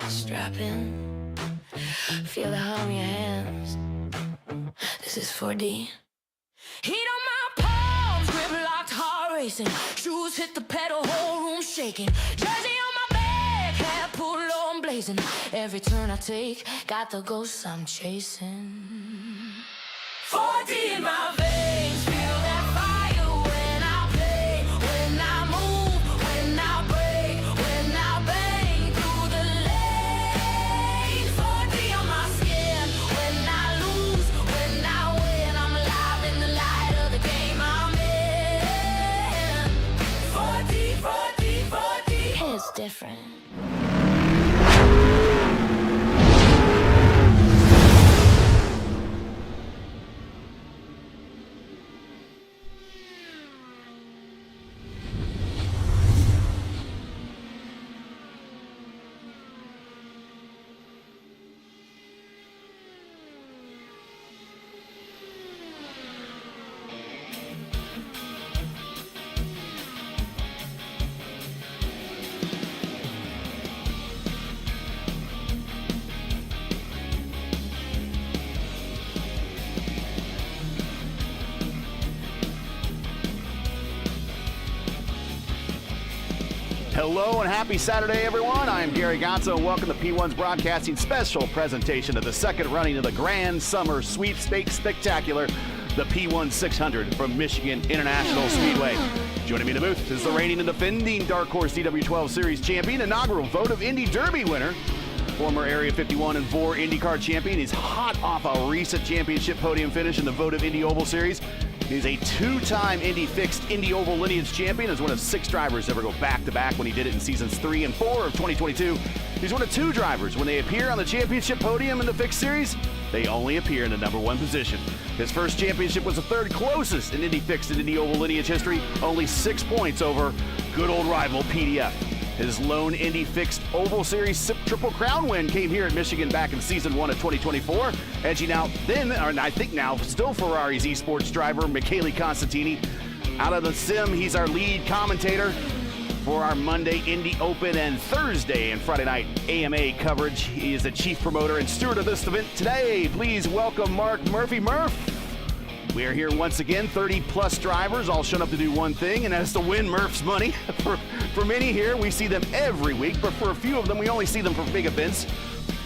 Strap in, feel the hum in your hands. This is 4D. Heat on my palms, grip locked, heart racing. Shoes hit the pedal, whole room shaking. Jersey on my back, hat pulled low and blazing. Every turn I take, got the ghosts I'm chasing. 4D in my veins, feel that fire when I play, when I move, when I break, when I bang through the lane. 4D on my skin, when I lose, when I win, I'm alive in the light of the game I'm in. 4D, 4D, 4D, it's different. Hello and happy Saturday, everyone. I'm Gary Gonzo, and welcome to P1's Broadcasting special presentation of the second running of the Grand Summer Sweepstakes Spectacular, the P1 600 from Michigan International Speedway. Joining me in the booth is the reigning and defending Dark Horse DW12 Series champion, inaugural Vote of Indy Derby winner, former Area 51 and 4 IndyCar champion. He's hot off a recent championship podium finish in the Vote of Indy Oval Series. He's a two-time Indy Fixed Indy Oval Lineage champion, as one of 6 drivers to ever go back-to-back when he did it in seasons 3 and 4 of 2022. He's one of 2 drivers. When they appear on the championship podium in the Fixed Series, they only appear in the number 1 position. His first championship was the 3rd closest in Indy Fixed and Indy Oval Lineage history, only 6 points over good old rival PDF. His lone Indy Fixed Oval Series Triple Crown win came here at Michigan back in Season 1 of 2024. Edging out then, or I think now, still Ferrari's esports driver, Michele Constantini. Out of the sim, he's our lead commentator for our Monday Indy Open and Thursday and Friday night AMA coverage. He is the chief promoter and steward of this event today. Please welcome Mark Murphy. Murph. We are here once again, 30-plus drivers, all shown up to do one thing, and that's to win Murph's money. For many here, we see them every week, but for a few of them, we only see them for big events.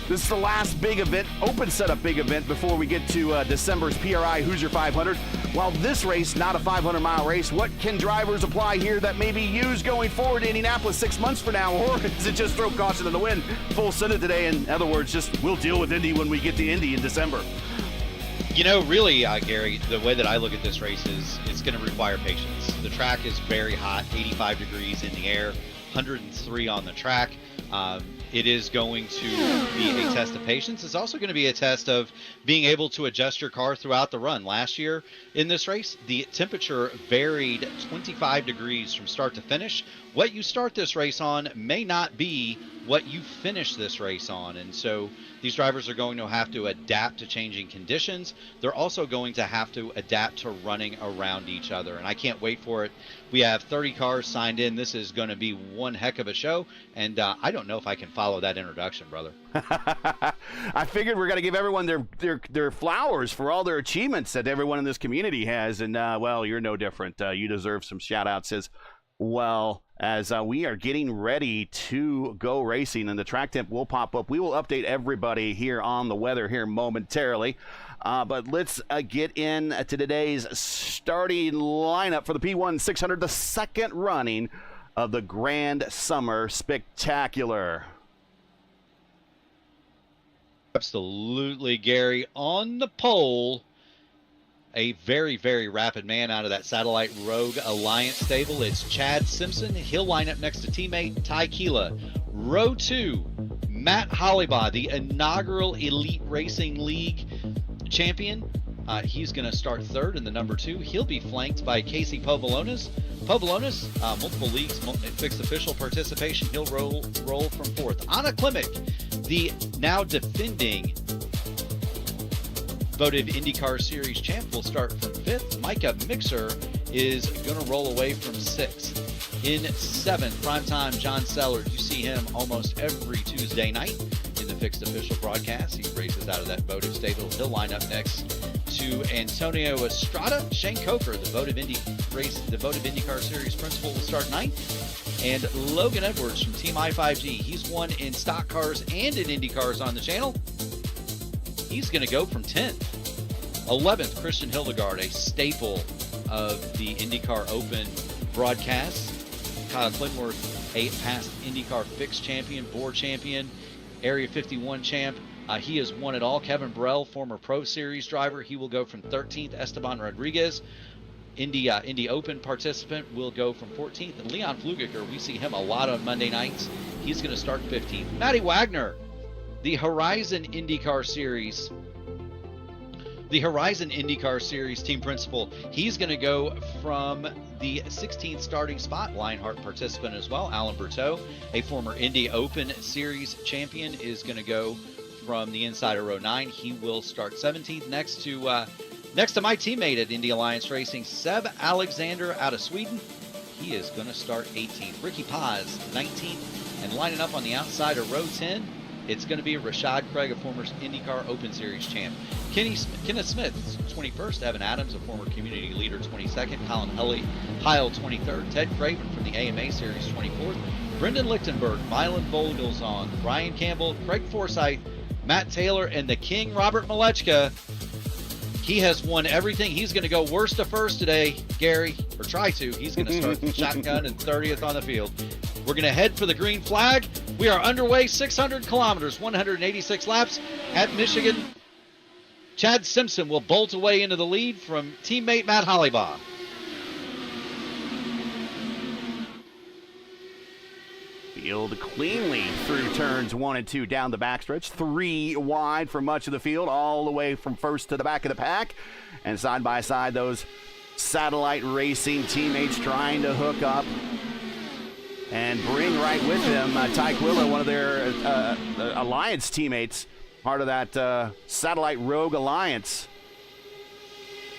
This is the last big event, open setup big event, before we get to December's PRI Hoosier 500. While this race, not a 500-mile race, what can drivers apply here that may be used going forward to Indianapolis 6 months from now, or is it just throw caution in the wind, full send it today? In other words, just we'll deal with Indy when we get to Indy in December. You know, really, Gary, the way that I look at this race is it's going to require patience. The track is very hot, 85 degrees in the air, 103 on the track. It is going to be a test of patience. It's also going to be a test of being able to adjust your car throughout the run. Last year in this race, the temperature varied 25 degrees from start to finish. What you start this race on may not be what you finish this race on. And so these drivers are going to have to adapt to changing conditions. They're also going to have to adapt to running around each other. And I can't wait for it. We have 30 cars signed in. This is going to be one heck of a show. And I don't know if I can follow that introduction, brother. I figured we're going to give everyone their flowers for all their achievements that everyone in this community has. And, well, you're no different. You deserve some shout-outs as well, as we are getting ready to go racing, and the track temp will pop up. We will update everybody here on the weather here momentarily. But let's get in to today's starting lineup for the P1 600, the second running of the Grand Summer Spectacular. Absolutely, Gary. On the pole, a very, very rapid man out of that Satellite Rogue Alliance stable. It's Chad Simpson. He'll line up next to teammate Ty Keela. Row 2, Matt Hollybaugh, the inaugural Elite Racing League champion. He's going to start third in the number 2. He'll be flanked by Casey Povolonis. Multiple leagues, fixed official participation. He'll roll from 4th. Anna Klimek, the now defending voted IndyCar Series champ, will start from 5th. Micah Mixer is going to roll away from 6th. In 7th, primetime John Stellard. You see him almost every Tuesday night in the fixed official broadcast. He races out of that votive stable. He'll line up next to Antonio Estrada. Shane Coker, the votive IndyCar Series principal, will start 9th. And Logan Edwards from Team I5G. He's won in stock cars and in Indy cars on the channel. He's going to go from 10th. 11th, Christian Hildegard, a staple of the IndyCar Open broadcast. Kyle Clinworth, a past IndyCar fixed champion, board champion, Area 51 champ. He has won it all. Kevin Burrell, former Pro Series driver, he will go from 13th. Esteban Rodriguez, Indy Open participant, will go from 14th. And Leon Flugiger, we see him a lot on Monday nights. He's going to start 15th. Matty Wagner, the Horizon IndyCar Series team principal, he's going to go from the 16th starting spot. Lionheart participant as well. Alan Berteau, a former Indy Open Series champion, is going to go from the inside of row 9. He will start 17th. Next to my teammate at Indy Alliance Racing, Seb Alexander out of Sweden. He is going to start 18th. Ricky Paz, 19th. And lining up on the outside of row 10, it's going to be Rashad Craig, a former IndyCar Open Series champ. Kenneth Smith, 21st. Evan Adams, a former community leader, 22nd. Colin Heil, 23rd. Ted Craven from the AMA Series, 24th. Brendan Lichtenberg, Milan Vogelsong, Ryan Campbell, Craig Forsyth, Matt Taylor, and the King, Robert Malechka. He has won everything. He's going to go worst to first today, Gary, or try to. He's going to start the shotgun and 30th on the field. We're going to head for the green flag. We are underway, 600 kilometers, 186 laps at Michigan. Chad Simpson will bolt away into the lead from teammate Matt Hollibaugh. Field cleanly through turns 1 and 2 down the backstretch. 3 wide for much of the field, all the way from first to the back of the pack. And side by side, those satellite racing teammates trying to hook up and bring right with them Ty Quilla, one of their Alliance teammates, part of that Satellite Rogue Alliance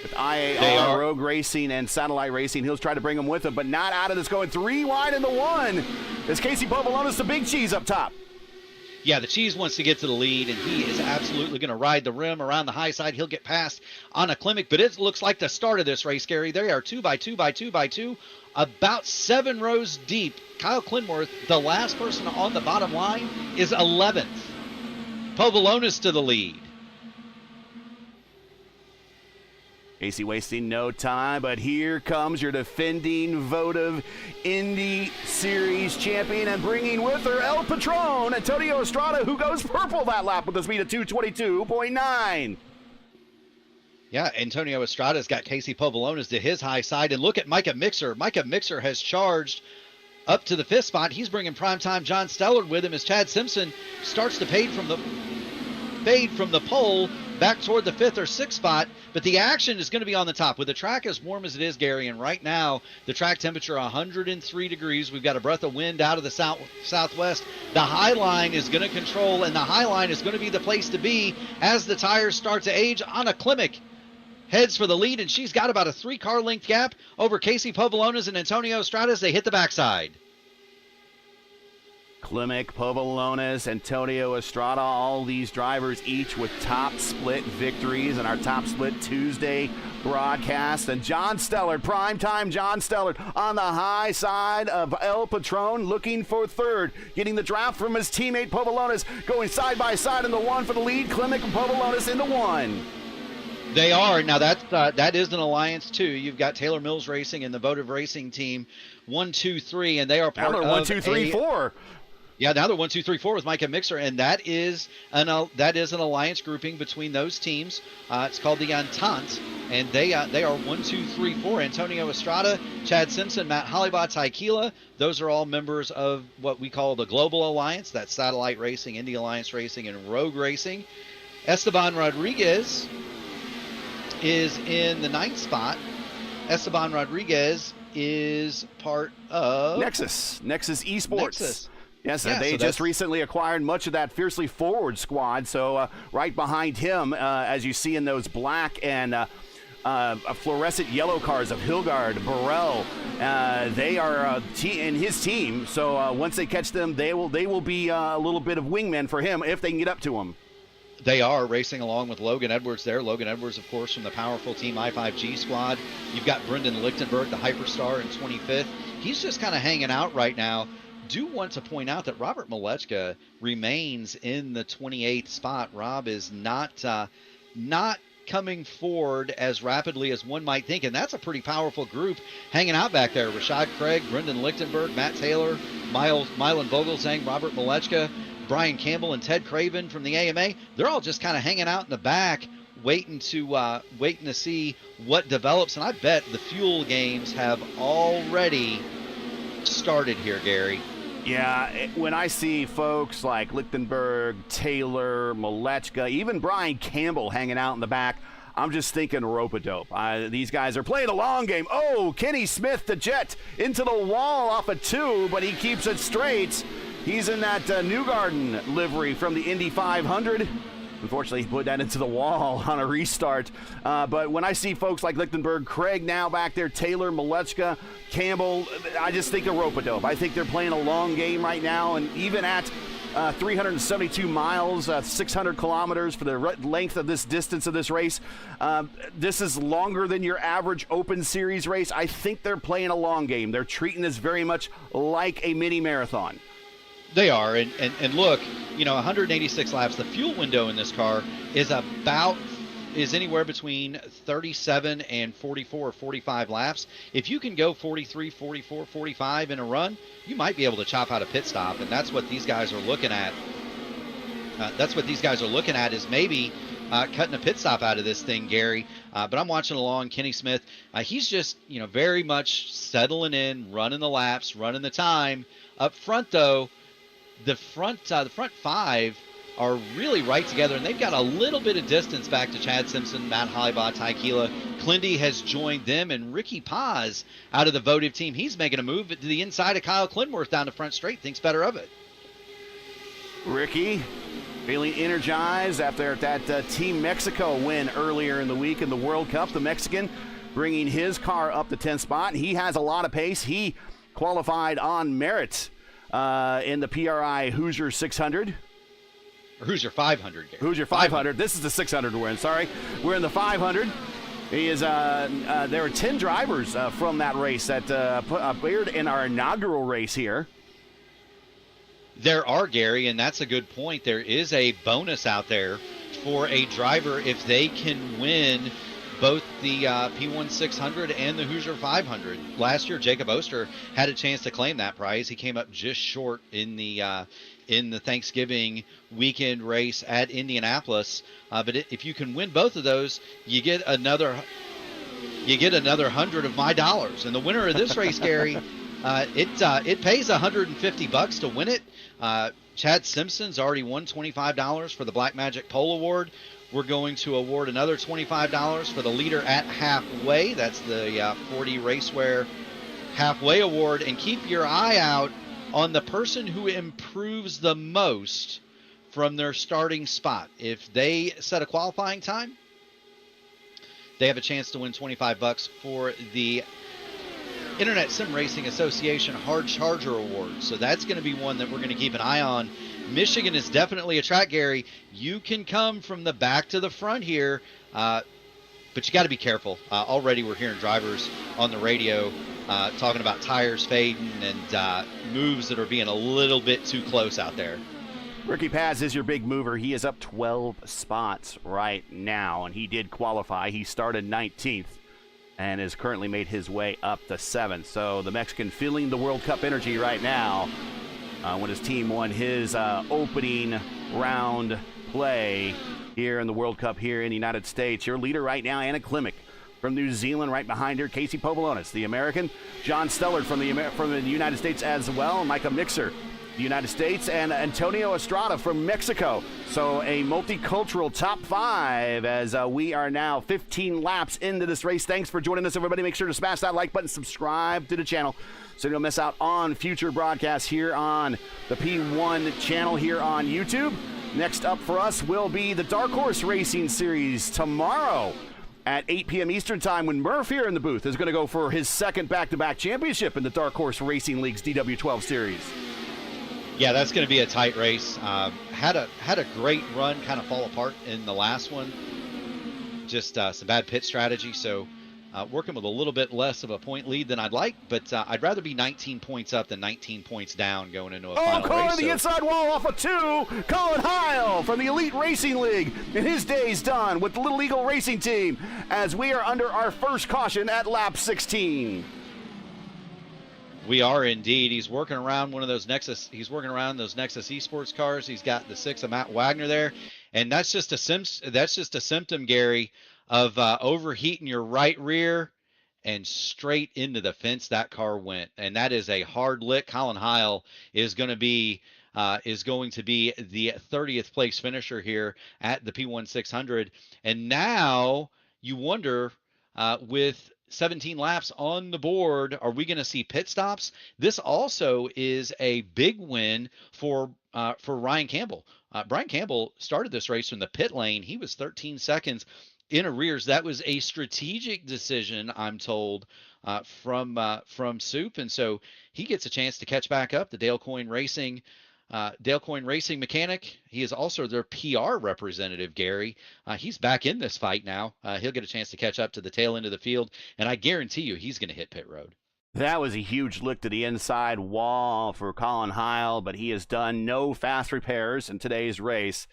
with IAR Rogue Racing and Satellite Racing. He'll try to bring them with him, but not out of this, going 3 wide in the 1. Is Casey Povolonis, the big cheese up top. Yeah, the cheese wants to get to the lead, and he is absolutely going to ride the rim around the high side. He'll get past Anna Klimek, but it looks like the start of this race, Gary. They are 2 by 2 by 2 by 2, about 7 rows deep. Kyle Clinworth, the last person on the bottom line, is 11th. Povolonis to the lead. Casey wasting no time, but here comes your defending votive Indy Series champion, and bringing with her El Patron, Antonio Estrada, who goes purple that lap with a speed of 222.9. Yeah, Antonio Estrada's got Casey Povolonis to his high side, and look at Micah Mixer. Micah Mixer has charged up to the 5th spot. He's bringing primetime John Stellard with him as Chad Simpson starts to fade from the pole back toward the 5th or 6th spot, but the action is going to be on the top. With the track as warm as it is, Gary, and right now the track temperature 103 degrees. We've got a breath of wind out of the southwest. The high line is going to control, and the high line is going to be the place to be as the tires start to age. Anna Klimek heads for the lead, and she's got about a 3-car length gap over Casey Povolonis and Antonio Estrada as they hit the backside. Klimek, Povolonis, Antonio Estrada, all these drivers each with top split victories in our top split Tuesday broadcast. And John Stellard, primetime John Stellard, on the high side of El Patron, looking for 3rd, getting the draft from his teammate Povolonis, going side by side in the 1 for the lead. Klimek and Povolonis in the 1. They are. Now, that is an alliance, too. You've got Taylor Mills Racing and the Votive Racing Team, 1, 2, 3, and they are part of 1, 2, 3, 4. Yeah, now they're 1, 2, 3, 4 with Micah Mixer, and that is an alliance grouping between those teams. It's called the Entente, and they are 1, 2, 3, 4. Antonio Estrada, Chad Simpson, Matt Hollibaugh, Ty Keela. Those are all members of what we call the Global Alliance. That's Satellite Racing, Indy Alliance Racing, and Rogue Racing. Esteban Rodriguez is in the 9th spot. Esteban Rodriguez is part of Nexus Esports. Nexus. Yes, yeah, they just recently acquired much of that Fiercely Forward squad. So right behind him, as you see in those black and fluorescent yellow cars of Hilgard, Burrell. They are in his team, so once they catch them, they will be a little bit of wingmen for him if they can get up to him. They are racing along with Logan Edwards there. Logan Edwards, of course, from the powerful Team I5G squad. You've got Brendan Lichtenberg, the hyperstar, in 25th. He's just kind of hanging out right now. Do want to point out that Robert Malechka remains in the 28th spot. Rob is not coming forward as rapidly as one might think, and that's a pretty powerful group hanging out back there. Rashad Craig, Brendan Lichtenberg, Matt Taylor, Mylan Vogelsang, Robert Malechka, Brian Campbell, and Ted Craven from the AMA. They're all just kind of hanging out in the back, waiting to see what develops. And I bet the fuel games have already started here, Gary. Yeah, when I see folks like Lichtenberg, Taylor, Malechka, even Brian Campbell hanging out in the back, I'm just thinking rope-a-dope. These guys are playing a long game. Oh, Kenny Smith, the Jet, into the wall off a 2, but he keeps it straight. He's in that Newgarden livery from the Indy 500. Unfortunately, he put that into the wall on a restart. But when I see folks like Lichtenberg, Craig now back there, Taylor, Malechka, Campbell, I just think of rope-a-dope. I think they're playing a long game right now, and even at 372 miles, 600 kilometers for the length of this distance of this race, this is longer than your average Open Series race. I think they're playing a long game. They're treating this very much like a mini marathon. They are, and look, 186 laps. The fuel window in this car is anywhere between 37 and 44 or 45 laps. If you can go 43, 44, 45 in a run, you might be able to chop out a pit stop, and that's what these guys are looking at. Is maybe cutting a pit stop out of this thing, Gary. But I'm watching along. Kenny Smith, he's just very much settling in, running the laps, running the time. Up front, though, the front five are really right together, and they've got a little bit of distance back to Chad Simpson, Matt Hollybaugh, Ty Keela. Clindy has joined them, and Ricky Paz out of the Votive team. He's making a move to the inside of Kyle Clinworth down the front straight. Thinks better of it. Ricky feeling energized after that Team Mexico win earlier in the week in the World Cup. The Mexican bringing his car up to 10th spot. He has a lot of pace. He qualified on merit in the PRI Hoosier 600. Hoosier 500. Gary. Hoosier 500. This is the 600 we're in. Sorry. We're in the 500. There were 10 drivers from that race that appeared in our inaugural race here. There are, Gary, and that's a good point. There is a bonus out there for a driver if they can win both the P1 600 and the Hoosier 500. Last year, Jacob Oster had a chance to claim that prize. He came up just short in the Thanksgiving weekend race at Indianapolis. But if you can win both of those, you get another 100 of my dollars. And the winner of this race, Gary, it pays $150 to win it. Chad Simpson's already won $25 for the Black Magic Pole Award. We're going to award another $25 for the leader at halfway. That's the 40 Racewear Halfway Award. And keep your eye out on the person who improves the most from their starting spot. If they set a qualifying time, they have a chance to win $25 for the Internet Sim Racing Association Hard Charger Award. So that's going to be one that we're going to keep an eye on. Michigan is definitely a track, Gary. You can come from the back to the front here, but you got to be careful. Already we're hearing drivers on the radio talking about tires fading and moves that are being a little bit too close out there. Ricky Paz is your big mover. He is up 12 spots right now, and he did qualify. He started 19th and has currently made his way up to 7th. So the Mexican feeling the World Cup energy right now when his team won his opening round play here in the World Cup here in the United States. Your leader right now, Anna Klimek from New Zealand, right behind her, Casey Povolonis, the American. John Stellard from the United States as well. Micah Mixer, the United States, and Antonio Estrada from Mexico. So a multicultural top 5 as we are now 15 laps into this race. Thanks for joining us, everybody. Make sure to smash that like button, subscribe to the channel so you don't miss out on future broadcasts here on the P1 channel here on YouTube. Next up for us will be the Dark Horse Racing Series tomorrow at 8 p.m. Eastern time when Murph here in the booth is going to go for his second back-to-back championship in the Dark Horse Racing League's DW12 Series. Yeah, that's going to be a tight race. Had a great run, kind of fall apart in the last one. Just some bad pit strategy, so working with a little bit less of a point lead than I'd like, but I'd rather be 19 points up than 19 points down going into a final race. Calling the inside wall off of 2, Colin Heil from the Elite Racing League, and his day's done with the Little Eagle Racing Team as we are under our first caution at lap 16. We are indeed. He's working around one of those Nexus. He's working around those Nexus Esports cars. He's got the 6 of Matt Wagner there, and that's just a symptom, Gary, of overheating your right rear, and straight into the fence that car went, and that is a hard lick. Colin Heil is going to be the 30th place finisher here at the P1 600, and now you wonder with 17 laps on the board, are we going to see pit stops? This also is a big win for Ryan Campbell. Brian Campbell started this race from the pit lane. He was 13 seconds in arrears. That was a strategic decision, I'm told, from Soup, and so he gets a chance to catch back up. The Dale Coyne Racing mechanic. He is also their PR representative, Gary. He's back in this fight now. He'll get a chance to catch up to the tail end of the field, and I guarantee you he's going to hit pit road. That was a huge lick to the inside wall for Colin Heil, but he has done no fast repairs in today's race.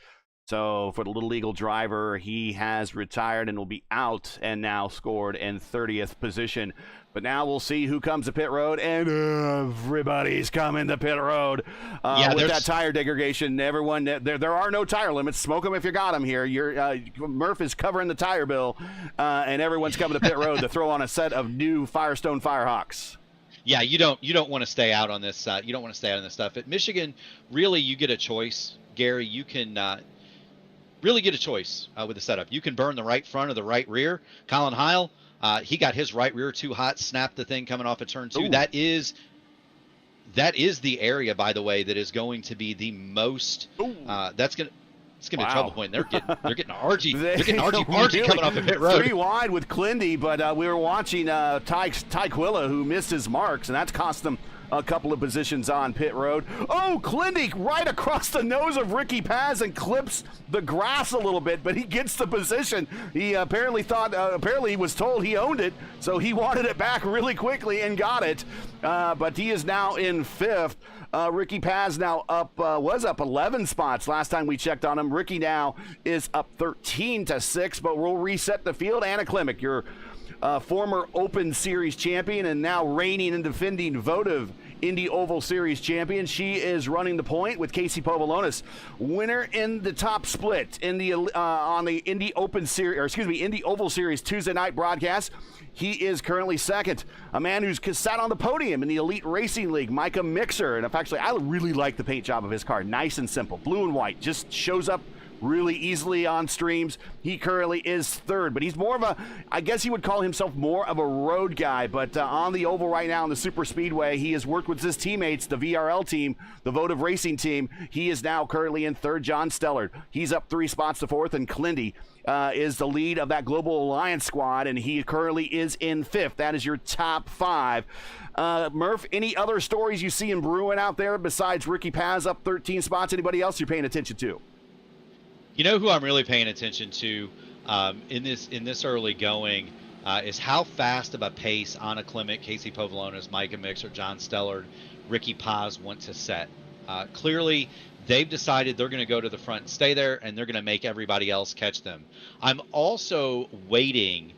So for the Little Eagle driver, he has retired and will be out and now scored in 30th position. But now we'll see who comes to pit road, and everybody's coming to pit road. With that tire degradation, everyone, there are no tire limits. Smoke them if you got them here. Murph is covering the tire bill, and everyone's coming to pit road to throw on a set of new Firestone Firehawks. Yeah, you don't want to stay out on this. You don't want to stay out on this stuff. At Michigan, really, you get a choice, Gary. You can really get a choice with the setup. You can burn the right front or the right rear. Colin Heil, he got his right rear too hot, snapped the thing coming off of turn 2. Ooh. That is the area, by the way, that is going to be the most. It's gonna be a trouble point. They're getting RG. They're getting RG coming off the pit road. 3 wide with Clindy, but we were watching Ty Quilla, who missed his marks, and that's cost them a couple of positions on pit road. Oh, Clindy right across the nose of Ricky Paz and clips the grass a little bit, but he gets the position. He apparently he was told he owned it, so he wanted it back really quickly and got it. But he is now in 5th. Ricky Paz now was up 11 spots last time we checked on him. Ricky now is up 13 to 6, but we'll reset the field. Anna Klimek, your former Open Series champion and now reigning and defending votive Indy Oval Series champion. She is running the point with Casey Povolonis, winner in the top split in the on the Indy Indy Oval Series Tuesday night broadcast. He is currently second. A man who's sat on the podium in the Elite Racing League, Micah Mixer. And actually, I really like the paint job of his car. Nice and simple, blue and white. Just shows up really easily on streams. He currently is third, but he's more of I guess he would call himself more of a road guy, but on the oval right now in the Super Speedway, he has worked with his teammates, the VRL team, the Votive Racing team. He is now currently in third. John Stellard, he's up 3 spots to 4th, and Clindy is the lead of that Global Alliance squad, and he currently is in 5th. That is your top 5. Murph, any other stories you see in brewing out there besides Ricky Paz up 13 spots? Anybody else you're paying attention to? You know who I'm really paying attention to in this early going is how fast of a pace Anna Klimek, Casey Povolonis, Micah Mixer, John Stellard, Ricky Paz want to set. Clearly, they've decided they're going to go to the front and stay there, and they're going to make everybody else catch them. I'm also waiting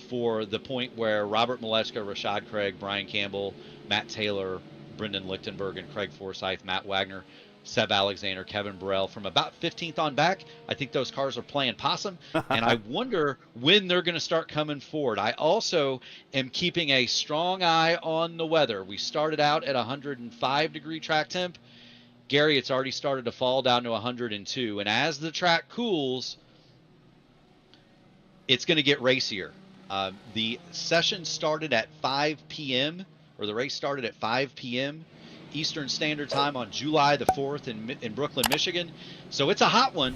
for the point where Robert Malechka, Rashad Craig, Brian Campbell, Matt Taylor, Brendan Lichtenberg, and Craig Forsyth, Matt Wagner, Seb Alexander, Kevin Burrell, from about 15th on back. I think those cars are playing possum, and I wonder when they're going to start coming forward. I also am keeping a strong eye on the weather. We started out at 105-degree track temp. Gary, it's already started to fall down to 102, and as the track cools, it's going to get racier. The session started at 5 p.m., or the race started at 5 p.m., Eastern Standard Time on July the 4th in Brooklyn, Michigan. So it's a hot one.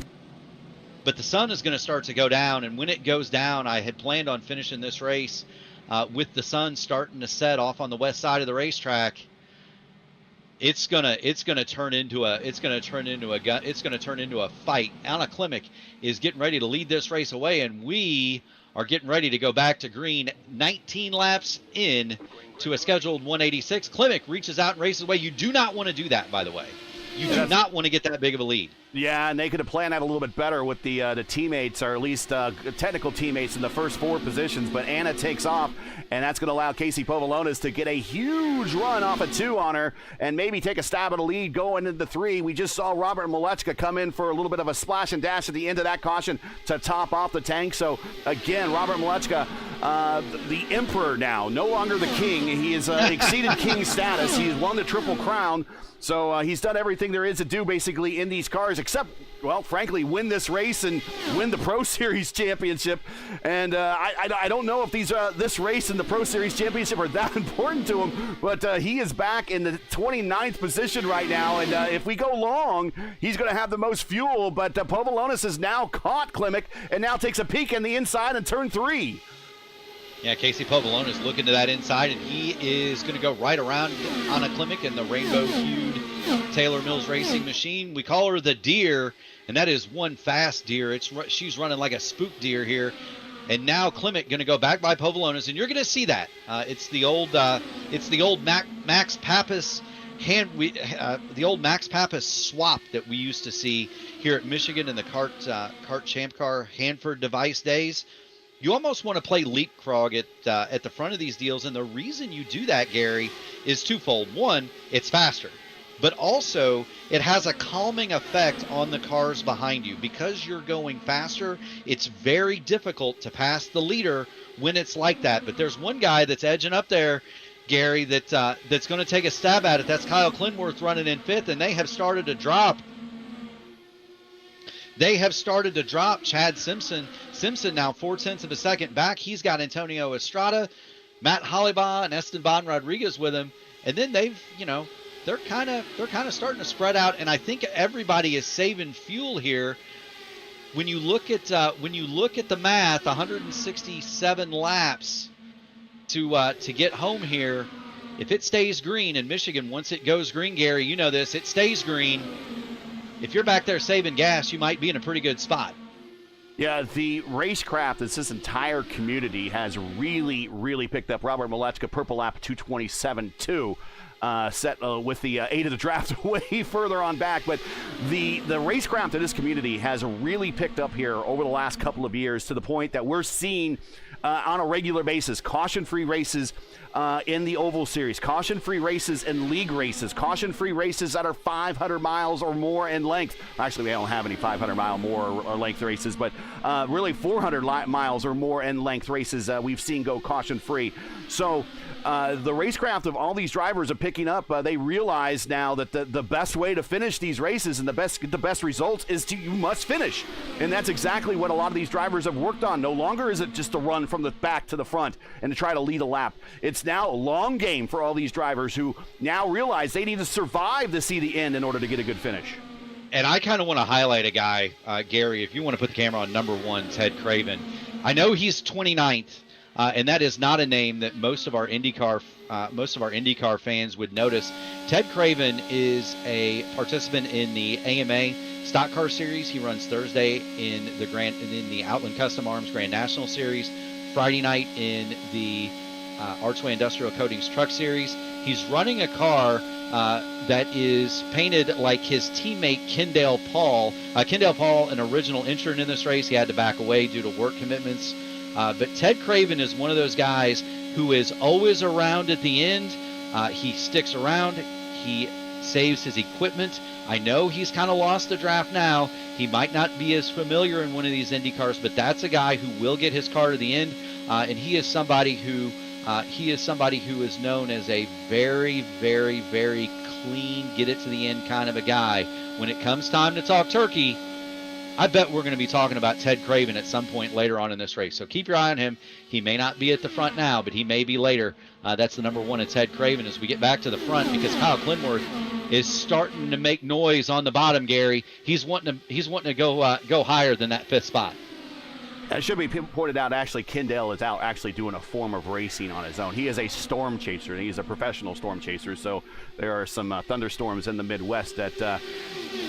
but the sun is going to start to go down, and when it goes down, I had planned on finishing this race with the sun starting to set off on the west side of the racetrack. It's gonna turn into a fight. Anna Klimek is getting ready to lead this race away, and we are getting ready to go back to green. 19 laps in to a scheduled 186. Klimek reaches out and races away. You do not want to do that, by the way. You do not want to get that big of a lead. Yeah, and they could have planned that a little bit better with the teammates, or at least technical teammates in the first 4 positions. But Anna takes off, and that's going to allow Casey Povolonis to get a huge run off a 2 on her and maybe take a stab at a lead going into 3. We just saw Robert Malechka come in for a little bit of a splash and dash at the end of that caution to top off the tank. So, again, Robert Malechka, the emperor now, no longer the king. He has exceeded king status. He's won the Triple Crown. So he's done everything there is to do, basically, in these cars, except, well, frankly, win this race and win the Pro Series championship. And I don't know if this race and the Pro Series championship are that important to him, but he is back in the 29th position right now. And if we go long, he's going to have the most fuel. But Povolonis has now caught Klimek and now takes a peek in the inside in turn 3. Yeah, Casey Povolonis looking to that inside, and he is going to go right around Anna Klimek in the rainbow-hued Taylor Mills Racing machine. We call her the Deer, and that is one fast deer. She's running like a spook deer here. And now Klimek going to go back by Povolonis, and you're going to see that. It's the old Max Pappas the old Max Pappas swap that we used to see here at Michigan in the kart champ car Hanford device days. You almost want to play leapfrog at the front of these deals, and the reason you do that, Gary, is twofold. One, it's faster, but also it has a calming effect on the cars behind you. Because you're going faster, it's very difficult to pass the leader when it's like that. But there's one guy that's edging up there, Gary, that's going to take a stab at it. That's Kyle Clinworth running in 5th, and they have started to drop. Chad Simpson now 0.4 of a second back. He's got Antonio Estrada, Matt Hollibaugh, and Esteban Rodriguez with him. And then they're kind of starting to spread out. And I think everybody is saving fuel here. When you look at the math, 167 laps to get home here. If it stays green in Michigan, once it goes green, Gary, you know this, it stays green. If you're back there saving gas, you might be in a pretty good spot. Yeah, the racecraft, this entire community has really, really picked up. Robert Malechka, purple lap 227.2, set with the 8 of the draft way further on back. But the racecraft of this community has really picked up here over the last couple of years, to the point that we're seeing on a regular basis caution-free races in the Oval Series, caution-free races in league races, caution-free races that are 500 miles or more in length. Actually, we don't have any 500-mile more or length races, but really 400 miles or more in length races we've seen go caution-free. So the racecraft of all these drivers are picking up. They realize now that the best way to finish these races and the best results is you must finish. And that's exactly what a lot of these drivers have worked on. No longer is it just to run from the back to the front and to try to lead a lap. It's now a long game for all these drivers who now realize they need to survive to see the end in order to get a good finish. And I kind of want to highlight a guy, Gary, if you want to put the camera on number 1, Ted Craven. I know he's 29th. And that is not a name that most of our IndyCar fans would notice. Ted Craven is a participant in the AMA Stock Car Series. He runs Thursday in the Outland Custom Arms Grand National Series, Friday night in the Archway Industrial Coatings Truck Series. He's running a car that is painted like his teammate Kendall Paul. Kendall Paul, an original entrant in this race, he had to back away due to work commitments. But Ted Craven is one of those guys who is always around at the end. He sticks around. He saves his equipment. I know he's kind of lost the draft now. He might not be as familiar in one of these Indy cars, but that's a guy who will get his car to the end. And he is somebody who is known as a very, very, very clean, get it to the end kind of a guy. When it comes time to talk turkey, I bet we're going to be talking about Ted Craven at some point later on in this race. So keep your eye on him. He may not be at the front now, but he may be later. That's the number 1 at Ted Craven as we get back to the front, because Kyle Clinworth is starting to make noise on the bottom, Gary. He's wanting to go higher than that 5th spot. It should be pointed out, actually, Kendall is out actually doing a form of racing on his own. He is a storm chaser, and he's a professional storm chaser, so there are some thunderstorms in the Midwest that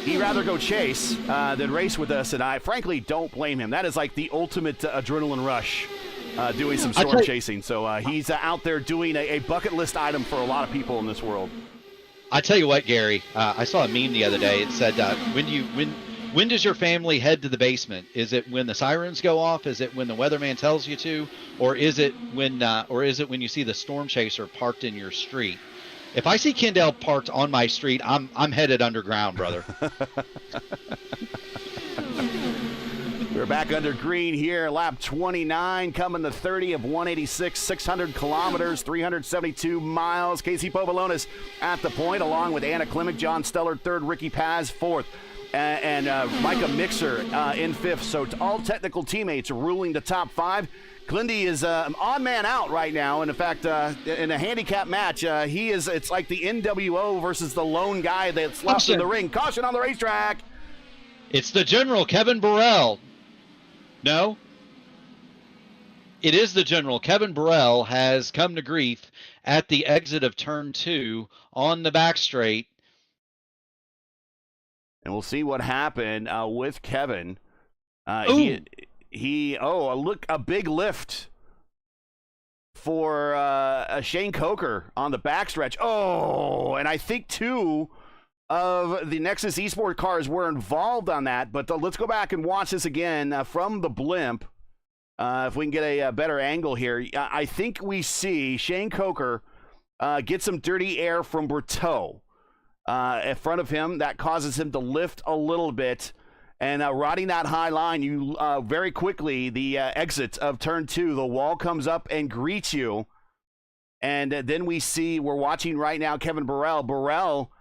he'd rather go chase than race with us, and I frankly don't blame him. That is like the ultimate adrenaline rush, doing some storm chasing. So he's out there doing a bucket list item for a lot of people in this world. I tell you what, Gary, I saw a meme the other day. It said, when does your family head to the basement? Is it when the sirens go off? Is it when the weatherman tells you to? Or is it when you see the storm chaser parked in your street? If I see Kendall parked on my street, I'm headed underground, brother. We're back under green here, lap 29, coming to 30 of 186, 600 kilometers, 372 miles. Casey Povolonis at the point, along with Anna Klimek, John Stellar, 3rd, Ricky Paz, 4th. And Micah Mixer in 5th. So all technical teammates ruling the top 5. Glindy is an odd man out right now. And in fact, in a handicap match, it's like the NWO versus the lone guy that's left in the ring. Caution on the racetrack. It's the General, Kevin Burrell. No? It is the General. Kevin Burrell has come to grief at the exit of turn 2 on the back straight. And we'll see what happened with Kevin. A big lift for Shane Coker on the backstretch. Oh, and I think 2 of the Nexus Esport cars were involved on that. But let's go back and watch this again from the blimp. If we can get a better angle here. I think we see Shane Coker get some dirty air from Berteau in front of him. That causes him to lift a little bit. And riding that high line, you very quickly, the exit of turn 2, the wall comes up and greets you. And then we're watching right now Kevin Burrell. Burrell,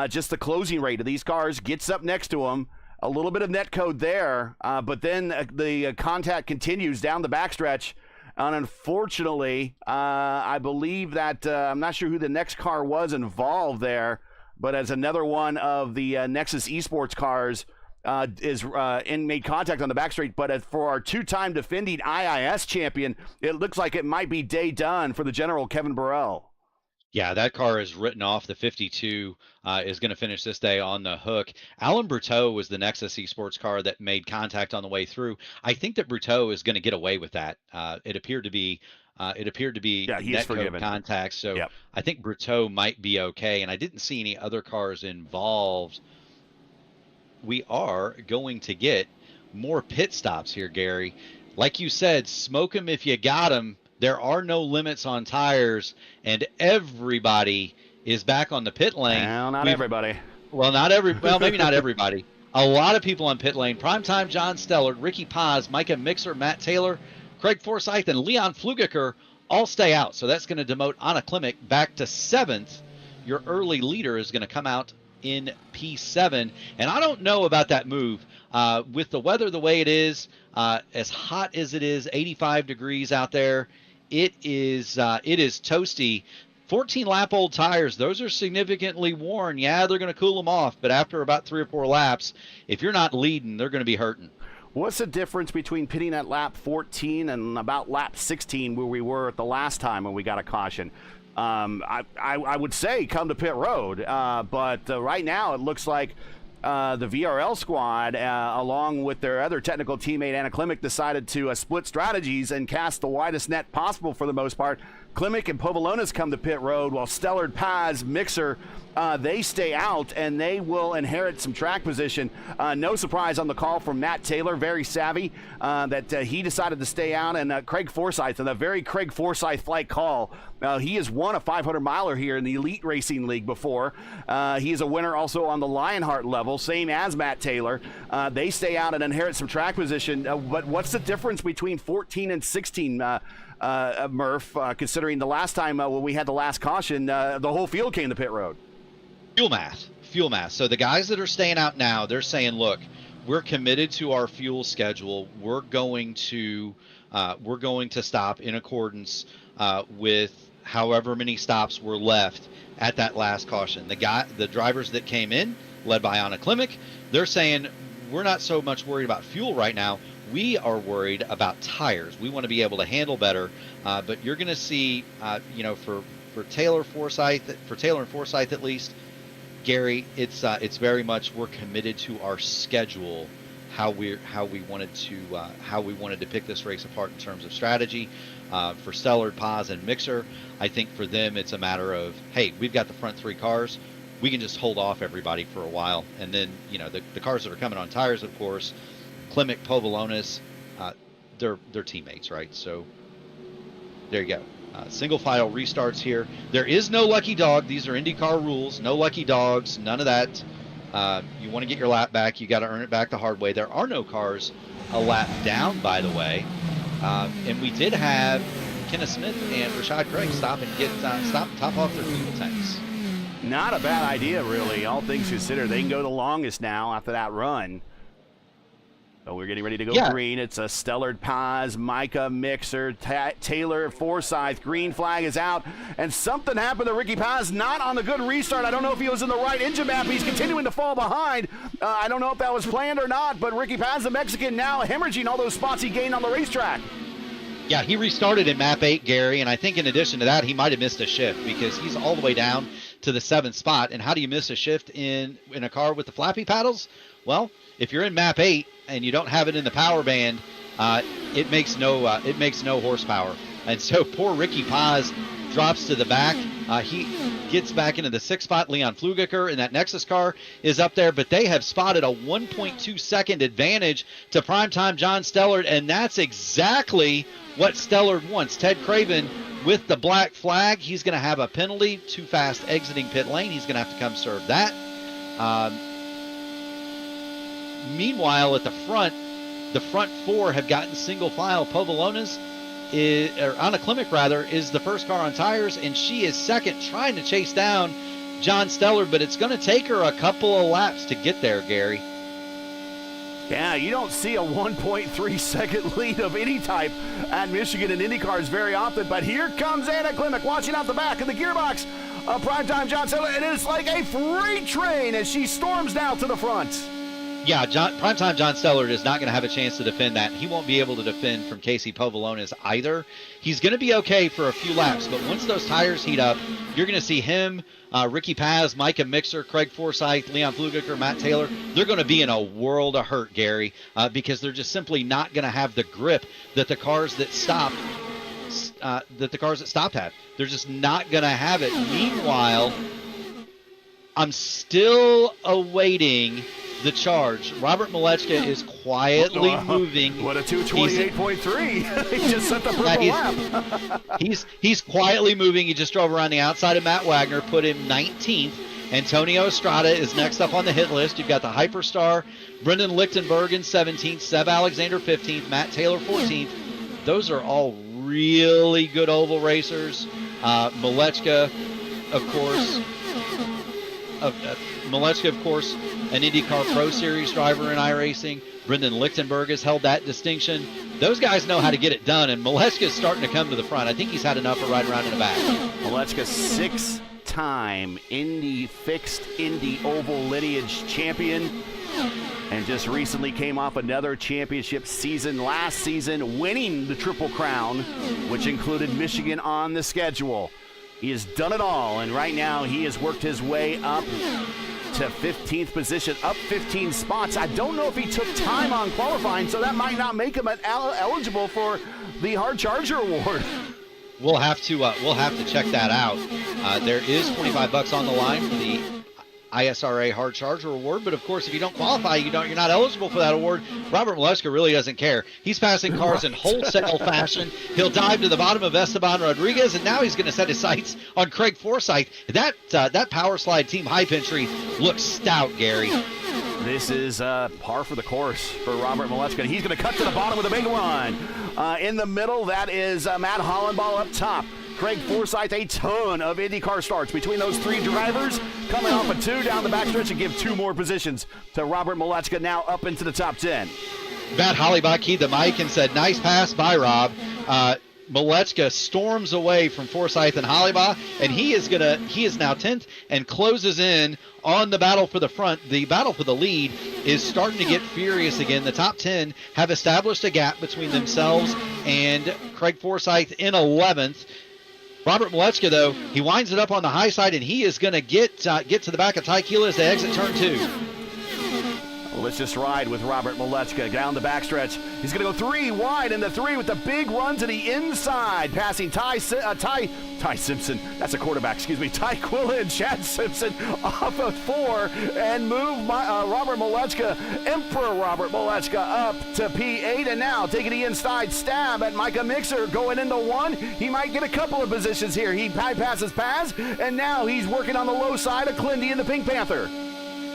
just the closing rate of these cars, gets up next to him. A little bit of net code there, but then the contact continues down the backstretch. And unfortunately, I believe that I'm not sure who the next car was involved there, but as another one of the Nexus Esports cars made contact on the backstraight. But for our 2-time defending IIS champion, it looks like it might be day done for the General Kevin Burrell. Yeah, that car is written off. The 52 is going to finish this day on the hook. Alan Berteau was the Nexus Esports car that made contact on the way through. I think that Berteau is going to get away with that. It appeared to be net code contact, so yep. I think Berteau might be okay. And I didn't see any other cars involved. We are going to get more pit stops here, Gary. Like you said, smoke them if you got them. There are no limits on tires, and everybody is back on the pit lane. Well, not everybody. Well, maybe not everybody. A lot of people on pit lane. Primetime John Stellard, Ricky Paz, Micah Mixer, Matt Taylor, Craig Forsyth, and Leon Flugiker all stay out. So that's going to demote Anna Klimek back to 7th. Your early leader is going to come out in P7. And I don't know about that move. With the weather the way it is, as hot as it is, 85 degrees out there, it is toasty. 14-lap-old tires, those are significantly worn. Yeah, they're going to cool them off, but after about 3 or 4 laps, if you're not leading, they're going to be hurting. What's the difference between pitting at lap 14 and about lap 16 where we were at the last time when we got a caution? I would say come to pit road, but right now it looks like the VRL squad, along with their other technical teammate Anna Klimek, decided to split strategies and cast the widest net possible for the most part. Klimek and Povolonis come to pit road, while Stellard, Paz, Mixer, they stay out, and they will inherit some track position. No surprise on the call from Matt Taylor, very savvy, that he decided to stay out, and Craig Forsyth, and a very Craig Forsyth-like call. He has won a 500-miler here in the Elite Racing League before. He is a winner also on the Lionheart level, same as Matt Taylor. They stay out and inherit some track position. But what's the difference between 14 and 16, Murph, considering the last time when we had the last caution, the whole field came to pit road? Fuel math. So the guys that are staying out now, they're saying, look, we're committed to our fuel schedule. We're going to stop in accordance with however many stops were left at that last caution. The drivers that came in, led by Anna Klimek, they're saying we're not so much worried about fuel right now. We are worried about tires. We want to be able to handle better. But you're going to see, for Taylor and Forsyth at least, Gary, it's very much we're committed to our schedule, how we wanted to pick this race apart in terms of strategy. For Stellard, Paz, and Mixer, I think for them it's a matter of, hey, we've got the front three cars. We can just hold off everybody for a while, and then the cars that are coming on tires, of course, Klimek, Povolonis, they're teammates, right? So there you go. Single file restarts here. There is no lucky dog. These are IndyCar rules. No lucky dogs. None of that. You want to get your lap back, you got to earn it back the hard way. There are no cars a lap down, by the way. And we did have Kenneth Smith and Rashad Craig stop and top off their fuel tanks. Not a bad idea, really. All things considered, they can go the longest now after that run. So we're getting ready to go green. It's a Stellard, Paz, Micah, Mixer, Taylor, Forsyth. Green flag is out. And something happened to Ricky Paz, not on the good restart. I don't know if he was in the right engine map. He's continuing to fall behind. I don't know if that was planned or not, but Ricky Paz, the Mexican, now hemorrhaging all those spots he gained on the racetrack. Yeah, he restarted in map 8, Gary, and I think in addition to that, he might have missed a shift because he's all the way down to the 7th spot. And how do you miss a shift in a car with the flappy paddles? Well, if you're in map 8 and you don't have it in the power band, it makes no horsepower. And so poor Ricky Paz drops to the back. He gets back into the 6th spot. Leon Flugiger in that Nexus car is up there, but they have spotted a 1.2 second advantage to primetime John Stellard, and that's exactly what Stellard wants. Ted Craven with the black flag. He's going to have a penalty, too fast exiting pit lane. He's going to have to come serve that. Meanwhile, at the front four have gotten single file. Povolonis, or Anna Klimek rather, is the first car on tires, and she is second, trying to chase down John Stellard, but it's going to take her a couple of laps to get there, Gary. Yeah, you don't see a 1.3 second lead of any type at Michigan and IndyCars very often, but here comes Anna Klimek watching out the back of the gearbox of primetime John Stellard, and it's like a freight train as she storms down to the front. Yeah, primetime John Stellard is not going to have a chance to defend that. He won't be able to defend from Casey Povolonis either. He's going to be okay for a few laps, but once those tires heat up, you're going to see him, Ricky Paz, Micah Mixer, Craig Forsyth, Leon Flugiger, Matt Taylor. They're going to be in a world of hurt, Gary, because they're just simply not going to have the grip that the cars that stopped have. They're just not going to have it. Meanwhile, I'm still awaiting the charge. Robert Malechka is quietly moving. What a 228.3. He just set the purple lap. he's quietly moving. He just drove around the outside of Matt Wagner, put him 19th. Antonio Estrada is next up on the hit list. You've got the Hyperstar, Brendan Lichtenberg in 17th, Seb Alexander 15th, Matt Taylor 14th. Those are all really good oval racers. Malechka, of course, an IndyCar Pro Series driver in iRacing. Brendan Lichtenberg has held that distinction. Those guys know how to get it done, and Malechka's starting to come to the front. I think he's had enough of riding around in the back. Malechka, 6-time fixed Indy Oval lineage champion, and just recently came off another championship season last season, winning the Triple Crown, which included Michigan on the schedule. He has done it all, and right now he has worked his way up to 15th position, up 15 spots. I don't know if he took time on qualifying, so that might not make him eligible for the Hard Charger Award. We'll have to check that out. There is $25 on the line for the ISRA Hard Charger Award, but of course, if you don't qualify, you're not eligible for that award. Robert Malechka really doesn't care. He's passing cars in wholesale fashion. He'll dive to the bottom of Esteban Rodriguez, and now he's going to set his sights on Craig Forsyth. That power slide team hype entry looks stout, Gary. This is par for the course for Robert Malechka. He's going to cut to the bottom with a big run. In the middle, that is Matt Hollenball up top. Craig Forsyth, a ton of IndyCar starts between those three drivers, coming off a 2 down the backstretch and give 2 more positions to Robert Malechka, now up into the top 10. Matt Hollybach keyed the mic and said, nice pass by Rob. Malechka storms away from Forsyth and Hollybach, and he is now 10th and closes in on the battle for the front. The battle for the lead is starting to get furious again. The top 10 have established a gap between themselves and Craig Forsyth in 11th. Robert Malechka, though, he winds it up on the high side, and he is going to get to the back of Ty Keeler as they exit turn 2. Let's just ride with Robert Malechka down the backstretch. He's going to go 3 wide in the 3 with the big run to the inside, passing Ty Simpson. That's a quarterback, excuse me. Ty Quilla and Chad Simpson off of 4 and move Robert Malechka, Emperor Robert Malechka, up to P8. And now taking the inside stab at Micah Mixer going into 1. He might get a couple of positions here. He passes Paz, and now he's working on the low side of Clindy and the Pink Panther.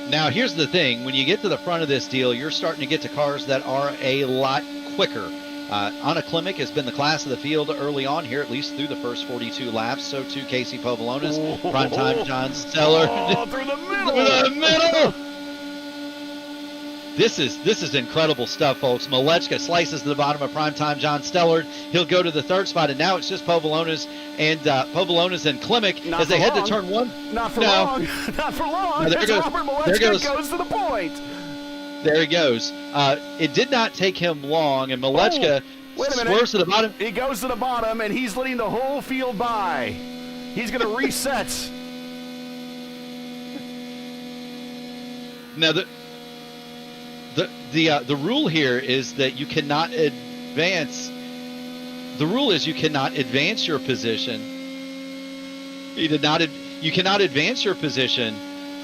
Now, here's the thing. When you get to the front of this deal, you're starting to get to cars that are a lot quicker. Anna Klimek has been the class of the field early on here, at least through the first 42 laps. So, too, Casey Povolonis, primetime John Steller. Through the middle. Through the middle. This is incredible stuff, folks. Malechka slices to the bottom of primetime John Stellard. He'll go to the 3rd spot, and now it's just Povolonis and Klimek as they head to turn 1. Not for long. Not for long. No, Robert Malechka goes to the point. There he goes. It did not take him long, and Malechka swerves to the bottom. He goes to the bottom, and he's letting the whole field by. He's going to reset. Now, the rule here is that you cannot advance. The rule is you cannot advance your position. You cannot advance your position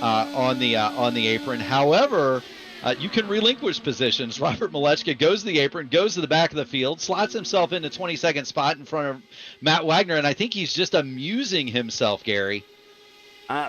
on the apron. However, you can relinquish positions. Robert Malechka goes to the apron, goes to the back of the field, slots himself in the 22nd spot in front of Matt Wagner, and I think he's just amusing himself, Gary.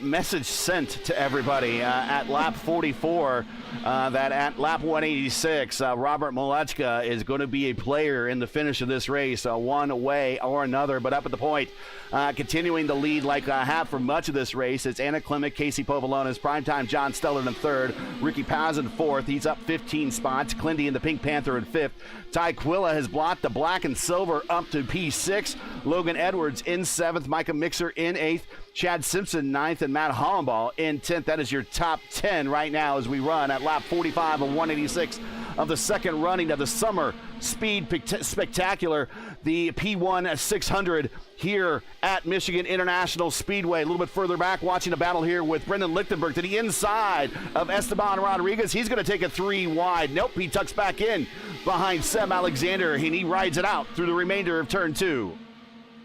Message sent to everybody at lap 44 that at lap 186, Robert Malechka is going to be a player in the finish of this race, one way or another. But up at the point, continuing the lead like I have for much of this race, it's Anna Klimek, Casey Povolonis, primetime John Stellard in 3rd, Ricky Paz in 4th. He's up 15 spots. Clindy and the Pink Panther in 5th. Ty Quilla has blocked the black and silver up to P6. Logan Edwards in 7th. Micah Mixer in 8th. Chad Simpson 9th and Matt Hollenbaugh in 10th. That is your top 10 right now as we run at lap 45 of 186 of the second running of the Summer Speed Spectacular, the P1 600 here at Michigan International Speedway. A little bit further back, watching a battle here with Brendan Lichtenberg to the inside of Esteban Rodriguez. He's going to take a 3 wide. Nope, he tucks back in behind Seb Alexander, and he rides it out through the remainder of turn 2.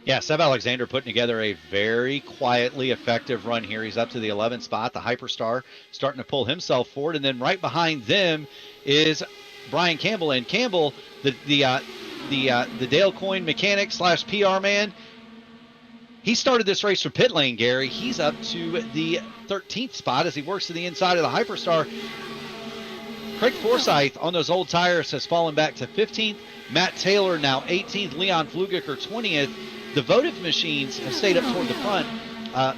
Yeah, Seb Alexander putting together a very quietly effective run here. He's up to the 11th spot. The Hyperstar starting to pull himself forward, and then right behind them is Brian Campbell. And Campbell, the Dale Coyne mechanic / PR man, he started this race from pit lane, Gary. He's up to the 13th spot as he works to the inside of the Hyperstar. Craig Forsyth on those old tires has fallen back to 15th. Matt Taylor now 18th. Leon Flugiker 20th. The votive machines have stayed up toward the front,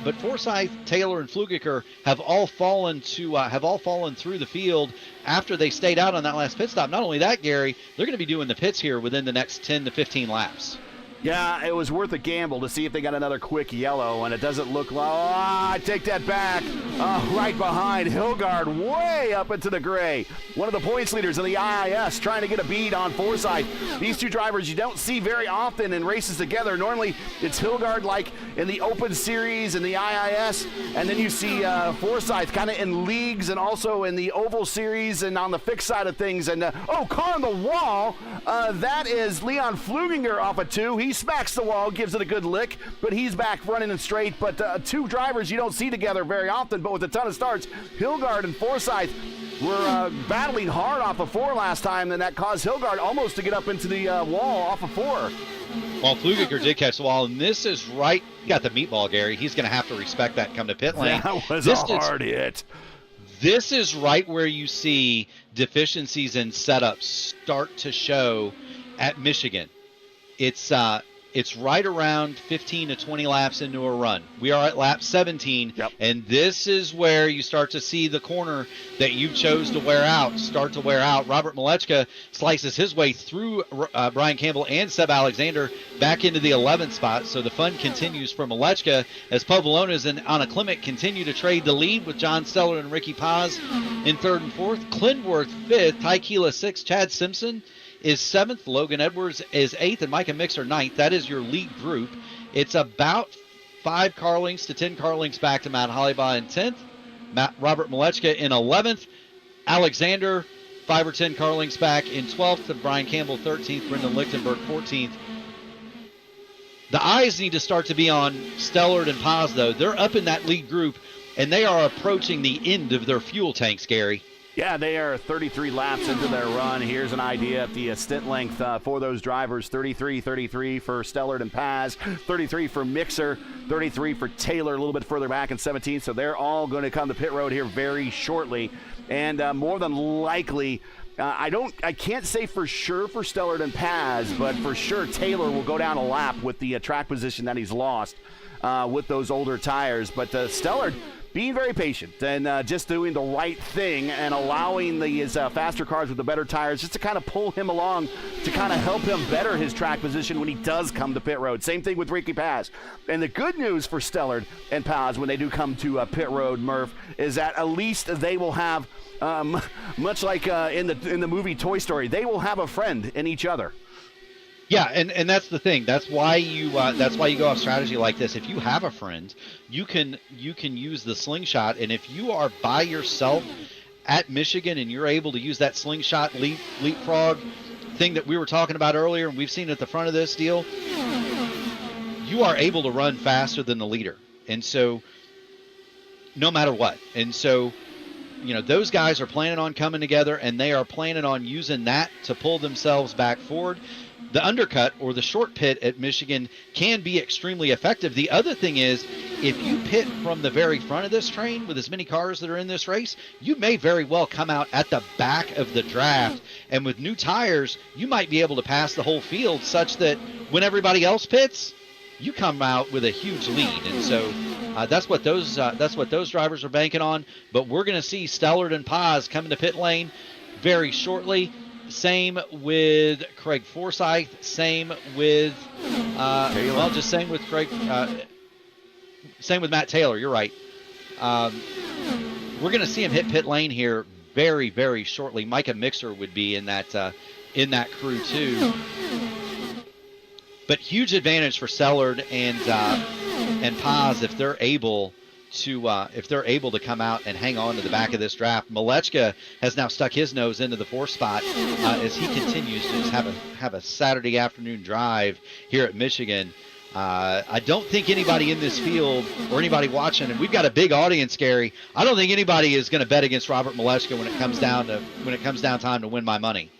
but Forsyth, Taylor, and Flugiker have all fallen through the field after they stayed out on that last pit stop. Not only that, Gary, they're going to be doing the pits here within the next 10 to 15 laps. Yeah, it was worth a gamble to see if they got another quick yellow, and it doesn't look like. I take that back. Right behind Hilgard, way up into the gray. One of the points leaders in the IIS trying to get a bead on Forsyth. These two drivers you don't see very often in races together. Normally, it's Hilgard like in the Open Series and the IIS, and then you see Forsyth kind of in leagues and also in the Oval Series and on the fixed side of things. And, car on the wall. That is Leon Fluginger off a 2. He smacks the wall, gives it a good lick, but he's back running and straight. But two drivers you don't see together very often, but with a ton of starts, Hilgard and Forsyth were battling hard off of 4 last time, and that caused Hilgard almost to get up into the wall off of 4. Well, Flugiger did catch the wall, and this is right. You got the meatball, Gary. He's going to have to respect that and come to pit lane. That was a hard hit. This is right where you see deficiencies in setups start to show at Michigan. It's it's right around 15 to 20 laps into a run. We are at lap 17, and this is where you start to see the corner that you chose to wear out start to wear out. Robert Malechka slices his way through Brian Campbell and Seb Alexander back into the 11th spot, so the fun continues for Malechka as Povolonas and Anna Klimek continue to trade the lead with John Stellar and Ricky Paz in 3rd and 4th. Klindworth 5th, Ty Keela 6th, Chad Simpson is 7th, Logan Edwards is 8th, and Micah Mixer 9th. That is your lead group. It's about 5 car lengths to 10 car lengths back to Matt Hollybaugh in 10th, Robert Malechka in 11th, Alexander 5 or 10 car lengths back in 12th, to Brian Campbell 13th, Brendan Lichtenberg 14th. The eyes need to start to be on Stellard and Paz, though. They're up in that lead group, and they are approaching the end of their fuel tanks, Gary. Yeah, they are 33 laps into their run. Here's an idea of the stint length for those drivers. 33 for Stellard and Paz, 33 for Mixer, 33 for Taylor a little bit further back in 17. So they're all going to come to pit road here very shortly. And more than likely, I can't say for sure for Stellard and Paz, but for sure Taylor will go down a lap with the track position that he's lost with those older tires. But Stellard being very patient and just doing the right thing and allowing these faster cars with the better tires just to kind of pull him along to kind of help him better his track position when he does come to pit road. Same thing with Ricky Paz. And the good news for Stellard and Paz when they do come to pit road, Murph, is that at least they will have, much like in the movie Toy Story, they will have a friend in each other. Yeah, and that's the thing. That's why you go off strategy like this. If you have a friend, you can use the slingshot, and if you are by yourself at Michigan and you're able to use that slingshot leapfrog thing that we were talking about earlier, and we've seen at the front of this deal, you are able to run faster than the leader, and so no matter what, and so. Those guys are planning on coming together, and they are planning on using that to pull themselves back forward. The undercut or the short pit at Michigan can be extremely effective. The other thing is, if you pit from the very front of this train with as many cars that are in this race, you may very well come out at the back of the draft. And with new tires, you might be able to pass the whole field such that when everybody else pits, you come out with a huge lead. And so that's what those drivers are banking on. But we're going to see Stellard and Paz coming to pit lane very shortly. Same with Craig Forsyth. Same with same with Craig. Same with Matt Taylor. You're right. We're going to see him hit pit lane here very, very shortly. Micah Mixer would be in that crew too. But huge advantage for Stellard and Paz if they're able to come out and hang on to the back of this draft. Malechka has now stuck his nose into the 4th spot as he continues to just have a Saturday afternoon drive here at Michigan. I don't think anybody in this field or anybody watching, and we've got a big audience, Gary. I don't think anybody is going to bet against Robert Malechka when it comes down time to win my money.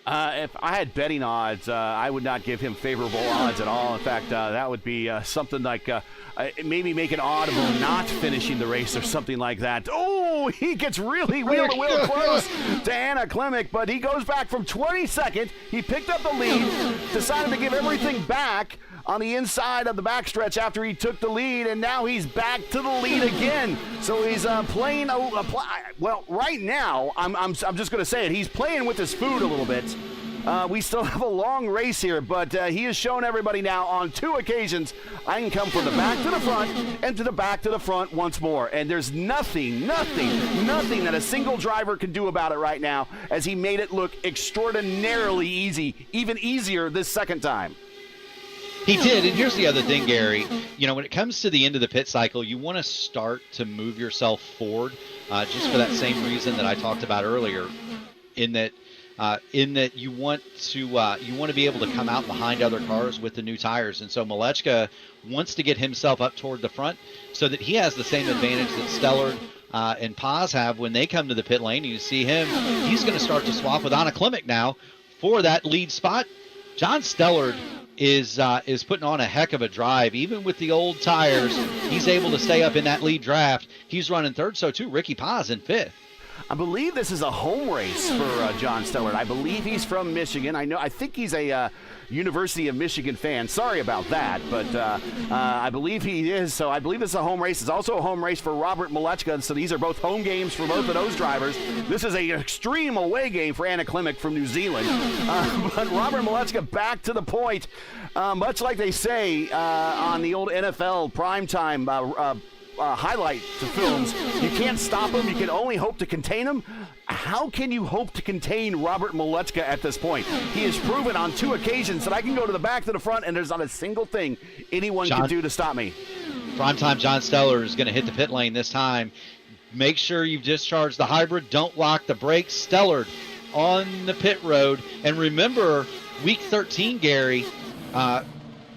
If I had betting odds, I would not give him favorable odds at all. In fact, that would be something like maybe make an audible not finishing the race or something like that. Oh, he gets really wheel-to-wheel close to Anna Klimek, but he goes back from 22nd. He picked up the lead, decided to give everything back on the inside of the backstretch after he took the lead, and now he's back to the lead again. So he's playing well, right now, I'm just going to say it, he's playing with his food a little bit. We still have a long race here, but he has shown everybody now on 2 occasions I can come from the back to the front and to the back to the front once more. And there's nothing that a single driver can do about it right now, as he made it look extraordinarily easy, even easier this second time. He did, and here's the other thing, Gary. When it comes to the end of the pit cycle, you want to start to move yourself forward, just for that same reason that I talked about earlier, in that you want to be able to come out behind other cars with the new tires. And so Malechka wants to get himself up toward the front so that he has the same advantage that Stellard and Paz have when they come to the pit lane. You see him; he's going to start to swap with Anna Klimek now for that lead spot. John Stellard is putting on a heck of a drive. Even with the old tires, he's able to stay up in that lead draft. He's running 3rd, so too Ricky Paz in 5th. I believe this is a home race for John Stellard. I believe he's from Michigan. I think he's a University of Michigan fan. Sorry about that, but I believe he is. So I believe this is a home race. It's also a home race for Robert Malechka, so these are both home games for both of those drivers. This is an extreme away game for Anna Klimek from New Zealand. But Robert Malechka back to the point. Much like they say on the old NFL primetime highlight films, you can't stop him, you can only hope to contain him. How can you hope to contain Robert Malechka at this point? He has proven on 2 occasions that I can go to the back, to the front, and there's not a single thing anyone can do to stop me. Primetime John Stellard is going to hit the pit lane this time. Make sure you've discharged the hybrid. Don't lock the brakes. Stellard on the pit road. And remember, week 13, Gary,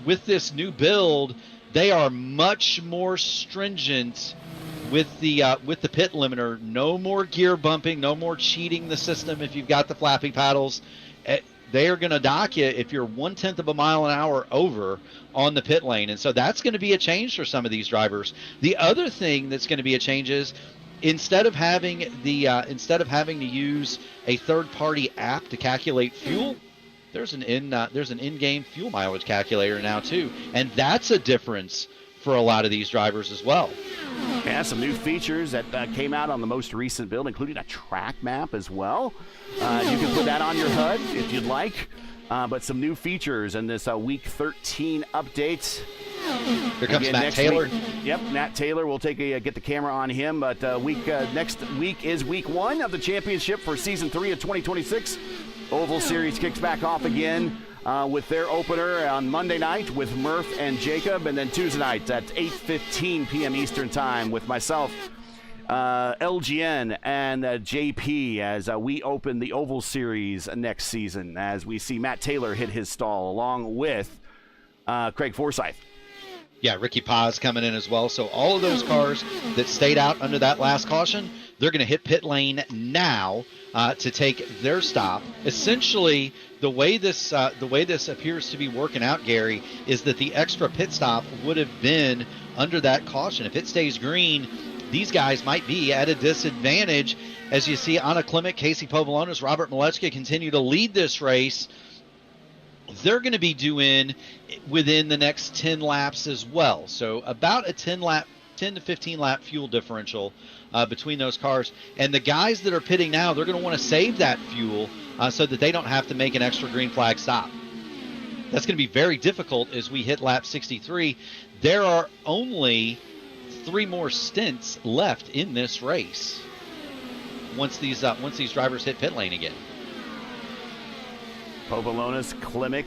with this new build, they are much more stringent with the pit limiter. No more gear bumping, no more cheating the system if you've got the flappy paddles. They are going to dock you if you're 1/10 of a mile an hour over on the pit lane. And so that's going to be a change for some of these drivers. The other thing that's going to be a change is instead of having to use a third-party app to calculate fuel, there's an in-game fuel mileage calculator now too, and that's a difference for a lot of these drivers as well. Yeah, some new features that came out on the most recent build, including a track map as well. You can put that on your HUD if you'd like. But some new features in this Week 13 update. Here comes Matt Taylor. Yep, Matt Taylor. We'll get the camera on him. But next week is Week 1 of the championship for Season 3 of 2026. Oval Series kicks back off again with their opener on Monday night with Murph and Jacob, and then Tuesday night at 8:15 p.m. Eastern Time with myself, LGN, and JP as we open the Oval Series next season as we see Matt Taylor hit his stall along with Craig Forsyth. Yeah, Ricky Paz coming in as well. So all of those cars that stayed out under that last caution, they're going to hit pit lane now to take their stop. Essentially, the way this appears to be working out, Gary, is that the extra pit stop would have been under that caution. If it stays green, these guys might be at a disadvantage. As you see, Anna Klimek, Casey Povolonis, Robert Malechka continue to lead this race. They're going to be due within the next 10 laps as well. So about a 10 to 15 lap fuel differential between those cars. And the guys that are pitting now, they're going to want to save that fuel so that they don't have to make an extra green flag stop. That's going to be very difficult as we hit lap 63. There are only 3 more stints left in this race once these drivers hit pit lane again. Povolonis, Klimek,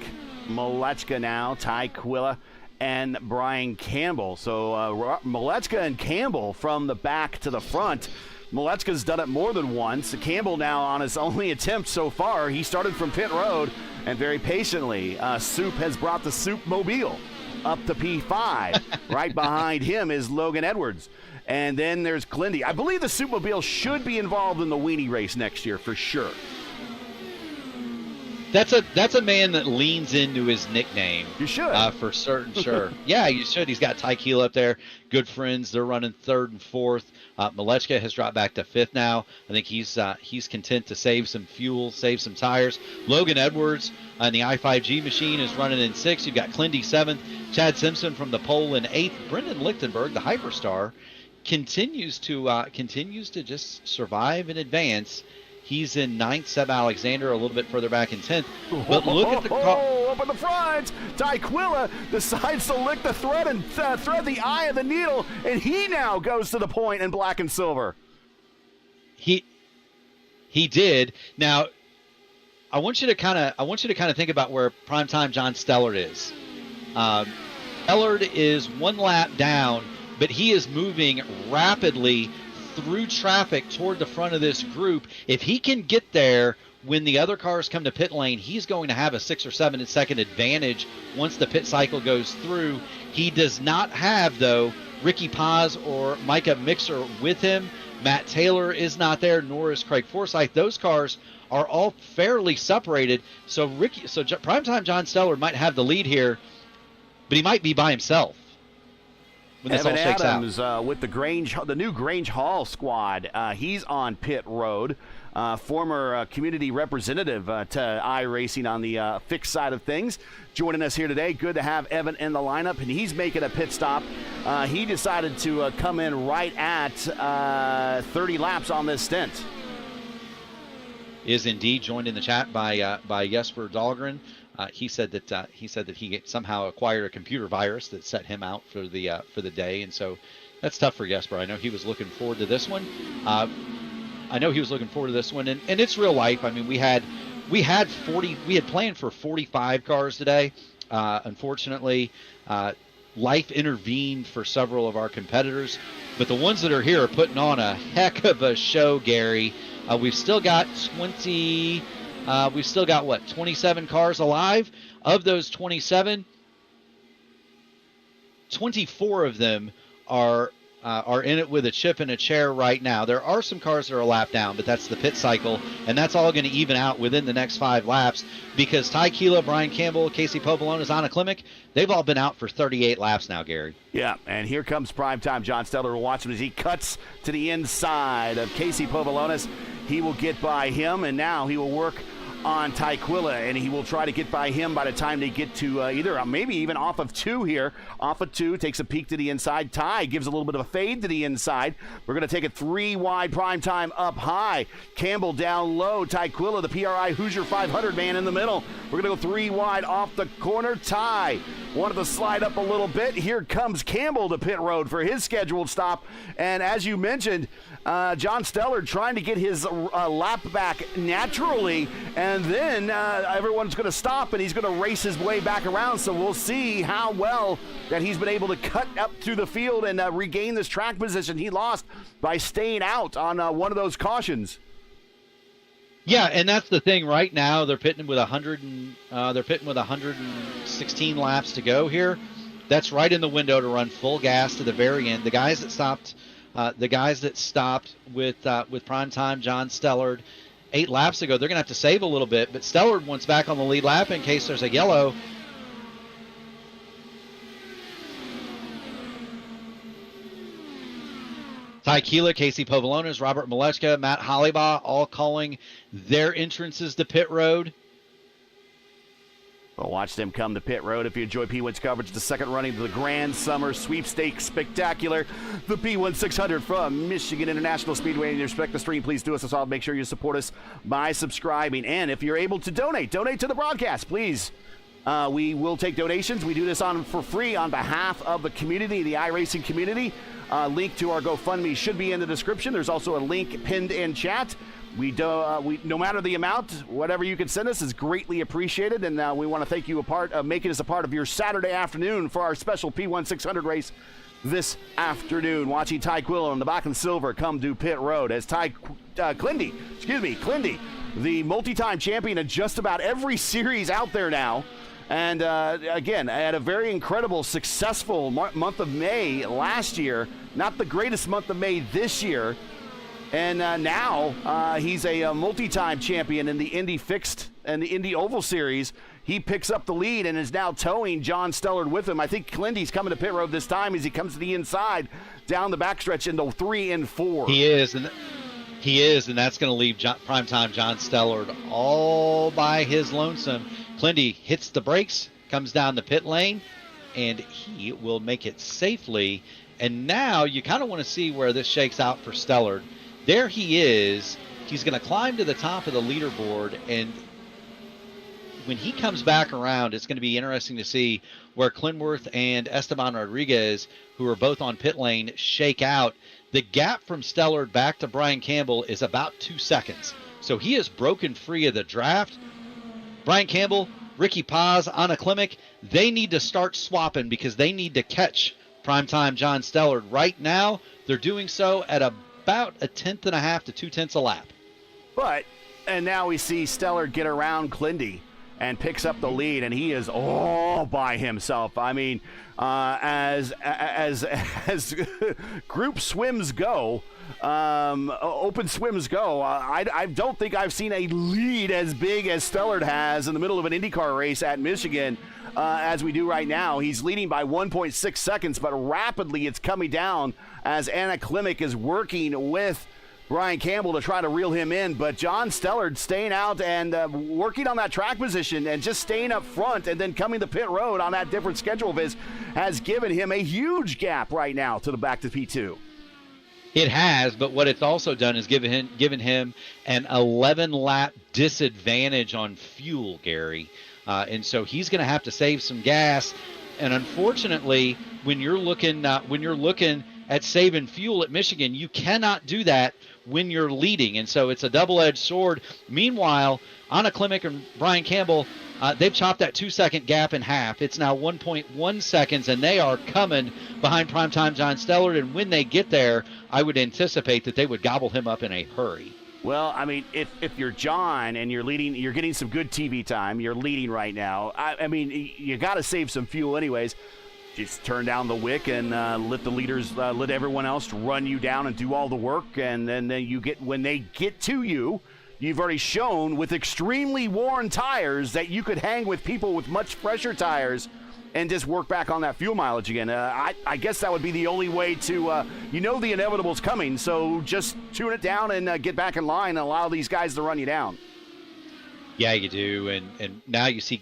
Malechka now, Ty Quilla, and Brian Campbell. So Malechka and Campbell from the back to the front. Malechka's done it more than once. Campbell now on his only attempt so far. He started from pit road and very patiently. Soup has brought the Soup Mobile up to P5. Right behind him is Logan Edwards. And then there's Glindy. I believe the Soup Mobile should be involved in the weenie race next year for sure. That's a man that leans into his nickname. You should. For certain, sure. Yeah, you should. He's got Ty Keel up there. Good friends. They're running 3rd and 4th. Malechka has dropped back to 5th now. I think he's content to save some fuel, save some tires. Logan Edwards on the I5G machine is running in 6th. You've got Clindy 7th. Chad Simpson from the pole in 8th. Brendan Lichtenberg, the Hyperstar, continues to just survive and advance. He's in 9th. Seb Alexander a little bit further back in 10th. But look at the car. Up in the front, Ty Quilla decides to lick the thread and thread the eye of the needle, and he now goes to the point in black and silver. He did. Now, I want you to kind of think about where primetime John Stellard is. Stellard is 1 lap down, but he is moving rapidly through traffic toward the front of this group. If he can get there when the other cars come to pit lane, he's going to have a 6 or 7 second advantage once the pit cycle goes through. He does not have, though, Ricky Paz or Micah Mixer with him. Matt Taylor is not there, nor is Craig Forsyth. Those cars are all fairly separated. So primetime John Stellard might have the lead here, but he might be by himself. when this Evan all shakes Adams, out. with the new Grange Hall squad. He's on pit road. Former community representative to iRacing on the fixed side of things. Joining us here today. Good to have Evan in the lineup, and he's making a pit stop. He decided to come in right at 30 laps on this stint. Is indeed joined in the chat by Jesper Dahlgren. He said that he somehow acquired a computer virus that set him out for the day, and so that's tough for Jesper. I know he was looking forward to this one. And it's real life. I mean, we had planned for 45 cars today. Unfortunately, life intervened for several of our competitors, but the ones that are here are putting on a heck of a show, Gary. We've still got 27 cars alive. Of those 27, 24 of them are in it with a chip and a chair right now. There are some cars that are a lap down, but that's the pit cycle, and that's all going to even out within the next 5 laps because Ty Keela, Brian Campbell, Casey Povolonis, Anna Klimek, they've all been out for 38 laps now, Gary. Yeah, and here comes primetime John Steller. We'll watch him as he cuts to the inside of Casey Povolonis. He will get by him, and now he will work on Ty Quilla, and he will try to get by him by the time they get to either maybe even off of 2 here. Off of 2, takes a peek to the inside. Ty gives a little bit of a fade to the inside. We're going to take it 3 wide, prime time up high. Campbell down low. Ty Quilla, the PRI Hoosier 500 man in the middle. We're going to go 3 wide off the corner. Ty wanted to slide up a little bit. Here comes Campbell to pit road for his scheduled stop. And as you mentioned, John Steller trying to get his lap back naturally, and then everyone's going to stop and he's going to race his way back around. So we'll see how well that he's been able to cut up through the field and regain this track position he lost by staying out on one of those cautions. Yeah, and that's the thing. Right now, they're pitting with 116 laps to go here. That's right in the window to run full gas to the very end. The guys that stopped with primetime John Stellard 8 laps ago, they're going to have to save a little bit. But Stellard wants back on the lead lap in case there's a yellow. Ty Keela, Casey Povolonis, Robert Maleshka, Matt Hollybaugh, all calling their entrances to pit road. Well, watch them come to pit road. If you enjoy P1's coverage, the second running of the Grand Summer Sweepstakes Spectacular, the P1 600 from Michigan International Speedway. And you respect the stream, please do us a solid. Make sure you support us by subscribing. And if you're able to donate to the broadcast, please. We will take donations. We do this for free on behalf of the community, the iRacing community. Link to our GoFundMe should be in the description. There's also a link pinned in chat. We no matter the amount, whatever you can send us is greatly appreciated, and we want to thank you making us a part of your Saturday afternoon for our special P1 600 race this afternoon. Watching Ty Quilla on the black and silver come to pit road as Clindy, the multi-time champion in just about every series out there now. And again, had a very incredible, successful month of May last year. Not the greatest month of May this year. And now he's a multi-time champion in the Indy Fixed and the Indy Oval Series. He picks up the lead and is now towing John Stellard with him. I think Clindy's coming to pit road this time as he comes to the inside down the backstretch into 3 and 4. He is, and that's going to leave primetime John Stellard all by his lonesome. Clindy hits the brakes, comes down the pit lane, and he will make it safely. And now you kind of want to see where this shakes out for Stellard. There he is. He's going to climb to the top of the leaderboard, and when he comes back around, it's going to be interesting to see where Clinworth and Esteban Rodriguez, who are both on pit lane, shake out. The gap from Stellard back to Brian Campbell is about 2 seconds. So he is broken free of the draft. Brian Campbell, Ricky Paz, Anna Klimek, they need to start swapping because they need to catch primetime John Stellard. Right now, they're doing so at about 1.5 to 2 tenths a lap. And now we see Stellard get around Clindy and picks up the lead, and he is all by himself. I mean, as group swims go, open swims go, I don't think I've seen a lead as big as Stellard has in the middle of an IndyCar race at Michigan as we do right now. He's leading by 1.6 seconds, but rapidly it's coming down as Anna Klimek is working with Brian Campbell to try to reel him in, but John Stellard staying out and working on that track position and just staying up front and then coming to pit road on that different schedule of his has given him a huge gap right now to the back to P2. It has, but what it's also done is given him an 11-lap disadvantage on fuel, Gary. And so he's going to have to save some gas. And unfortunately, when you're looking at saving fuel at Michigan, you cannot do that when you're leading. And so it's a double-edged sword. Meanwhile, Anna Klimek and Brian Campbell, they've chopped that 2-second gap in half. It's now 1.1 seconds, and they are coming behind primetime John Stellard. And when they get there, I would anticipate that they would gobble him up in a hurry. Well, I mean, if you're John and you're leading, you're getting some good TV time, you're leading right now. I mean, you got to save some fuel anyways. Just turn down the wick and let the leaders, let everyone else run you down and do all the work. And then when they get to you, you've already shown with extremely worn tires that you could hang with people with much fresher tires and just work back on that fuel mileage again. I guess that would be the only way to, the inevitable's coming, so just tune it down and get back in line and allow these guys to run you down. Yeah, you do, and now you see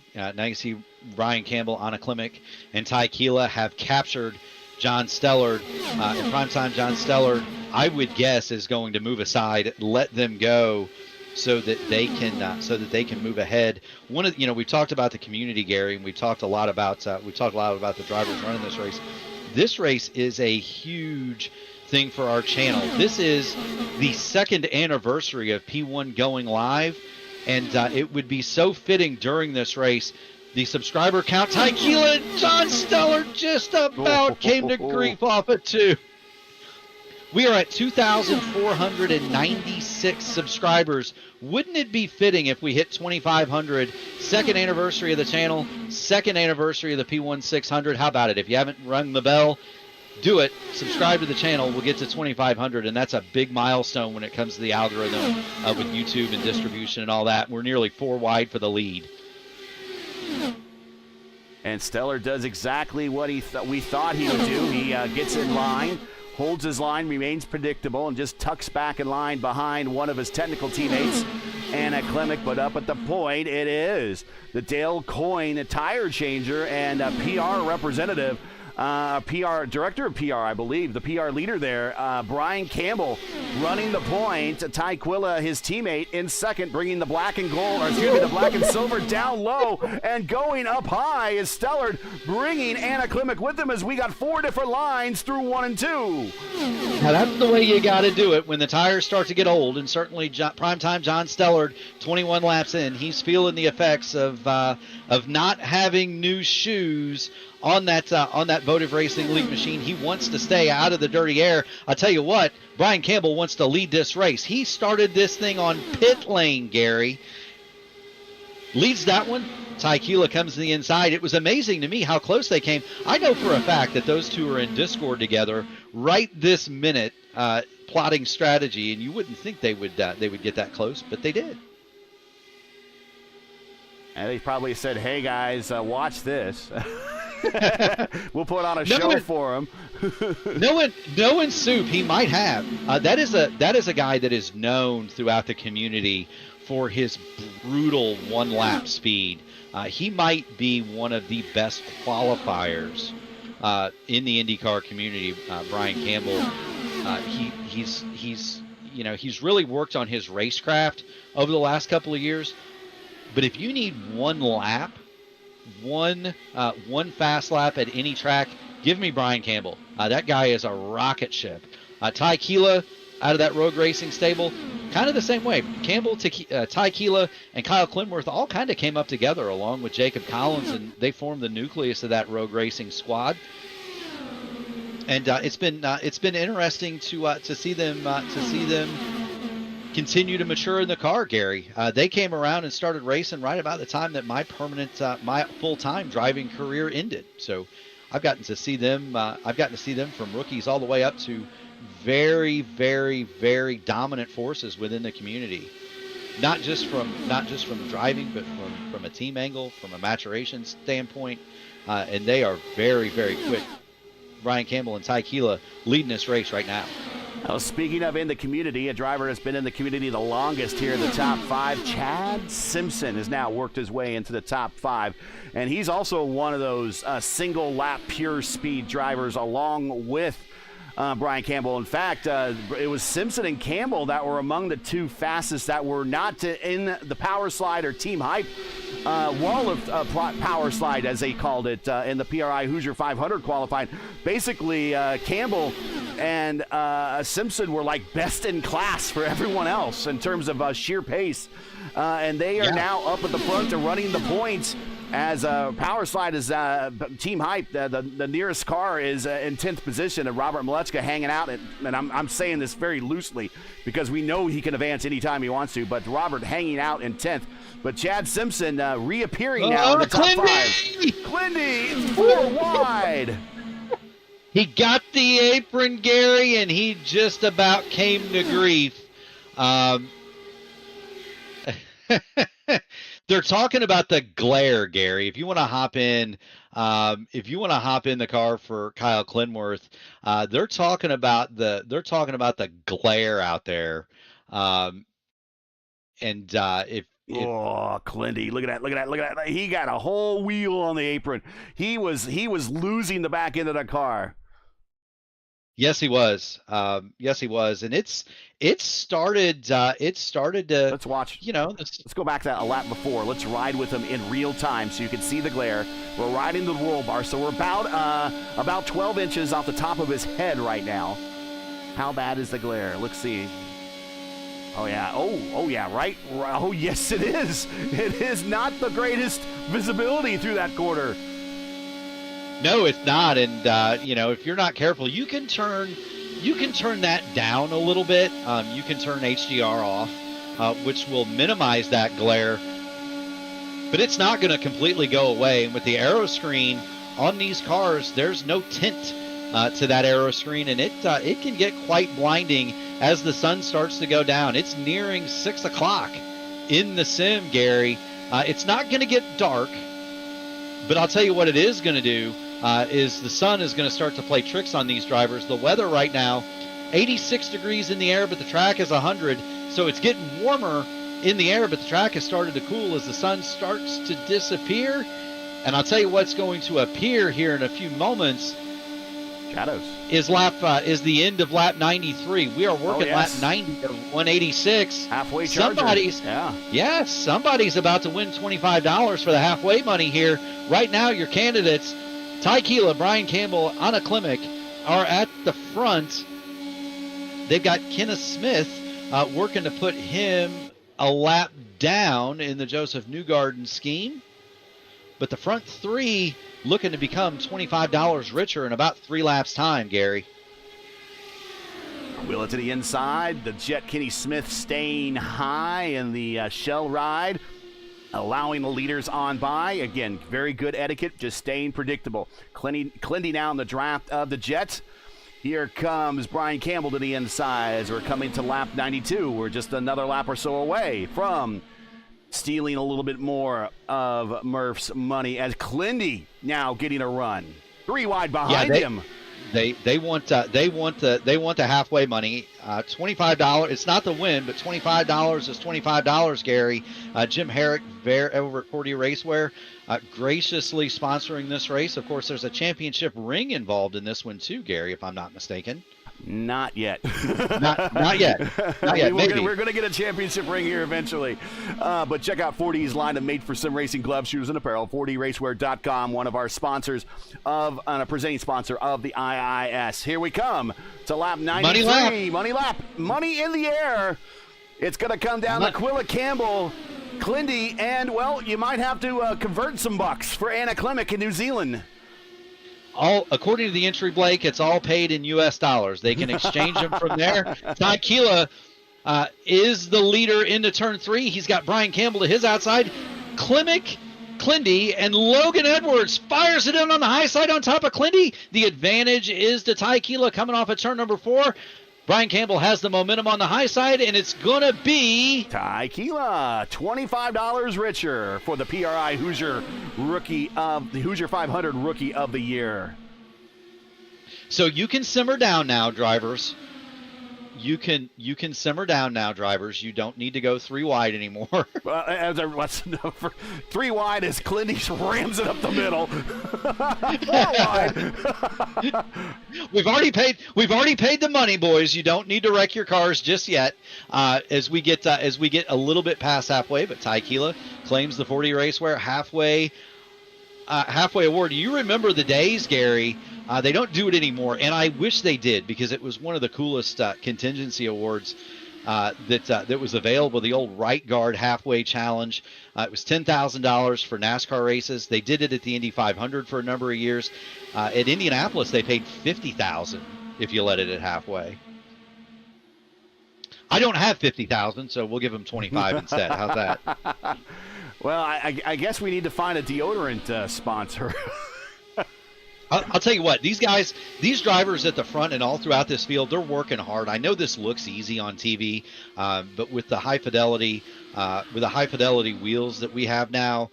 Brian Campbell, Anna Klimek, and Ty Keela have captured John Stellard. In primetime, John Stellard, I would guess, is going to move aside, let them go, so that they can move ahead. We've talked about the community, Gary, and we talked a lot about the drivers running this race. This race is a huge thing for our channel. This is the second anniversary of P1 going live, and it would be so fitting during this race. The subscriber count, Ty Keela and John Stellard just about came to grief off at 2. We are at 2,496 subscribers. Wouldn't it be fitting if we hit 2,500? Second anniversary of the channel, second anniversary of the P1 600. How about it? If you haven't rung the bell, do it. Subscribe to the channel. We'll get to 2,500, and that's a big milestone when it comes to the algorithm with YouTube and distribution and all that. We're nearly 4 wide for the lead. And Stellard does exactly what we thought he would do. He gets in line, holds his line, remains predictable, and just tucks back in line behind one of his technical teammates, Anna Klimek. But up at the point, it is the Dale Coyne tire changer and a PR representative, director of PR, I believe, the PR leader there, Brian Campbell, running the point. Ty Quilla, his teammate, in second, bringing the black and silver down low, and going up high is Stellard, bringing Anna Klimek with him as we got 4 different lines through 1 and 2. Now that's the way you got to do it when the tires start to get old, and certainly primetime John Stellard, 21 laps in, he's feeling the effects of not having new shoes on that Votive Racing League machine. He wants to stay out of the dirty air. I'll tell you what, Brian Campbell wants to lead this race. He started this thing on pit lane, Gary. Leads that one. Ty Keela comes to the inside. It was amazing to me how close they came. I know for a fact that those two are in Discord together right this minute, plotting strategy, and you wouldn't think they would get that close, but they did. And they probably said, "Hey guys, watch this." We'll put on a show for him. knowing Soup, he might have. That is a guy that is known throughout the community for his brutal one-lap speed. He might be one of the best qualifiers in the IndyCar community. Brian Campbell, he's really worked on his racecraft over the last couple of years. But if you need one lap, one fast lap at any track, give me Brian Campbell. That guy is a rocket ship. Ty Keela out of that Rogue Racing stable, kind of the same way. Campbell, Ty Keela, and Kyle Clinworth all kind of came up together along with Jacob Collins, and they formed the nucleus of that Rogue Racing squad. And it's been interesting to see them continue to mature in the car, Gary. They came around and started racing right about the time that my my full-time driving career ended. So I've gotten to see them. I've gotten to see them from rookies all the way up to very, very, very dominant forces within the community. Not just from driving, but from a team angle, from a maturation standpoint, and they are very, very quick. Brian Campbell and Ty Keela leading this race right now. Well, speaking of in the community, a driver has been in the community the longest here in the top 5. Chad Simpson has now worked his way into the top 5, and he's also one of those single lap pure speed drivers along with Brian Campbell. In fact, it was Simpson and Campbell that were among the 2 fastest that were not in the power slide or team hype wall of power slide, as they called it, in the PRI Hoosier 500 qualifying. Basically, Campbell and Simpson were like best in class for everyone else in terms of sheer pace. And they are now up at the front and running the points. As power slide is team hype, the nearest car is in 10th position, and Robert Malechka hanging out. And I'm saying this very loosely because we know he can advance anytime he wants to, but Robert hanging out in 10th. But Chad Simpson reappearing now in the top 5. Clindy, 4 wide. He got the apron, Gary, and he just about came to grief. They're talking about the glare, Gary. If you want to hop in, the car for Kyle Clinworth, they're talking about the glare out there. Clindy, look at that. He got a whole wheel on the apron. He was losing the back end of the car. Yes, he was. And it started to. Let's watch. Let's go back to a lap before. Let's ride with him in real time so you can see the glare. We're riding the roll bar, so we're about 12 inches off the top of his head right now. How bad is the glare? Let's see. Oh yeah. Oh yeah. Right. Oh yes, it is. It is not the greatest visibility through that corner. No, it's not. And if you're not careful, you can turn that down a little bit. You can turn HDR off, which will minimize that glare. But it's not going to completely go away. And with the aero screen on these cars, there's no tint to that aero screen, and it can get quite blinding as the sun starts to go down. It's nearing 6 o'clock in the sim, Gary. It's not going to get dark, but I'll tell you what it is going to do. Is the sun is going to start to play tricks on these drivers. The weather right now, 86 degrees in the air, but the track is 100. So it's getting warmer in the air, but the track has started to cool as the sun starts to disappear. And I'll tell you what's going to appear here in a few moments. Shadows. Is the end of lap 93. We are working lap 90 to 186. Halfway charger. Somebody's about to win $25 for the halfway money here. Right now, your candidates, Ty Keela, Brian Campbell, Anna Klimek, are at the front. They've got Kenneth Smith working to put him a lap down in the Joseph Newgarden scheme. But the front 3 looking to become $25 richer in about 3 laps' time, Gary. Wheel it to the inside. The Jet Kenny Smith staying high in the shell ride, allowing the leaders on by. Again, very good etiquette, just staying predictable. Clindy now in the draft of the Jet. Here comes Brian Campbell to the inside as we're coming to lap 92. We're just another lap or so away from stealing a little bit more of Murph's money as Clindy now getting a run. 3 wide behind him. They want the halfway money. $25. It's not the win, but $25 is $25, Gary. Jim Herrick over at 40 Racewear graciously sponsoring this race. Of course, there's a championship ring involved in this one too, Gary, if I'm not mistaken. Not yet. Not yet. Maybe. We're going to get a championship ring here eventually. But check out 40's line of made-for-sim racing gloves, shoes, and apparel. 40racewear.com, one of our sponsors a presenting sponsor of the IIS. Here we come to lap 93. Money lap. Money in the air. It's going to come down to Aquila Campbell, Clindy, and, well, you might have to convert some bucks for Anna Klimek in New Zealand. According to the entry, Blake, it's all paid in U.S. dollars. They can exchange them from there. Ty Keela is the leader into turn 3. He's got Brian Campbell to his outside. Clindy, and Logan Edwards fires it in on the high side on top of Clindy. The advantage is to Ty Keela coming off of turn number 4. Brian Campbell has the momentum on the high side, and it's going to be Ty Keela, $25 richer for the PRI Hoosier 500 Rookie of the Year. So you can simmer down now, drivers. You can simmer down now, drivers. You don't need to go 3 wide anymore. For 3 wide as Clindy rams it up the middle. 4 wide. We've already paid the money, boys. You don't need to wreck your cars just yet. As we get a little bit past halfway, but Ty Keela claims the 40 Raceware halfway award. You remember the days, Gary? They don't do it anymore, and I wish they did, because it was one of the coolest contingency awards that was available, the old right guard halfway challenge. It was $10,000 for NASCAR races. They did it at the Indy 500 for a number of years. At Indianapolis, they paid $50,000 if you let it at halfway. I don't have $50,000, so we'll give them $25,000 instead. How's that? Well, I guess we need to find a deodorant sponsor. I'll tell you what, these drivers at the front and all throughout this field, they're working hard. I know this looks easy on TV, but with the high fidelity wheels that we have now,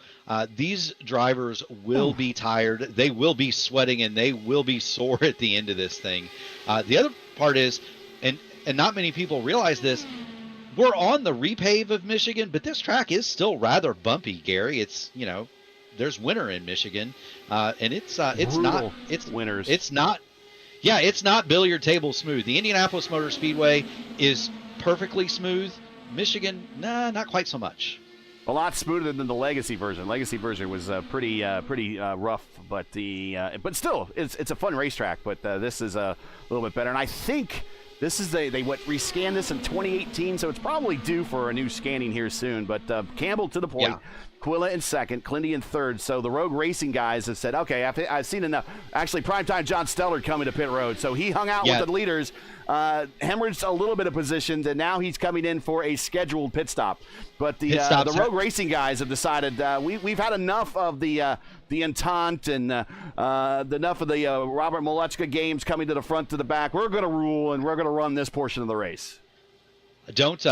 these drivers will be tired. They will be sweating, and they will be sore at the end of this thing. The other part is, and not many people realize this, we're on the repave of Michigan, but this track is still rather bumpy, Gary. It's, there's winter in Michigan, and it's not billiard table smooth. The Indianapolis Motor Speedway is perfectly smooth. Michigan, not quite so much. A lot smoother than the Legacy version. Legacy version was pretty rough, but still, it's a fun racetrack. But this is a little bit better, and I think this is they rescanned this in 2018, so it's probably due for a new scanning here soon. But Campbell to the point. Yeah. Quilla in second, Clindy in third. So the Rogue Racing guys have said, okay, I've seen enough. Actually, primetime John Stellar coming to pit road. So he hung out with the leaders, hemorrhaged a little bit of positions, and now he's coming in for a scheduled pit stop. But the Rogue Racing guys have decided we've had enough of the Entente and enough of the Robert Molechka games coming to the front to the back. We're going to rule, and we're going to run this portion of the race. Don't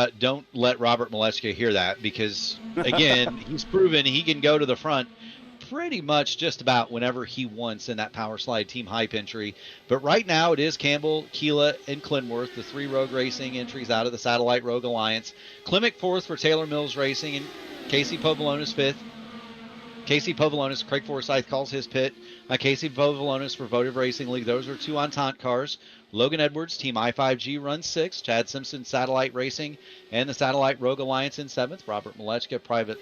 let Robert Molechka hear that, because, again, he's proven he can go to the front pretty much just about whenever he wants in that Power Slide Team Hype entry. But right now it is Campbell, Keela, and Clinworth, the 3 Rogue Racing entries out of the Satellite Rogue Alliance. Klimek 4th for Taylor Mills Racing, and Casey Povolonis 5th. Casey Povolonis, Craig Forsyth calls his pit. Casey Povolonis for Votive Racing League. Those are 2 Entente cars. Logan Edwards, Team I5G, runs 6th. Chad Simpson, Satellite Racing, and the Satellite Rogue Alliance in 7th. Robert Molechka, Private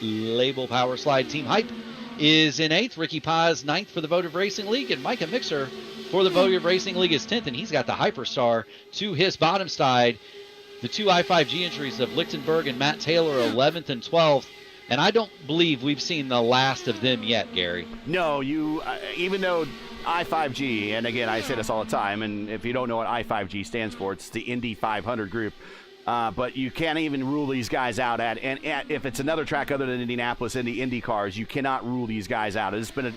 Label Power Slide Team Hype, is in 8th. Ricky Paz, 9th for the Votive Racing League, and Micah Mixer for the Votive Racing League is 10th, and he's got the Hyperstar to his bottom side. The 2 I5G entries of Lichtenberg and Matt Taylor, 11th and 12th. And I don't believe we've seen the last of them yet, Gary. No, even though I5G, and again, I say this all the time, and if you don't know what I5G stands for, it's the Indy 500 group. But you can't even rule these guys out and if it's another track other than Indianapolis in the Indy cars, you cannot rule these guys out. It's been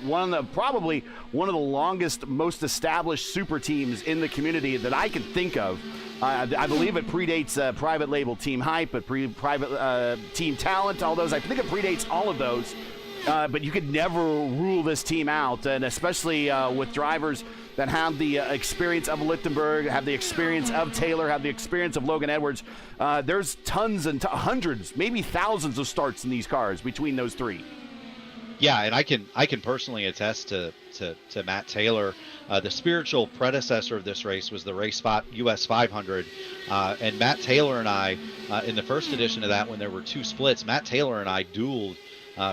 probably one of the longest, most established super teams in the community that I can think of. I believe it predates Private Label Team Hype, but private Team Talent, all those. I think it predates all of those. But you could never rule this team out, and especially with drivers that have the experience of Lichtenberg, have the experience of Taylor, have the experience of Logan Edwards. There's tons and hundreds, maybe thousands of starts in these cars between those 3. Yeah, and I can personally attest to Matt Taylor. The spiritual predecessor of this race was the Race Spot US 500, and Matt Taylor and I, in the first edition of that, when there were 2 splits, Matt Taylor and I dueled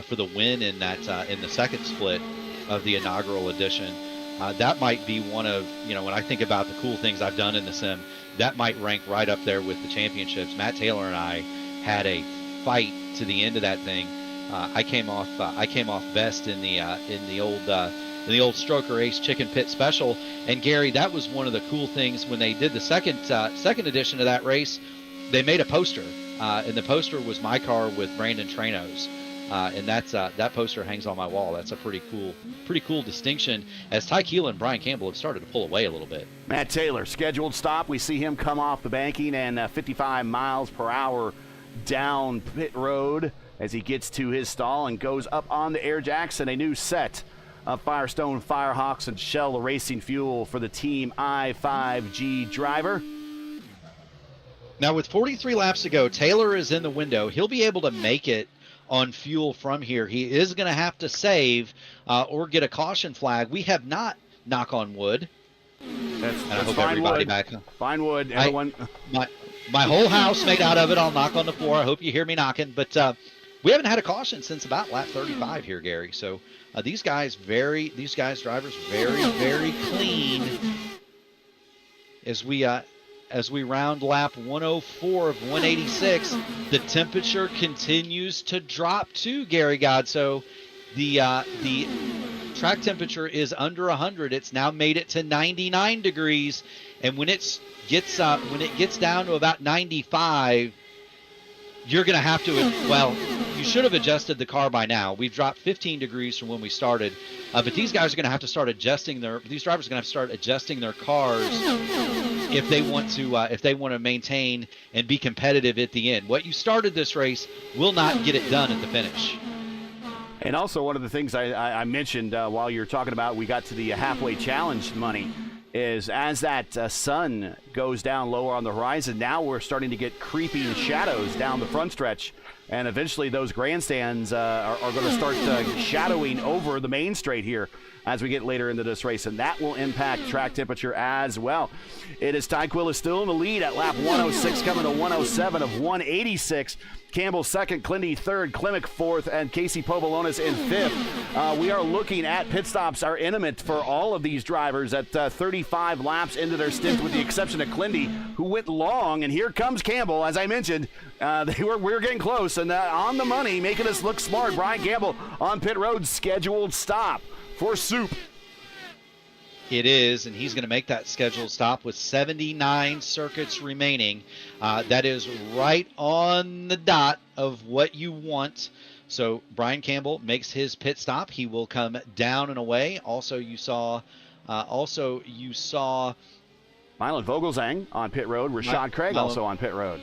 for the win in the second split of the inaugural edition. That might be one of, when I think about the cool things I've done in the sim, that might rank right up there with the championships. Matt Taylor and I had a fight to the end of that thing. I came off best in the old Stroker Ace Chicken Pit Special. And Gary, that was one of the cool things when they did the second edition of that race. they made a poster, and the poster was my car with Brandon Trano's. And that poster hangs on my wall. That's a pretty cool distinction, as Ty Keelan and Brian Campbell have started to pull away a little bit. Matt Taylor, scheduled stop. We see him come off the banking and 55 miles per hour down pit road as he gets to his stall and goes up on the air jacks, and a new set of Firestone Firehawks and Shell Racing fuel for the Team I-5G driver. Now with 43 laps to go, Taylor is in the window. He'll be able to make it on fuel from here. He is going to have to or get a caution flag. We have not, knock on wood. That's I hope fine everybody wood. back. Fine wood, everyone. My whole house made out of it. I'll knock on the floor. I hope you hear me knocking. But we haven't had a caution since about lap 35 here, Gary. So these guys drivers very, very clean as we round lap 104 of 186. The temperature continues to drop too, Gary Godso. The track temperature is under 100. It's now made it to 99 degrees, and when it gets down to about 95, you're going to have to, you should have adjusted the car by now. We've dropped 15 degrees from when we started, but these guys are going to have to start adjusting these drivers are going to have to start adjusting their cars if they want to maintain and be competitive at the end. What you started this race will not get it done at the finish. And also, one of the things I mentioned while you're talking about, we got to the halfway challenge money, is as that sun goes down lower on the horizon, now we're starting to get creeping shadows down the front stretch, and eventually those grandstands are going to start shadowing over the main straight here as we get later into this race, and that will impact track temperature as well. It is Ty Quill is still in the lead at lap 106, coming to 107 of 186. Campbell second, Clindy third, Klimek fourth, and Casey Povolonis in fifth. We are looking at pit stops are intimate for all of these drivers at 35 laps into their stint, with the exception of Clindy, who went long. And here comes Campbell. As I mentioned, we were getting close and on the money, making us look smart. Brian Campbell on pit road, scheduled stop for Soup. It is, and he's going to make that scheduled stop with 79 circuits remaining. That is right on the dot of what you want. So Brian Campbell makes his pit stop. He will come down and away. Also, you saw Milan Vogelsang on pit road. Rashad Craig also on pit road.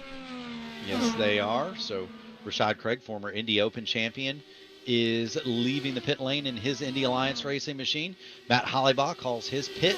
Yes, they are. So Rashad Craig, former Indy Open champion, is leaving the pit lane in his Indy Alliance racing machine. Matt Hollybaugh calls his pit.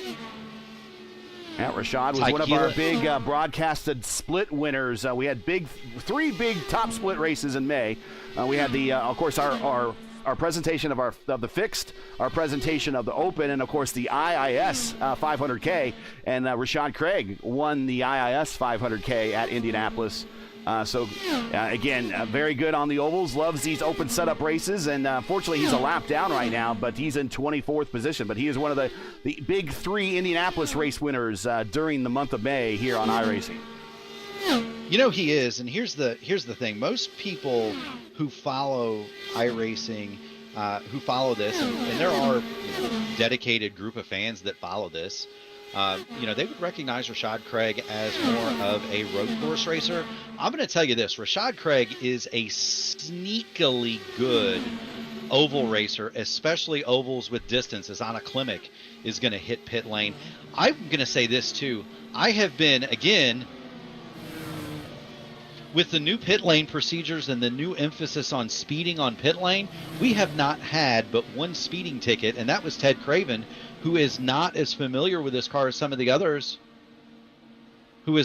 Yeah, Rashad was one of our big broadcasted split winners. We had three big top split races in May. We had of course, our presentation of the fixed, our presentation of the open, and of course the IIS 500K. And Rashad Craig won the IIS 500K at Indianapolis. Again, very good on the ovals, loves these open setup races, and fortunately he's a lap down right now, but he's in 24th position. But he is one of the big three Indianapolis race winners during the month of May here on iRacing. You know he is, and here's the thing. Most people who follow iRacing, who follow this, and there are dedicated group of fans that follow this, they would recognize Rashad Craig as more of a road course racer. I'm going to tell you this. Rashad Craig is a sneakily good oval racer, especially ovals with distance, as Anna Klimek is going to hit pit lane. I'm going to say this, too. I have been, again, with the new pit lane procedures and the new emphasis on speeding on pit lane, we have not had but one speeding ticket, and that was Ted Craven, who is not as familiar with this car as some of the others. He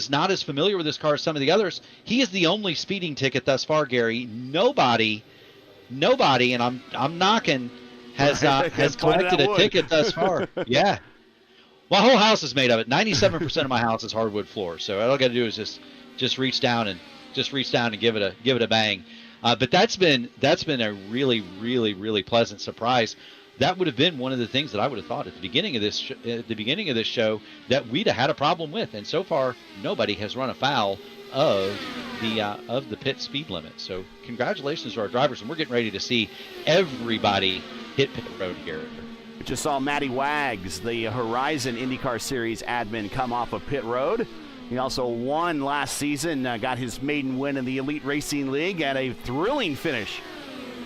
is the only speeding ticket thus far, Gary. Nobody, and I'm knocking, has collected a ticket thus far. Yeah. My whole house is made of it. 97% of my house is hardwood floor. So all I got to do is just reach down and give it a bang. But that's been a really, really, really pleasant surprise. That would have been one of the things that I would have thought at the beginning of this show that we'd have had a problem with, and so far nobody has run afoul of the pit speed limit. So congratulations to our drivers, and we're getting ready to see everybody hit pit road here. We just saw Matty Wags, the Horizon IndyCar Series admin, come off of pit road. He also won last season, got his maiden win in the Elite Racing League, and a thrilling finish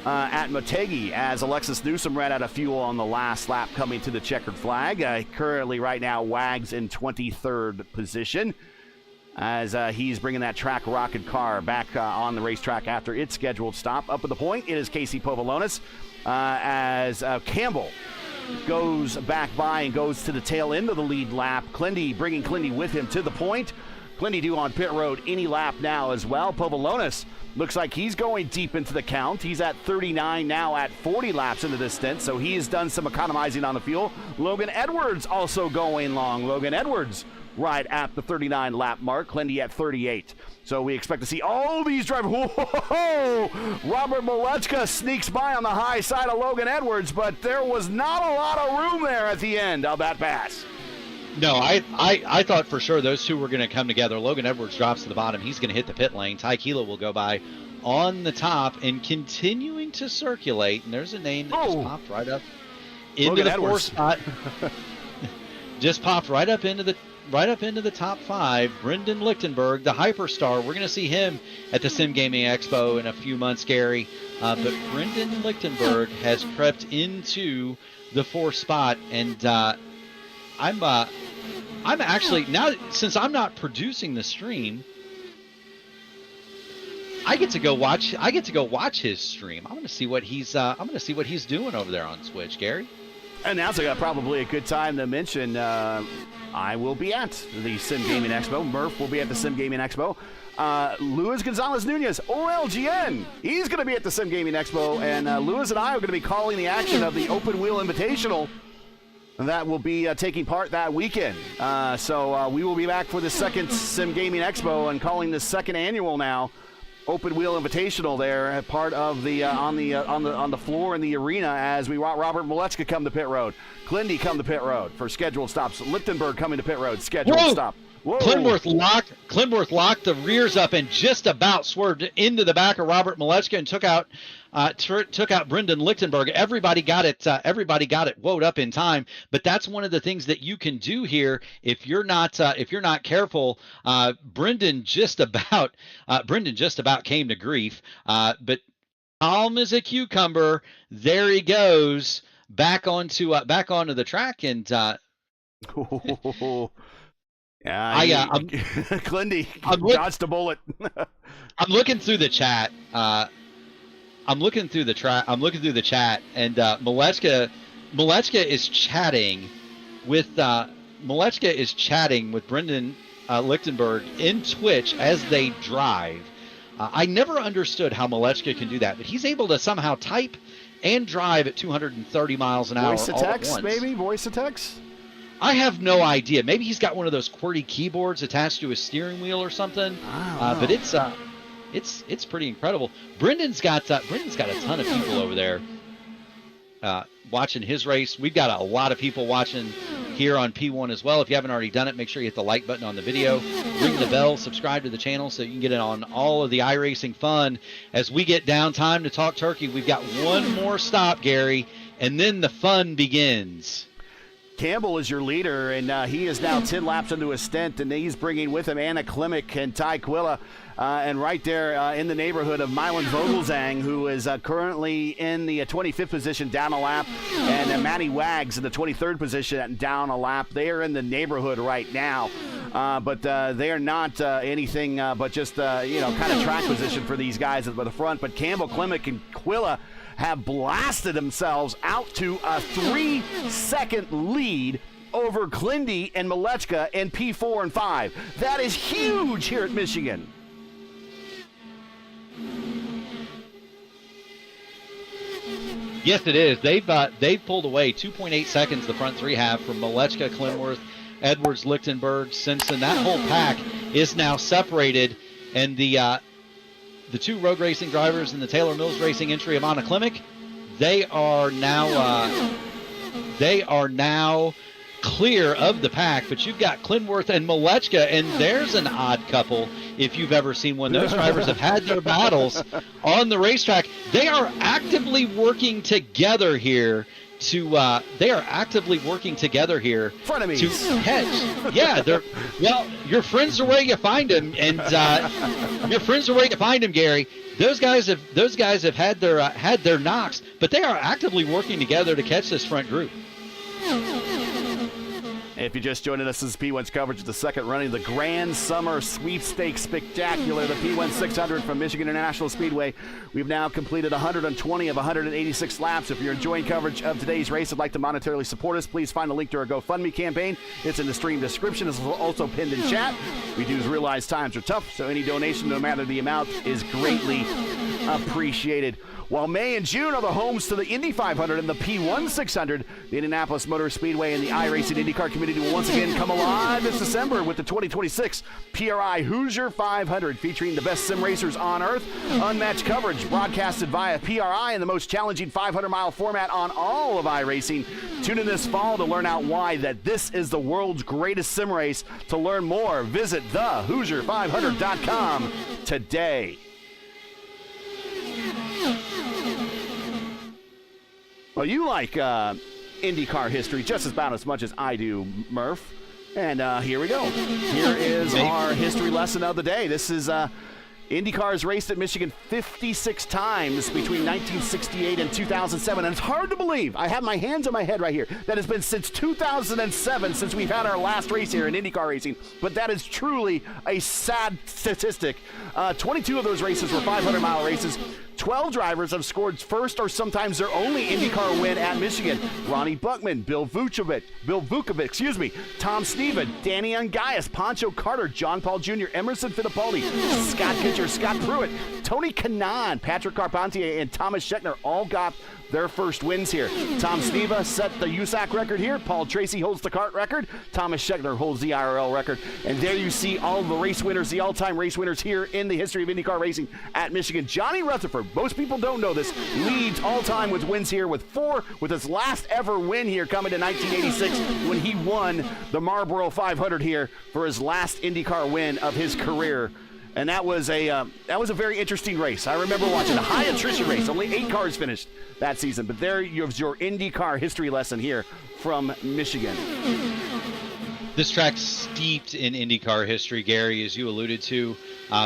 at Motegi as Alexis Newsom ran out of fuel on the last lap coming to the checkered flag. Currently right now Wags in 23rd position as he's bringing that track rocket car back on the racetrack after its scheduled stop. Up at the point, it is Casey Povolonis as Campbell goes back by and goes to the tail end of the lead lap. Clindy bringing Clindy with him to the point. Clindy due on pit road any lap now as well. Povolonis looks like he's going deep into the count. He's at 39 now at 40 laps into this stint, so he's done some economizing on the fuel. Logan Edwards also going long. Logan Edwards right at the 39 lap mark. Clindy at 38. So we expect to see all these drivers. Whoa! Robert Molechka sneaks by on the high side of Logan Edwards, but there was not a lot of room there at the end of that pass. No, I thought for sure those two were going to come together. Logan Edwards drops to the bottom. He's going to hit the pit lane. Ty Keela will go by on the top and continuing to circulate. And there's a name that just popped right up into Logan the Edwards. 4th spot. Just popped right up into the top 5. Brendan Lichtenberg, the hyperstar. We're going to see him at the Sim Gaming Expo in a few months, Gary. But Brendan Lichtenberg has crept into the 4th spot, and I'm actually now, since I'm not producing the stream, I get to go watch his stream. I'm going to see what he's doing over there on Twitch, Gary. And now's probably a good time to mention I will be at the Sim Gaming Expo. Murph will be at the Sim Gaming Expo. Luis Gonzalez Nunez, OLGN, he's going to be at the Sim Gaming Expo, and Luis and I are going to be calling the action of the Open Wheel Invitational that will be taking part that weekend. So we will be back for the second Sim Gaming Expo and calling the second annual now Open Wheel Invitational there, part of the on the floor in the arena as we want Robert Molechka come to pit road, Clindy come to pit road for scheduled stops, Lichtenberg coming to pit road, scheduled stop. Whoa. Clinworth locked the rears up and just about swerved into the back of Robert Molechka and took out Brendan Lichtenberg. Everybody got it woed up in time, but that's one of the things that you can do here if you're not careful. Brendan just about came to grief, but calm as a cucumber. There he goes back onto the track and. Yeah, Clindy dodged a bullet. I'm looking through the chat. I'm looking through the chat, and Molechka is chatting with Brendan Lichtenberg in Twitch as they drive. I never understood how Molechka can do that, but he's able to somehow type and drive at 230 miles an hour. Voice to text, maybe? Voice to text? I have no idea. Maybe he's got one of those QWERTY keyboards attached to his steering wheel or something. But it's pretty incredible. Brendan's got a ton of people over there watching his race. We've got a lot of people watching here on P1 as well. If you haven't already done it, make sure you hit the like button on the video, ring the bell, subscribe to the channel so you can get in on all of the iRacing fun. As we get downtime to talk turkey, we've got one more stop, Gary, and then the fun begins. Campbell is your leader, and he is now 10 laps into his stint, and he's bringing with him Anna Klimek and Ty Quilla, and right there in the neighborhood of Mylan Vogelsang, who is currently in the 25th position down a lap, and Matty Wags in the 23rd position down a lap. They are in the neighborhood right now, but they are not anything but just, kind of track position for these guys at the front. But Campbell, Klimek, and Quilla have blasted themselves out to a 3-second lead over Clindy and Molechka in P4 and 5. That is huge here at Michigan. Yes, it is. They've pulled away 2.8 seconds. The front three have from Molechka, Clinworth, Edwards, Lichtenberg, Simpson. That whole pack is now separated, and the two road racing drivers in the Taylor Mills Racing entry of Anna Klimek, they are now clear of the pack. But you've got Clinworth and Molechka, and there's an odd couple if you've ever seen one. Those drivers have had their battles on the racetrack. They are actively working together here they are actively working together here Frenemies. to hedge. Yeah, your friends are where you find them, and your friends are where you find them, Gary. Those guys have had their knocks, but they are actively working together to catch this front group. If you're just joining us, this is P1's coverage of the second running of the Grand Summer Sweepstakes Spectacular, the P1 600 from Michigan International Speedway. We've now completed 120 of 186 laps. If you're enjoying coverage of today's race and would like to monetarily support us, please find a link to our GoFundMe campaign. It's in the stream description. It's also pinned in chat. We do realize times are tough, so any donation, no matter the amount, is greatly appreciated. While May and June are the homes to the Indy 500 and the P1 600, the Indianapolis Motor Speedway and the iRacing IndyCar community will once again come alive this December with the 2026 PRI Hoosier 500, featuring the best sim racers on Earth, unmatched coverage broadcasted via PRI in the most challenging 500-mile format on all of iRacing. Tune in this fall to learn out why that this is the world's greatest sim race. To learn more, visit thehoosier500.com today. Well, you like IndyCar history just about as much as I do, Murph. And here we go. Here is our history lesson of the day. This is IndyCar has raced at Michigan 56 times between 1968 and 2007. And it's hard to believe, I have my hands on my head right here, that it's been since 2007 since we've had our last race here in IndyCar racing. But that is truly a sad statistic. 22 of those races were 500-mile races. 12 drivers have scored first or sometimes their only IndyCar win at Michigan. Ronnie Buckman, Bill Vukovic, Tom Sneva, Danny Ungaius, Pancho Carter, John Paul Jr., Emerson Fittipaldi, Scott Kitcher, Scott Pruitt, Tony Kanaan, Patrick Carpentier, and Thomas Scheckter all got their first wins here. Tom Sneva set the USAC record here. Paul Tracy holds the kart record. Thomas Scheckter holds the IRL record. And there you see all the race winners, the all-time race winners here in the history of IndyCar racing at Michigan. Johnny Rutherford, most people don't know this, leads all-time with wins here with 4, with his last ever win here coming to 1986 when he won the Marlboro 500 here for his last IndyCar win of his career. And that was a very interesting race. I remember watching a high attrition race. Only 8 cars finished that season. But there you have your IndyCar history lesson here from Michigan. This track's steeped in IndyCar history, Gary, as you alluded to.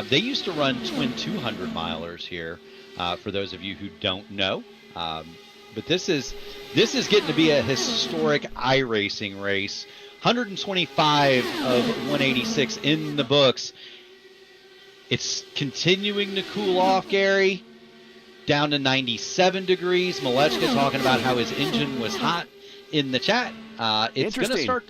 They used to run twin 200-milers here, for those of you who don't know. But this is getting to be a historic iRacing race. 125 of 186 in the books. It's continuing to cool off, Gary, down to 97 degrees. Malechka talking about how his engine was hot in the chat. It's going to start.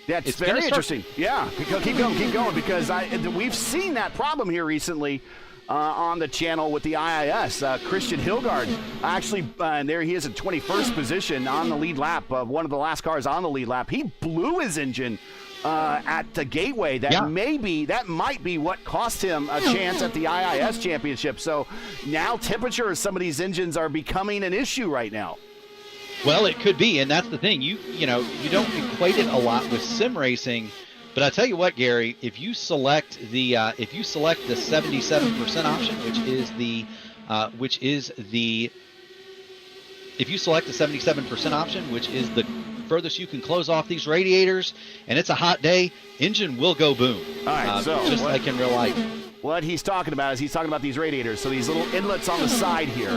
Yeah, it's very interesting. Yeah, keep going, because we've seen that problem here recently on the channel with the IIS. Christian Hilgard, actually, and there he is in 21st position on the lead lap, one of the last cars on the lead lap. He blew his engine at the Gateway. That might be what cost him a chance at the IIS championship. So now temperature of some of these engines are becoming an issue right now. Well, it could be, and that's the thing. You don't equate it a lot with sim racing, but I tell you what, Gary, if you select the 77% option, if you select the 77% option, which is the furthest you can close off these radiators, and it's a hot day, engine will go boom. All right, just like in real life. What he's talking about is these radiators. So these little inlets on the side here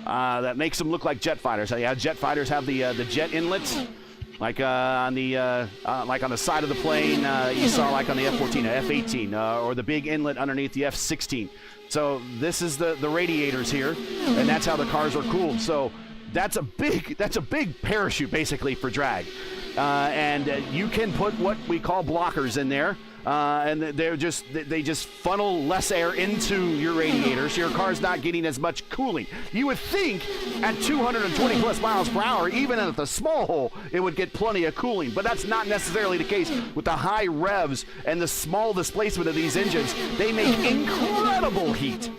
that makes them look like jet fighters. Yeah, jet fighters have the jet inlets, like on the side of the plane. You saw like on the F-14, F-18, or the big inlet underneath the F-16. So this is the radiators here, and that's how the cars are cooled. So that's a big parachute basically for drag, and you can put what we call blockers in there, and they just funnel less air into your radiator, so your car's not getting as much cooling. You would think at 220 plus miles per hour, even at the small hole, it would get plenty of cooling, but that's not necessarily the case with the high revs and the small displacement of these engines. They make incredible heat.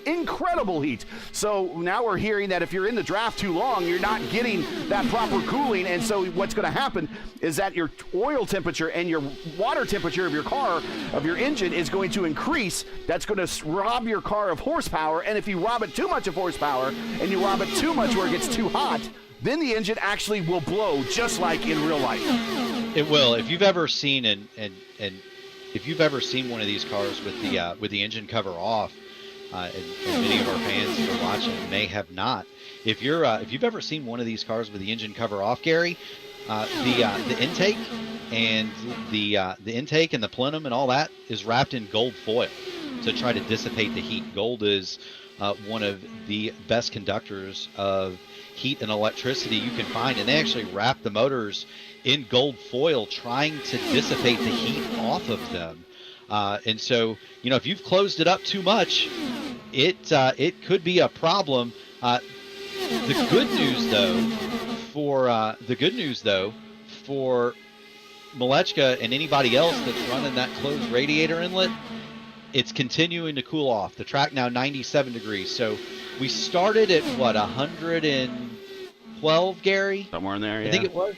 So now we're hearing that if you're in the draft too long, you're not getting that proper cooling, and so what's going to happen is that your oil temperature and your water temperature of your car, of your engine, is going to increase. That's going to rob your car of horsepower, and if you rob it too much of horsepower and you rob it too much where it gets too hot, then the engine actually will blow just like in real life. It will. If you've ever seen and if you've ever seen one of these cars with the engine cover off, and many of our fans who are watching may have not. If you've ever seen one of these cars with the engine cover off, Gary, the intake and the intake and the plenum and all that is wrapped in gold foil to try to dissipate the heat. Gold is one of the best conductors of heat and electricity you can find, and they actually wrap the motors in gold foil trying to dissipate the heat off of them. And so, if you've closed it up too much, it could be a problem. The good news though for Malechka and anybody else that's running that closed radiator inlet, it's continuing to cool off. The track now 97 degrees. So we started at 112, Gary? Somewhere in there, yeah. I think it was.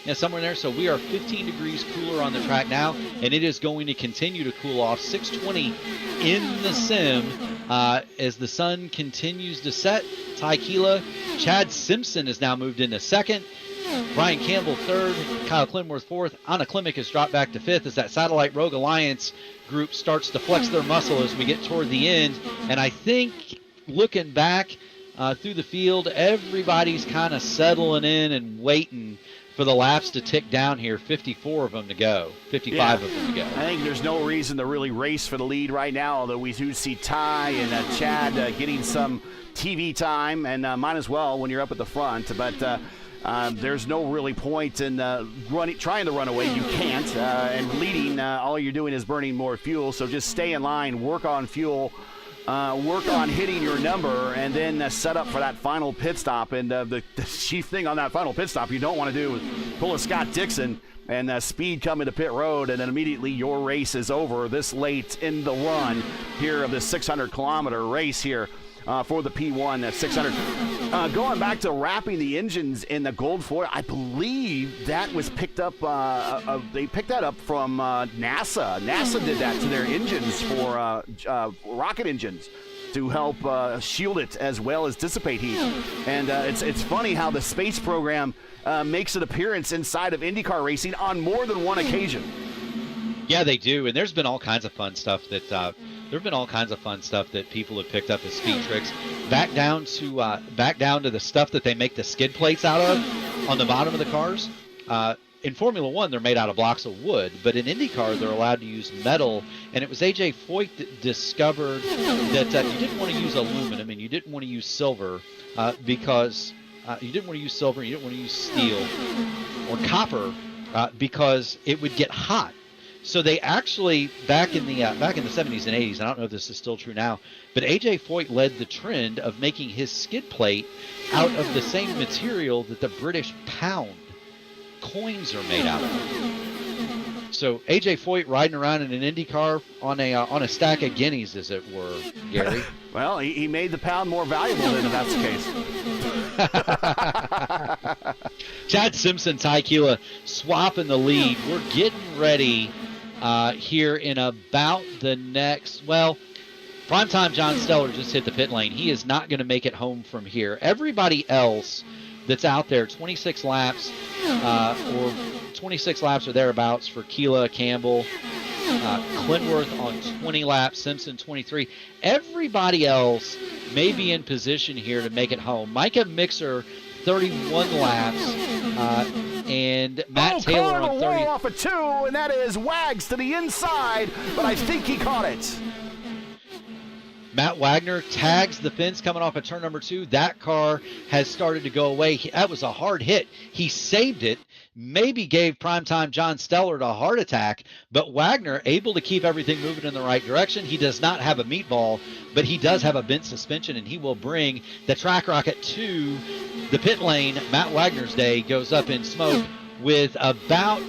Yeah, somewhere in there. So we are 15 degrees cooler on the track now, and it is going to continue to cool off. 620 in the sim as the sun continues to set. Ty Keela, Chad Simpson has now moved into second. Brian Campbell third, Kyle Clinworth fourth. Anna Klimek has dropped back to fifth as that Satellite Rogue Alliance group starts to flex their muscle as we get toward the end. And I think looking back through the field, everybody's kind of settling in and waiting for the laps to tick down here. 54 of them to go, 55 of them to go. I think there's no reason to really race for the lead right now, although we do see Ty and Chad getting some TV time, and might as well when you're up at the front. But there's no really point in trying to run away. You can't. And leading, all you're doing is burning more fuel. So just stay in line, work on fuel, work on hitting your number, and then set up for that final pit stop. And the chief thing on that final pit stop you don't want to do is pull a Scott Dixon and speed come into pit road, and then immediately your race is over this late in the run here of this 600-kilometer race here. For the P1 600. Going back to wrapping the engines in the gold foil, I believe that was picked up, they picked that up from NASA. NASA did that to their engines for rocket engines to help shield it as well as dissipate heat. And it's funny how the space program makes an appearance inside of IndyCar racing on more than one occasion. Yeah, they do, and there's been all kinds of fun stuff that people have picked up as speed tricks. Back down to the stuff that they make the skid plates out of on the bottom of the cars. In Formula One, they're made out of blocks of wood, but in IndyCar, they're allowed to use metal. And it was AJ Foyt that discovered that you didn't want to use aluminum and you didn't want to use silver because you didn't want to use silver, you didn't want to use steel or copper because it would get hot. So they actually, back in the 70s and 80s, I don't know if this is still true now, but AJ Foyt led the trend of making his skid plate out of the same material that the British pound coins are made out of. So AJ Foyt riding around in an Indy car on a stack of guineas, as it were, Gary. Well, he made the pound more valuable then, if that's the case. Chad Simpson, Ty Keela swapping the lead. We're getting ready here in about the next, primetime John Steller just hit the pit lane. He is not going to make it home from here. Everybody else that's out there, 26 laps or 26 laps or thereabouts for Keela, Campbell, Clinworth on 20 laps, Simpson 23. Everybody else may be in position here to make it home. Micah Mixer, 31 laps, and Matt Taylor on 30. Off a 2, and that is Wags to the inside, but I think he caught it. Matt Wagner tags the fence coming off of turn number 2. That car has started to go away. That was a hard hit. He saved it, maybe gave primetime John Stellard a heart attack, but Wagner able to keep everything moving in the right direction. He does not have a meatball, but he does have a bent suspension, and he will bring the track rocket to the pit lane. Matt Wagner's day goes up in smoke with about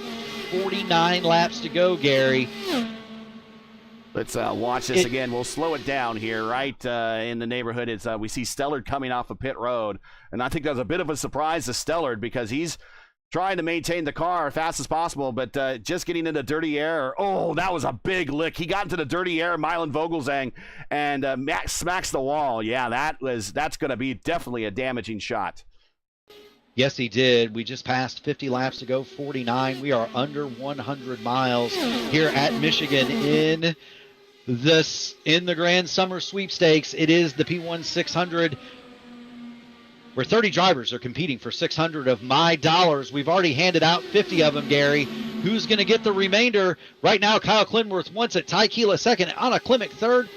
49 laps to go, Gary. Let's watch this again. We'll slow it down here, right in the neighborhood. It's we see Stellard coming off of pit road, and I think that was a bit of a surprise to Stellard because he's trying to maintain the car as fast as possible, but just getting into dirty air. Oh, that was a big lick. He got into the dirty air, Milan Vogelsang, and Max smacks the wall. Yeah, that's going to be definitely a damaging shot. Yes, he did. We just passed 50 laps to go, 49. We are under 100 miles here at Michigan in the Grand Summer Sweepstakes. It is the P1 600, where 30 drivers are competing for 600 of my dollars. We've already handed out 50 of them, Gary. Who's going to get the remainder? Right now, Kyle Clinworth wants it. Ty Keela second, Anna Klimek third.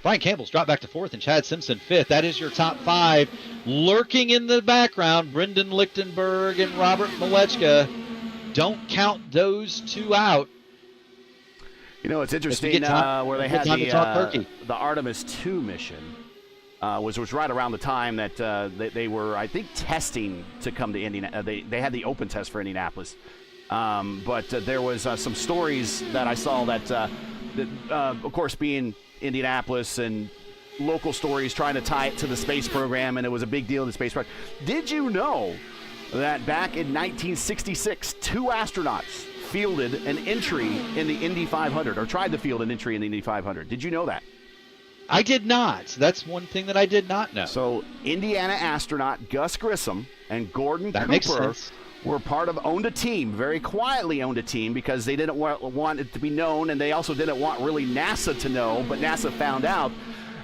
Brian Campbell's dropped back to fourth, and Chad Simpson fifth. That is your top five. Lurking in the background, Brendan Lichtenberg and Robert Malechka. Don't count those two out. You know, it's interesting where they had the Artemis 2 mission. Was right around the time that they were, I think, testing to come to Indianapolis. They had the open test for Indianapolis. But there was some stories that I saw that of course, being Indianapolis and local stories trying to tie it to the space program, and it was a big deal in the space program. Did you know that back in 1966, 2 astronauts fielded an entry in the Indy 500, or tried to field an entry in the Indy 500? Did you know that? I did not. That's one thing that I did not know. So Indiana astronaut Gus Grissom and Gordon Cooper were owned a team, very quietly owned a team, because they didn't want it to be known, and they also didn't want really NASA to know, but NASA found out.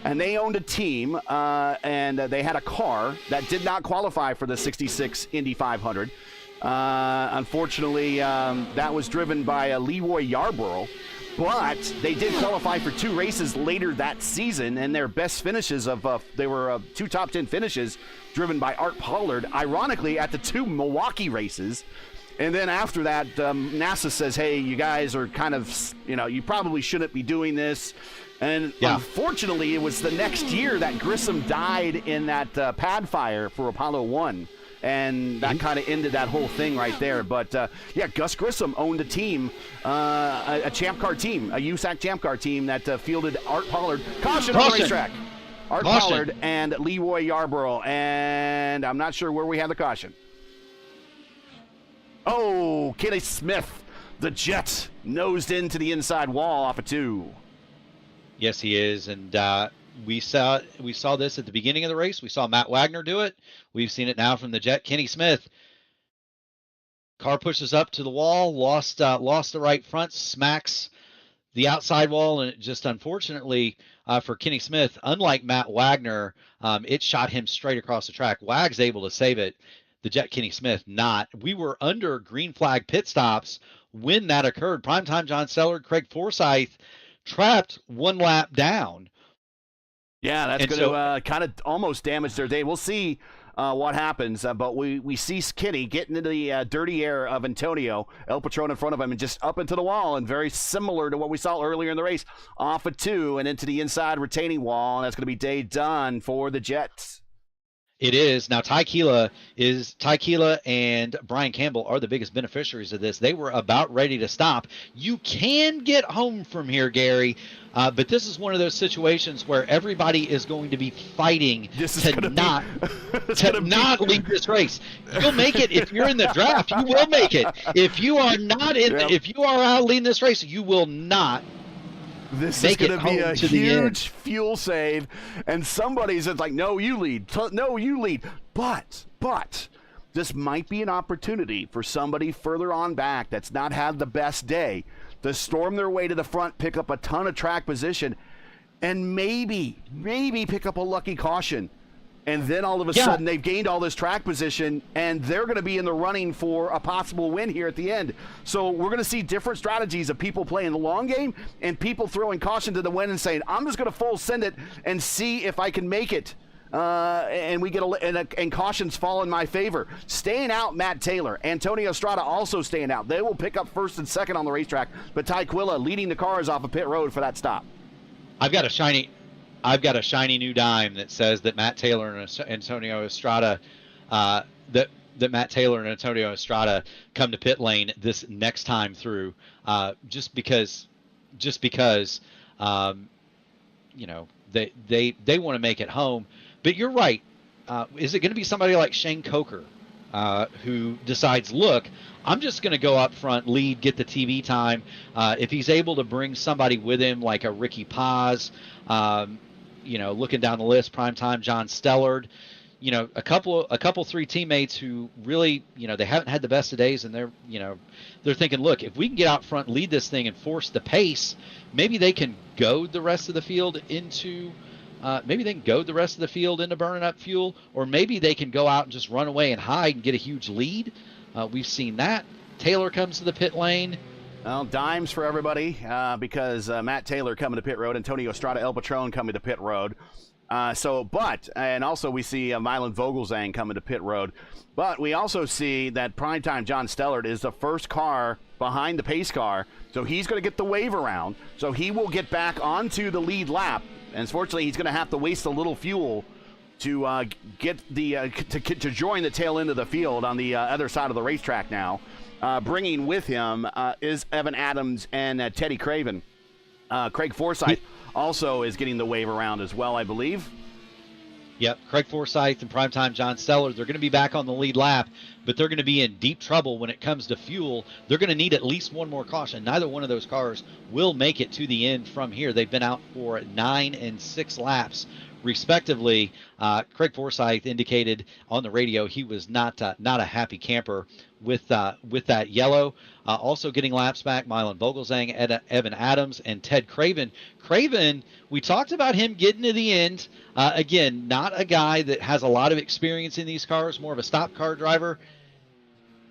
And they owned a team, and they had a car that did not qualify for the 66 Indy 500. Unfortunately, that was driven by Leroy Yarborough. But they did qualify for 2 races later that season, and their best finishes they were 2 top 10 finishes driven by Art Pollard, ironically, at the 2 Milwaukee races. And then after that, NASA says, hey, you guys are kind of, you probably shouldn't be doing this. And unfortunately, it was the next year that Grissom died in that pad fire for Apollo 1. And that kind of ended that whole thing right there. But, Gus Grissom owned a team, a Champ Car team, a USAC Champ Car team that fielded Art Pollard. Caution on the racetrack. Art Pollard and Leroy Yarborough. And I'm not sure where we have the caution. Oh, Kenny Smith, the Jet, nosed into the inside wall off of 2. Yes, he is. And we saw this at the beginning of the race. We saw Matt Wagner do it. We've seen it now from the Jet. Kenny Smith, car pushes up to the wall, lost the right front, smacks the outside wall, and it just unfortunately for Kenny Smith, unlike Matt Wagner, it shot him straight across the track. Wag's able to save it. The Jet Kenny Smith not. We were under green flag pit stops when that occurred. Primetime John Stellard, Craig Forsyth trapped 1 lap down. Yeah, that's going to kind of almost damage their day. We'll see what happens, but we see Kenny getting into the dirty air of Antonio. El Patron in front of him and just up into the wall, and very similar to what we saw earlier in the race, off of 2 and into the inside retaining wall, and that's going to be day done for the Jets. It is. Now, Ty Keela and Brian Campbell are the biggest beneficiaries of this. They were about ready to stop. You can get home from here, Gary, but this is one of those situations where everybody is going to be fighting to not lead this race. You'll make it if you're in the draft. You will make it. If you are not if you are out leading this race, you will not. This is going to be a huge fuel save, and somebody's like, no, you lead. No, you lead. But this might be an opportunity for somebody further on back that's not had the best day to storm their way to the front, pick up a ton of track position, and maybe pick up a lucky caution. And then all of a sudden they've gained all this track position, and they're going to be in the running for a possible win here at the end. So we're going to see different strategies of people playing the long game and people throwing caution to the wind and saying, I'm just going to full send it and see if I can make it. And we get and cautions fall in my favor. Staying out, Matt Taylor. Antonio Estrada also staying out. They will pick up first and second on the racetrack, but Ty Quilla leading the cars off of pit road for that stop. I've got a shiny new dime that says that Matt Taylor and Antonio Estrada, that Matt Taylor and Antonio Estrada come to pit lane this next time through, just because, they want to make it home. But you're right. Is it going to be somebody like Shane Coker, who decides, look, I'm just going to go up front, lead, get the TV time. If he's able to bring somebody with him like a Ricky Paz, looking down the list, primetime John Stellard, a couple, three teammates who really, they haven't had the best of days, and they're thinking, look, if we can get out front, lead this thing, and force the pace, maybe they can goad the rest of the field into burning up fuel, or maybe they can go out and just run away and hide and get a huge lead. We've seen that. Taylor comes to the pit lane. Well, dimes for everybody because Matt Taylor coming to pit road, Antonio Estrada El Patron coming to pit road. And also we see Milan Vogelzang coming to pit road. But we also see that primetime John Stellard is the first car behind the pace car, so he's going to get the wave around. So he will get back onto the lead lap, and unfortunately he's going to have to waste a little fuel to get to join the tail end of the field on the other side of the racetrack now. Bringing with him is Evan Adams and Teddy Craven. Craig Forsyth also is getting the wave around as well, I believe. Yep, Craig Forsyth and primetime John Stellar, they're going to be back on the lead lap, but they're going to be in deep trouble when it comes to fuel. They're going to need at least one more caution. Neither one of those cars will make it to the end from here. They've been out for 9 and 6 laps, respectively. Craig Forsyth indicated on the radio he was not a happy camper with that yellow. Also getting laps back, Milan Vogelzang, Evan Adams, and Ted Craven. Craven, we talked about him getting to the end. Again, not a guy that has a lot of experience in these cars, more of a stock car driver.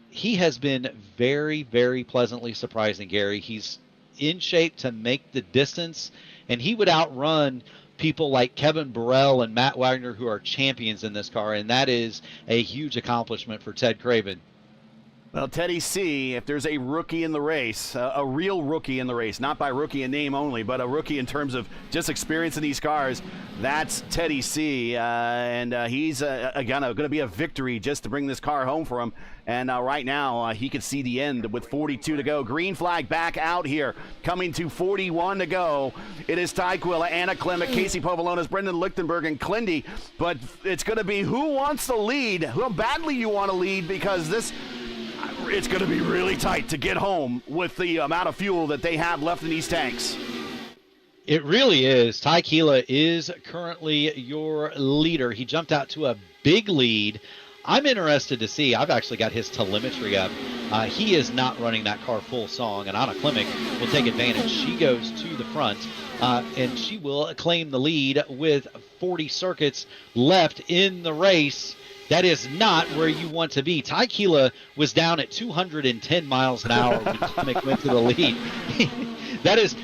He has been very, very pleasantly surprising, Gary. He's in shape to make the distance, and he would outrun people like Kevin Burrell and Matt Wagner, who are champions in this car, and that is a huge accomplishment for Ted Craven. Well, Teddy C, if there's a rookie in the race, a real rookie in the race, not by rookie in name only, but a rookie in terms of just experience in these cars, that's Teddy C. And he's going to be a victory just to bring this car home for him. And right now, he can see the end with 42 to go. Green flag back out here, coming to 41 to go. It is Ty Quilla, Anna Clement, Casey Povolonis, Brendan Lichtenberg, and Clindy. But it's going to be who wants to lead, how badly you want to lead, because it's going to be really tight to get home with the amount of fuel that they have left in these tanks. It really is. Ty Keela is currently your leader. He jumped out to a big lead. I'm interested to see. I've actually got his telemetry up. He is not running that car full song, and Anna Klimek will take advantage. She goes to the front, and she will claim the lead with 40 circuits left in the race. That is not where you want to be. Ty Keela was down at 210 miles an hour when Klimek went to the lead. That is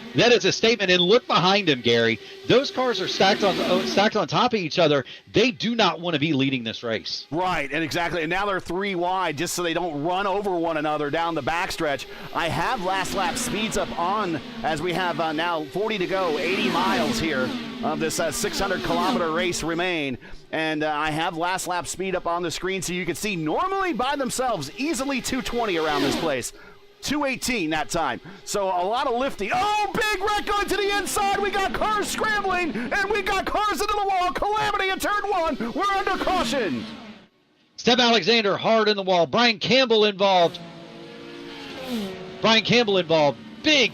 a statement. And look behind him, Gary. Those cars are stacked on top of each other. They do not want to be leading this race. Right, and exactly. And now they're 3 wide just so they don't run over one another down the backstretch. I have last lap speeds up on as we have now 40 to go, 80 miles here of this 600-kilometer race remain. And I have last lap speed up on the screen so you can see normally by themselves easily 220 around this place. 218 that time. So a lot of lifting. Oh, big wreck going to the inside. We got cars scrambling, and we got cars into the wall. Calamity in turn 1. We're under caution. Steph Alexander hard in the wall. Brian Campbell involved. Big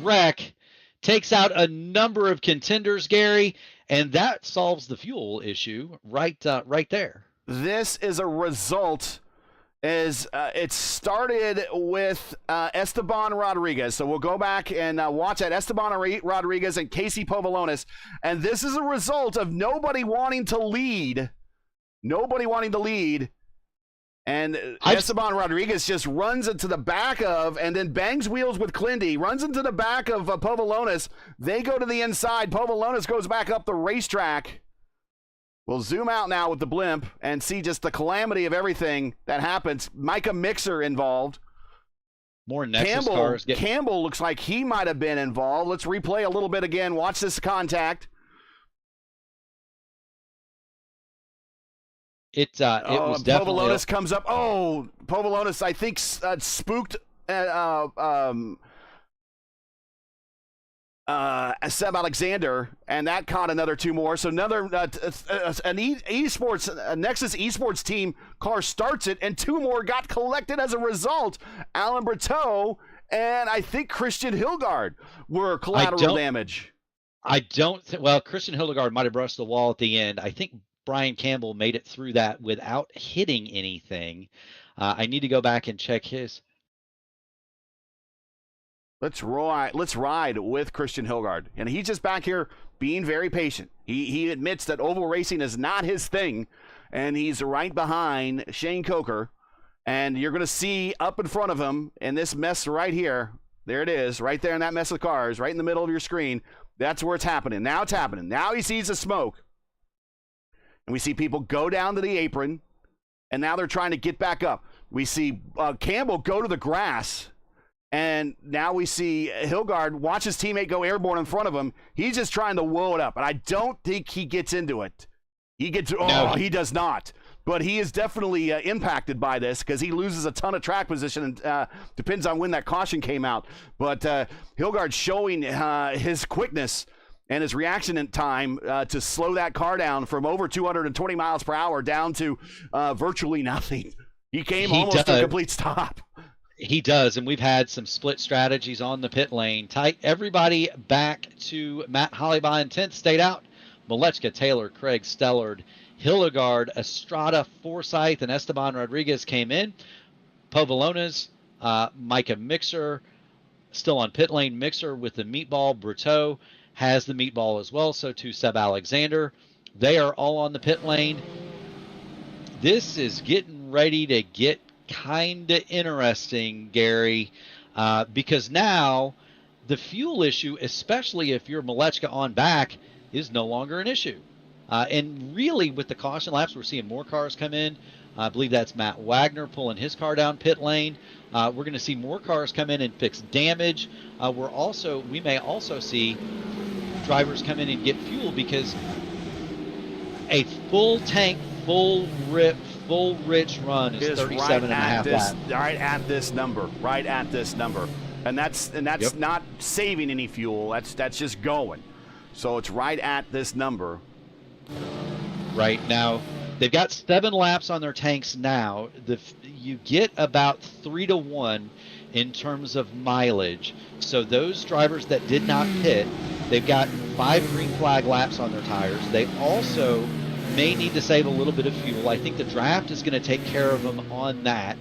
wreck. Takes out a number of contenders, Gary, and that solves the fuel issue right there. This is a result. It started with Esteban Rodriguez. So we'll go back and watch that. Esteban Rodriguez and Casey Povolonis. And this is a result of nobody wanting to lead. And Esteban Rodriguez just runs into the back of and then bangs wheels with Clindy, runs into the back of Povolonis. They go to the inside. Povolonis goes back up the racetrack. We'll zoom out now with the blimp and see just the calamity of everything that happens. Micah Mixer involved. More Nexus cars. Campbell looks like he might have been involved. Let's replay a little bit again. Watch this contact. It was definitely. Povolonis comes up. Oh, Povolonis, I think, spooked Seb Alexander, and that caught another 2 more. So another an esports Nexus esports team car starts it, and 2 more got collected as a result. Alan Berteau and I think Christian Hilgard were collateral damage. I don't think. Well, Christian Hildegarde might have brushed the wall at the end. I think Brian Campbell made it through that without hitting anything. I need to go back and check his. Let's ride with Christian Hilgard. And he's just back here being very patient. He admits that oval racing is not his thing, and he's right behind Shane Coker. And you're going to see up in front of him in this mess right here. There it is, right there in that mess of cars, right in the middle of your screen. That's where it's happening. Now it's happening. Now he sees the smoke. And we see people go down to the apron, and now they're trying to get back up. We see Campbell go to the grass. And now we see Hilgard watch his teammate go airborne in front of him. He's just trying to whoa it up. And I don't think he gets into it. He does not. But he is definitely impacted by this because he loses a ton of track position. And depends on when that caution came out. But Hilgard showing his quickness and his reaction time to slow that car down from over 220 miles per hour down to virtually nothing. He came almost to a complete stop. He does, and we've had some split strategies on the pit lane. Everybody back to Matt Hollyby in 10th, stayed out. Malechka, Taylor, Craig, Stellard, Hillegard, Estrada, Forsyth, and Esteban Rodriguez came in. Povolonas, Micah Mixer, still on pit lane. Mixer with the meatball. Brutto has the meatball as well, so too Seb Alexander. They are all on the pit lane. This is getting ready to get kind of interesting, Gary, because now the fuel issue, especially if you're Malechka on back, is no longer an issue. And really, with the caution laps, we're seeing more cars come in. I believe that's Matt Wagner pulling his car down pit lane. We're going to see more cars come in and fix damage. We may also see drivers come in and get fuel because a full tank, full rip, full rich run is 37 and a half laps. Right at this number. And that's not saving any fuel. That's just going. So it's right at this number. Right now, they've got 7 laps on their tanks now. You get about 3 to 1 in terms of mileage. So those drivers that did not pit, they've got 5 green flag laps on their tires. They also may need to save a little bit of fuel. I think the draft is going to take care of them on that.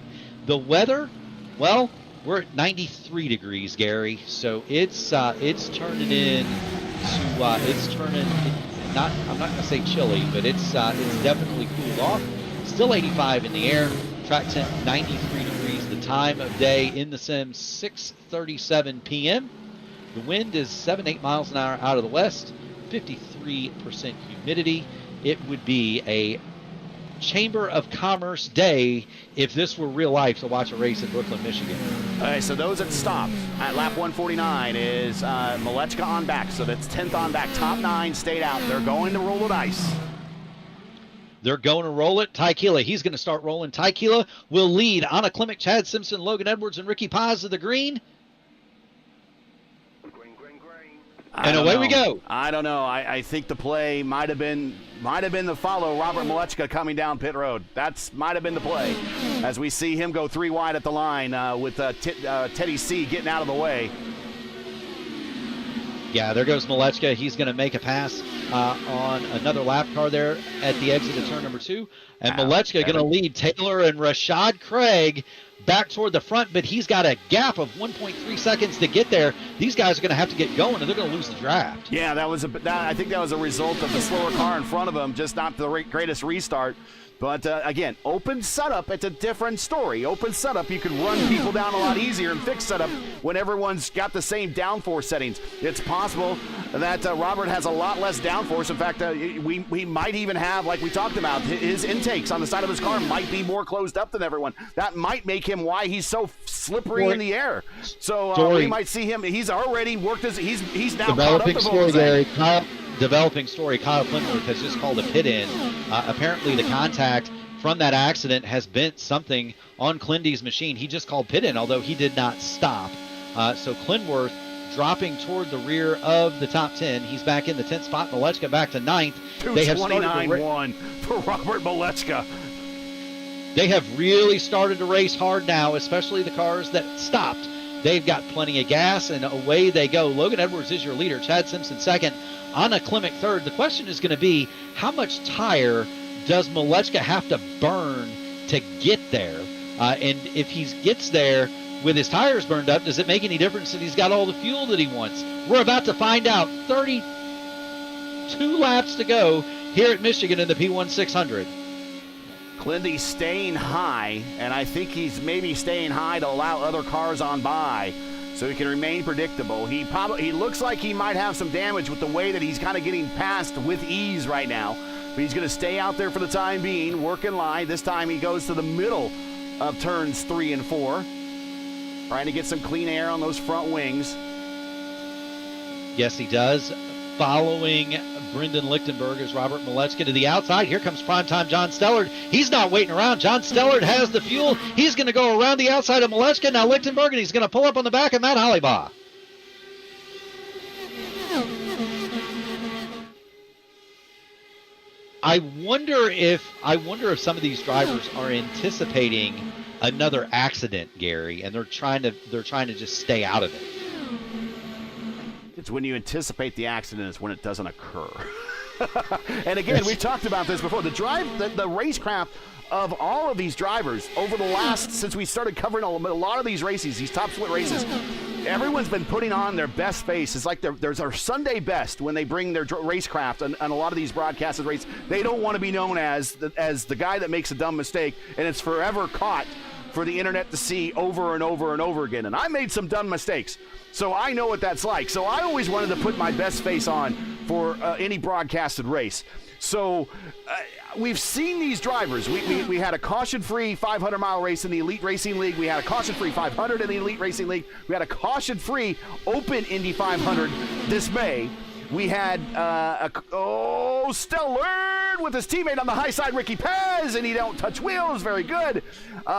The weather, well, we're at 93 degrees, Gary. So it's turning in to I'm not going to say chilly, but it's definitely cooled off. Still 85 in the air. Track temp 93 degrees. The time of day in the sim 6:37 p.m. The wind is 7-8 miles an hour out of the west. 53% humidity. It would be a Chamber of Commerce day if this were real life to watch a race in Brooklyn, Michigan. All right, so those that stopped at lap 149 is Malechka on back. So that's 10th on back. Top 9 stayed out. They're going to roll the dice. They're going to roll it. Ty Keela, he's going to start rolling. Ty Keela will lead. Anna Klimek, Chad Simpson, Logan Edwards, and Ricky Paz of the green. And away we go. I don't know. I think the play might have been the follow Robert Malechka coming down pit road. That's might have been the play as we see him go 3 wide at the line with Teddy C getting out of the way. Yeah, there goes Malechka. He's going to make a pass on another lap car there at the exit of turn number 2. And Malechka going to lead Taylor and Rashad Craig back toward the front, but he's got a gap of 1.3 seconds to get there. These guys are going to have to get going, and they're going to lose the draft. Yeah, I think that was a result of the slower car in front of them, just not the greatest restart. But, again, open setup, it's a different story. Open setup, you can run people down a lot easier, and fixed setup when everyone's got the same downforce settings. It's possible that Robert has a lot less downforce. In fact, we might even have, like we talked about, his intakes on the side of his car might be more closed up than everyone. That might make him why he's so slippery in the air. So we might see him. He's already worked he's now caught up to Volkswagen. Developing story, Kyle Clinworth has just called a pit in. Apparently the contact from that accident has bent something on Clindy's machine. He just called pit in, although he did not stop. So Clinworth dropping toward the rear of the top 10. He's back in the 10th spot. Malechka back to 9th. 229-1 for Robert Malechka. They have really started to race hard now, especially the cars that stopped. They've got plenty of gas, and away they go. Logan Edwards is your leader. Chad Simpson second. Anna Klimek third. The question is going to be, how much tire does Malechka have to burn to get there? And if he gets there with his tires burned up, does it make any difference that he's got all the fuel that he wants? We're about to find out. 32 laps to go here at Michigan in the P1 600. Clindy staying high, and I think he's maybe staying high to allow other cars on by so he can remain predictable. He looks like he might have some damage with the way that he's kind of getting past with ease right now. But he's going to stay out there for the time being, work in line. This time he goes to the middle of turns 3 and 4, trying to get some clean air on those front wings. Yes, he does. Following Brendan Lichtenberg is Robert Malechka to the outside. Here comes primetime John Stellard. He's not waiting around. John Stellard has the fuel. He's going to go around the outside of Malechka. Now Lichtenberg, and he's going to pull up on the back of Matt Hollybaugh. I wonder if some of these drivers are anticipating another accident, Gary, and they're trying to just stay out of it. It's when you anticipate the accident is when it doesn't occur. And again, we've talked about this before. The racecraft of all of these drivers over the last, since we started covering a lot of these races, these top split races, everyone's been putting on their best face. It's like there's our Sunday best when they bring their racecraft and a lot of these broadcasted races. They don't want to be known as the guy that makes a dumb mistake, and it's forever caught for the internet to see over and over and over again. And I made some dumb mistakes, so I know what that's like. So I always wanted to put my best face on for any broadcasted race. So we've seen these drivers. We had a caution-free 500-mile race in the Elite Racing League. We had a caution-free 500 in the Elite Racing League. We had a caution-free Open Indy 500 this May. We had Stellard with his teammate on the high side, Ricky Pez, and he don't touch wheels. Very good.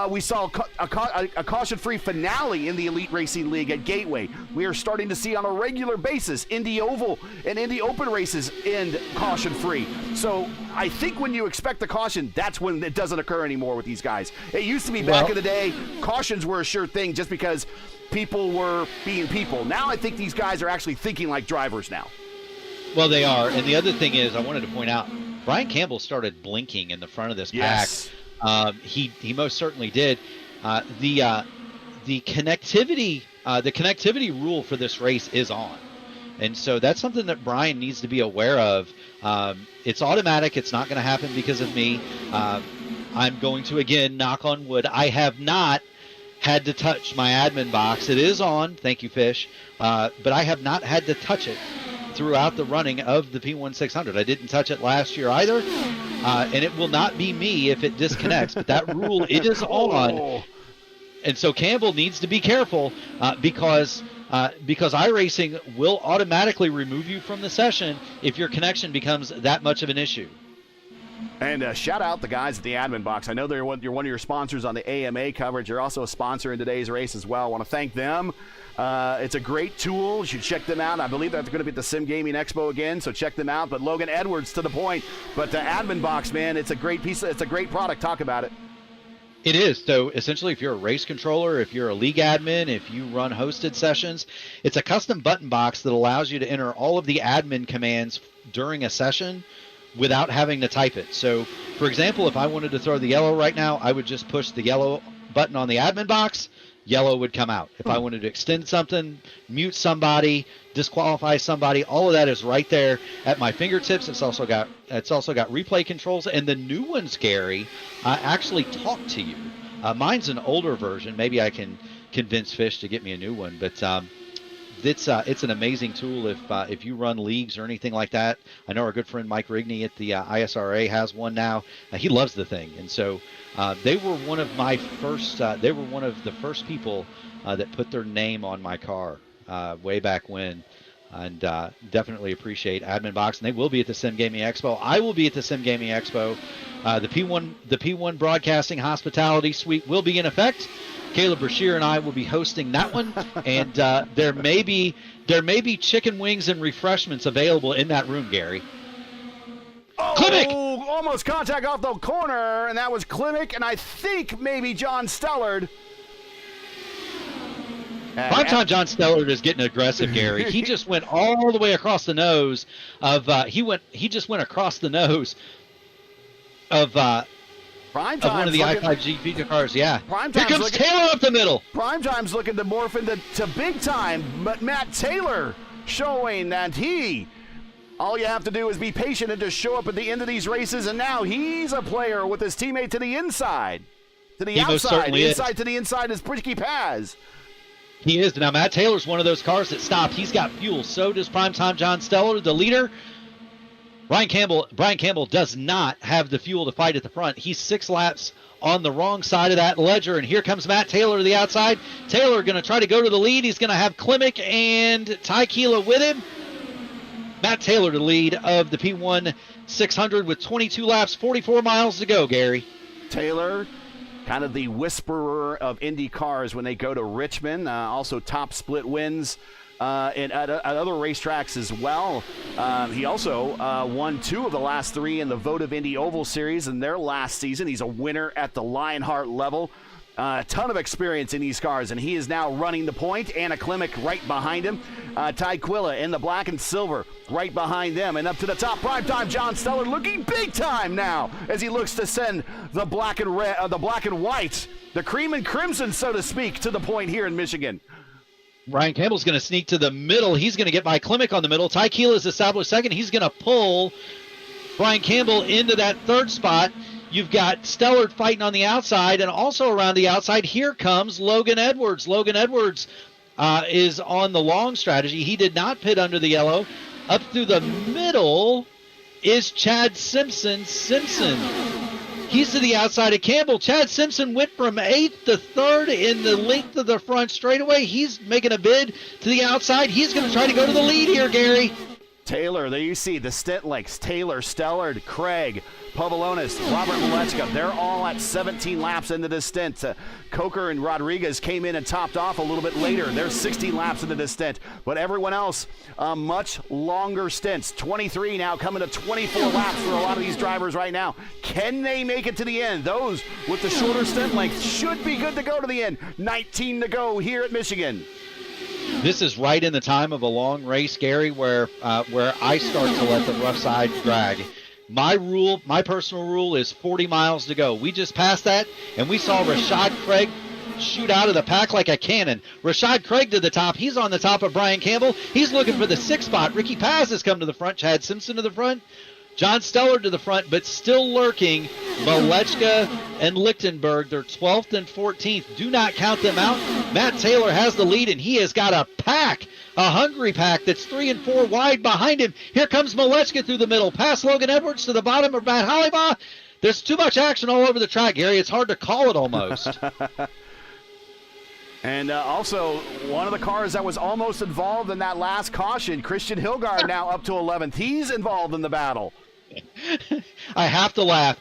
We saw a caution-free finale in the Elite Racing League at Gateway. We are starting to see on a regular basis Indy Oval and Indy Open races end caution-free. So I think when you expect the caution, that's when it doesn't occur anymore with these guys. It used to be back in the day, cautions were a sure thing just because people were being people. Now I think these guys are actually thinking like drivers now. Well, they are. And the other thing is, I wanted to point out, Brian Campbell started blinking in the front of this pack. He most certainly did. The connectivity rule for this race is on. And so that's something that Brian needs to be aware of. It's automatic. It's not going to happen because of me. I'm going to, again, knock on wood. I have not had to touch my admin box. It is on. Thank you, Fish. But I have not had to touch it throughout the running of the P1 600. I didn't touch it last year either, and it will not be me if it disconnects, but that rule, it is on. And so Campbell needs to be careful because iRacing will automatically remove you from the session if your connection becomes that much of an issue. And shout out the guys at the admin box. I know you're one of your sponsors on the AMA coverage. You're also a sponsor in today's race as well. I want to thank them. It's a great tool. You should check them out. I believe they're going to be at the Sim Gaming Expo again, so check them out. But Logan Edwards to the point. But the admin box, man, it's a great it's a great product. Talk about it. It is. So essentially, if you're a race controller, if you're a league admin, if you run hosted sessions, it's a custom button box that allows you to enter all of the admin commands during a session without having to type it. So, for example, if I wanted to throw the yellow right now, I would just push the yellow button on the admin box. Yellow would come out. If I wanted to extend something, mute somebody, disqualify somebody, all of that is right there at my fingertips. It's also got replay controls, and the new ones, Gary, actually talk to you. Mine's an older version. Maybe I can convince Fish to get me a new one, but it's an amazing tool if you run leagues or anything like that. I know our good friend Mike Rigney at the ISRA has one now. He loves the thing, and so they were one of my first. They were one of the first people that put their name on my car way back when, and definitely appreciate Admin Box. And they will be at the Sim Gaming Expo. I will be at the Sim Gaming Expo. The P1 Broadcasting Hospitality Suite will be in effect. Caleb Brashear and I will be hosting that one, and there may be chicken wings and refreshments available in that room, Gary. Klimek! Almost contact off the corner, and that was Klimek, and I think maybe John Stellard. Primetime John Stellard is getting aggressive, Gary. He just went all the way across the nose of he just went across the nose of one of the i5 cars. Yeah. Here comes Taylor up the middle. Primetime's looking to morph into big time, but Matt Taylor showing that all you have to do is be patient and just show up at the end of these races, and now he's a player with his teammate to the inside. To the outside. The inside to the inside is Ricky Paz. He is. Now, Matt Taylor's one of those cars that stopped. He's got fuel. So does Primetime John Stellard, the leader. Brian Campbell does not have the fuel to fight at the front. He's 6 laps on the wrong side of that ledger, and here comes Matt Taylor to the outside. Taylor going to try to go to the lead. He's going to have Klimek and Ty Keela with him. Matt Taylor to lead of the P1 600 with 22 laps, 44 miles to go, Gary. Taylor, kind of the whisperer of Indy cars when they go to Richmond. Also top split wins and at other racetracks as well. He also won 2 of the last 3 in the Votive Indy Oval Series in their last season. He's a winner at the Lionheart level. A ton of experience in these cars, and he is now running the point. Anna Klimek right behind him. Ty Quilla in the black and silver right behind them. And up to the top, Primetime John Stellard looking big time now as he looks to send the black and red, the black and white, the cream and crimson, so to speak, to the point here in Michigan. Brian Campbell's going to sneak to the middle. He's going to get by Klimek on the middle. Ty Keela is established second. He's going to pull Brian Campbell into that 3rd spot. You've got Stellard fighting on the outside, and also around the outside, here comes Logan Edwards. Logan Edwards is on the long strategy. He did not pit under the yellow. Up through the middle is Chad Simpson. He's to the outside of Campbell. Chad Simpson went from 8th to 3rd in the length of the front straightaway. He's making a bid to the outside. He's going to try to go to the lead here, Gary. Taylor, there you see the stint lengths. Taylor, Stellard, Craig, Pavlonis, Robert Malechka. They're all at 17 laps into this stint. Coker and Rodriguez came in and topped off a little bit later. They're 16 laps into this stint. But everyone else, much longer stints. 23 now, coming to 24 laps for a lot of these drivers right now. Can they make it to the end? Those with the shorter stint length should be good to go to the end. 19 to go here at Michigan. This is right in the time of a long race, Gary, where I start to let the rough side drag. My personal rule is 40 miles to go. We just passed that, and we saw Rashad Craig shoot out of the pack like a cannon. Rashad Craig to the top. He's on the top of Brian Campbell. He's looking for the 6th spot. Ricky Paz has come to the front. Chad Simpson to the front. John Stellard to the front, but still lurking Malechka and Lichtenberg. They're 12th and 14th. Do not count them out. Matt Taylor has the lead, and he has got a hungry pack that's 3 and 4 wide behind him. Here comes Malechka through the middle, past Logan Edwards to the bottom of Matt Hallibaugh. There's too much action all over the track, Gary. It's hard to call it almost. And also, one of the cars that was almost involved in that last caution, Christian Hilgard, now up to 11th. He's involved in the battle. I have to laugh.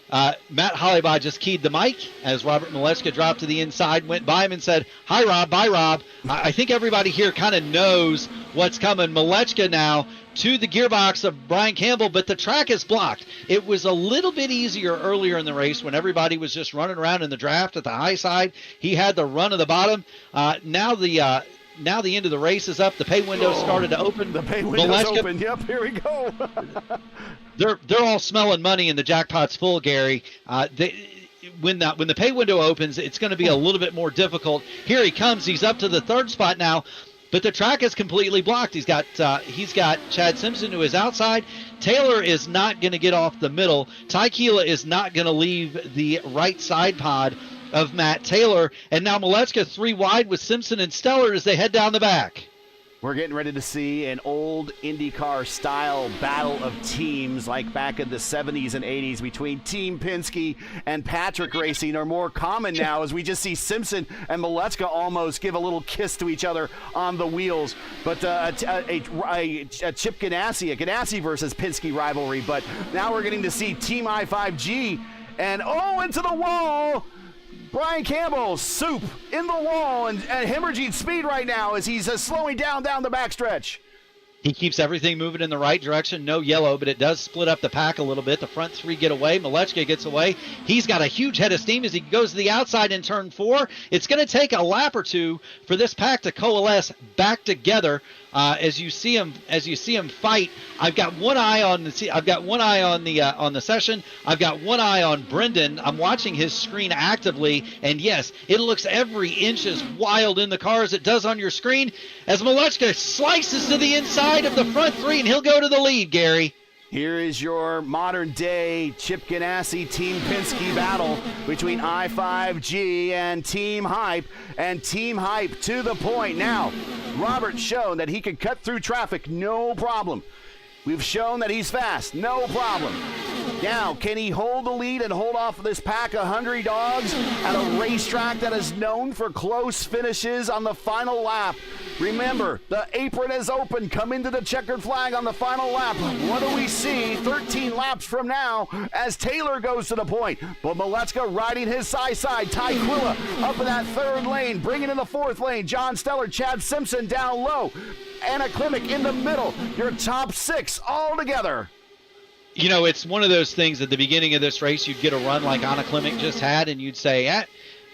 Matt Hallibaugh just keyed the mic as Robert Malechka dropped to the inside, went by him and said, "Hi, Rob. Bye, Rob." I think everybody here kind of knows what's coming. Malechka now to the gearbox of Brian Campbell, but the track is blocked. It was a little bit easier earlier in the race when everybody was just running around in the draft at the high side. He had the run of the bottom. Now the end of the race is up. The pay window started to open. The pay window's open. Yep, here we go. They're all smelling money and the jackpot's full, Gary. When the pay window opens, it's going to be a little bit more difficult. Here he comes. He's up to the 3rd spot now, but the track is completely blocked. He's got Chad Simpson to his outside. Taylor is not going to get off the middle. Ty Keela is not going to leave the right side pod of Matt Taylor. And now Malechka 3 wide with Simpson and Stellar as they head down the back. We're getting ready to see an old IndyCar style battle of teams like back in the 70s and 80s between Team Penske and Patrick Racing are more common now as we just see Simpson and Malechka almost give a little kiss to each other on the wheels. But a Chip Ganassi versus Penske rivalry. But now we're getting to see Team I5G and into the wall. Brian Campbell, soup in the wall and hemorrhaging speed right now as he's slowing down the backstretch. He keeps everything moving in the right direction. No yellow, but it does split up the pack a little bit. The front three get away. Malechka gets away. He's got a huge head of steam as he goes to the outside in turn 4. It's going to take a lap or two for this pack to coalesce back together. As you see him fight, I've got one eye on the session. I've got one eye on Brendan. I'm watching his screen actively, and yes, it looks every inch as wild in the car as it does on your screen. As Malechka slices to the inside of the front three, and he'll go to the lead, Gary. Here is your modern-day Chip Ganassi Team Penske battle between I5G and Team Hype. And Team Hype to the point. Now, Robert's shown that he can cut through traffic, no problem. We've shown that he's fast, no problem. Now, can he hold the lead and hold off this pack of hungry dogs at a racetrack that is known for close finishes on the final lap? Remember, the apron is open. Come into the checkered flag on the final lap. What do we see 13 laps from now as Taylor goes to the point? But Malechka riding his side. Tyquilla up in that third lane, bringing in the fourth lane. John Steller, Chad Simpson down low. Anna Klimek in the middle. Your top 6 all together. You know, it's one of those things at the beginning of this race, you'd get a run like Anna Klimek just had, and you'd say,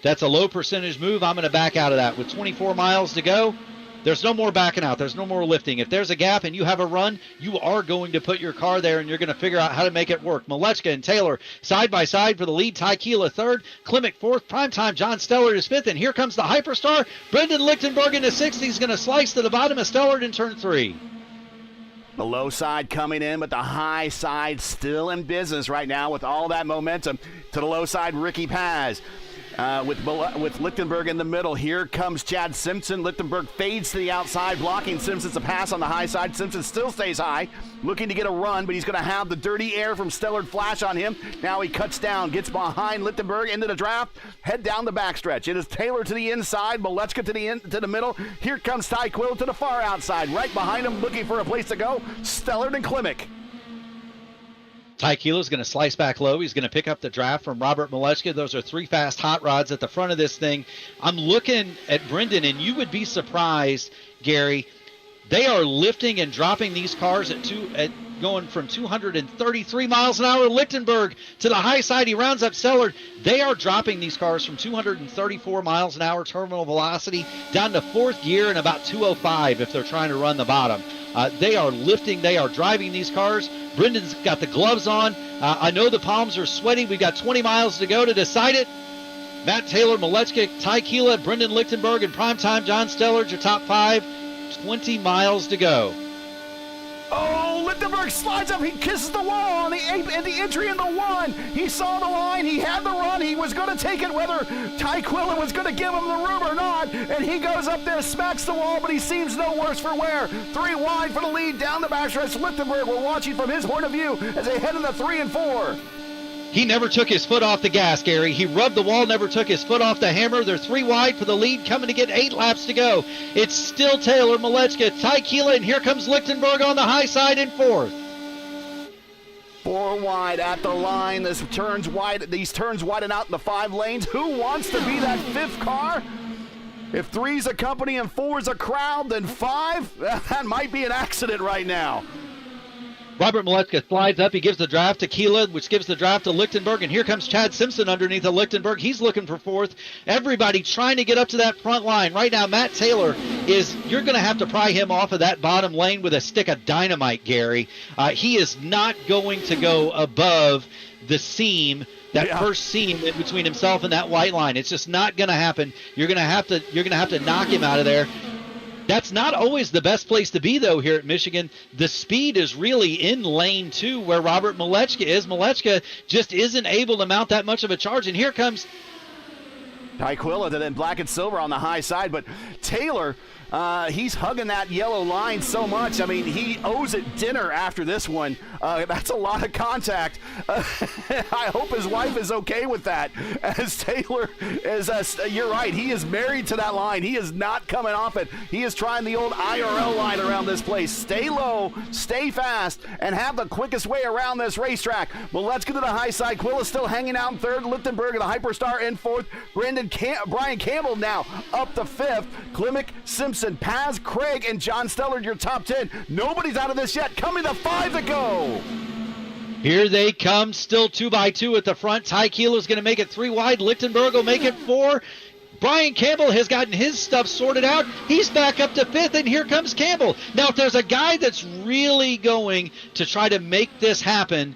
that's a low percentage move. I'm going to back out of that. With 24 miles to go, there's no more backing out. There's no more lifting. If there's a gap and you have a run, you are going to put your car there, and you're going to figure out how to make it work. Malechka and Taylor side by side for the lead. Tyquilla third. Klimek fourth. Primetime John Steller is fifth. And here comes the Hyperstar. Brendan Lichtenberg into sixth. He's going to slice to the bottom of Steller in turn 3. The low side coming in, but the high side still in business right now with all that momentum. To the low side, Ricky Paz. With Lichtenberg in the middle. Here comes Chad Simpson. Lichtenberg fades to the outside, blocking Simpson's a pass on the high side. Simpson still stays high, looking to get a run, but he's going to have the dirty air from Stellar flash on him. Now he cuts down, gets behind Lichtenberg into the draft, head down the backstretch. It is Taylor to the inside, Malechka to the middle. Here comes Tyquilla to the far outside. Right behind him, looking for a place to go, Stellar and Klimek. Tyquilla is going to slice back low. He's going to pick up the draft from Robert Malechka. Those are 3 fast hot rods at the front of this thing. I'm looking at Brendan, and you would be surprised, Gary. They are lifting and dropping these cars at going from 233 miles an hour. Lichtenberg to the high side. He rounds up Sellard. They are dropping these cars from 234 miles an hour terminal velocity down to 4th gear and about 205 if they're trying to run the bottom. They are lifting. They are driving these cars. Brendan's got the gloves on. I know the palms are sweating. We've got 20 miles to go to decide it. Matt Taylor, Malechka, Tyquilla, Brendan Lichtenberg, and primetime John Steller, your top 5. 20 miles to go. Oh, Lichtenberg slides up. He kisses the wall on the entry in the 1. He saw the line. He had the run. He was going to take it whether Tyquilla was going to give him the room or not. And he goes up there, smacks the wall, but he seems no worse for wear. 3 wide for the lead down the backstretch. Lichtenberg, we're watching from his point of view as they head into 3 and 4. He never took his foot off the gas, Gary. He rubbed the wall, never took his foot off the hammer. They're 3 wide for the lead, coming to get 8 laps to go. It's still Taylor, Malechka, Tyquilla, and here comes Lichtenberg on the high side in 4th. 4 wide at the line. These turns widen out in the 5 lanes. Who wants to be that 5th car? If 3's a company and 4's a crowd, then 5? That might be an accident right now. Robert Malechka slides up. He gives the draft to Keela, which gives the draft to Lichtenberg. And here comes Chad Simpson underneath of Lichtenberg. He's looking for 4th. Everybody trying to get up to that front line. Right now, Matt Taylor you're going to have to pry him off of that bottom lane with a stick of dynamite, Gary. He is not going to go above the seam, first seam in between himself and that white line. It's just not going to happen. You're going to have to knock him out of there. That's not always the best place to be, though, here at Michigan. The speed is really in lane 2 where Robert Malechka is. Malechka just isn't able to mount that much of a charge. And here comes Tyquilla in black and silver on the high side. But Taylor, he's hugging that yellow line so much. I mean, he owes it dinner after this one. That's a lot of contact. I hope his wife is okay with that. As Taylor is, you're right, he is married to that line. He is not coming off it. He is trying the old IRL line around this place. Stay low, stay fast, and have the quickest way around this racetrack. Well, let's get to the high side. Quilla still hanging out in 3rd. Lichtenberg and the Hyperstar in 4th. Brandon Brian Campbell now up to 5th. Klimek, Simpson, Paz, Craig, and John Stellard, your top 10. Nobody's out of this yet. Coming to 5 to go. Here they come, still 2x2 at the front. Ty Keeler's going to make it 3 wide. Lichtenberg will make it 4. Brian Campbell has gotten his stuff sorted out. He's back up to 5th, and here comes Campbell. Now, if there's a guy that's really going to try to make this happen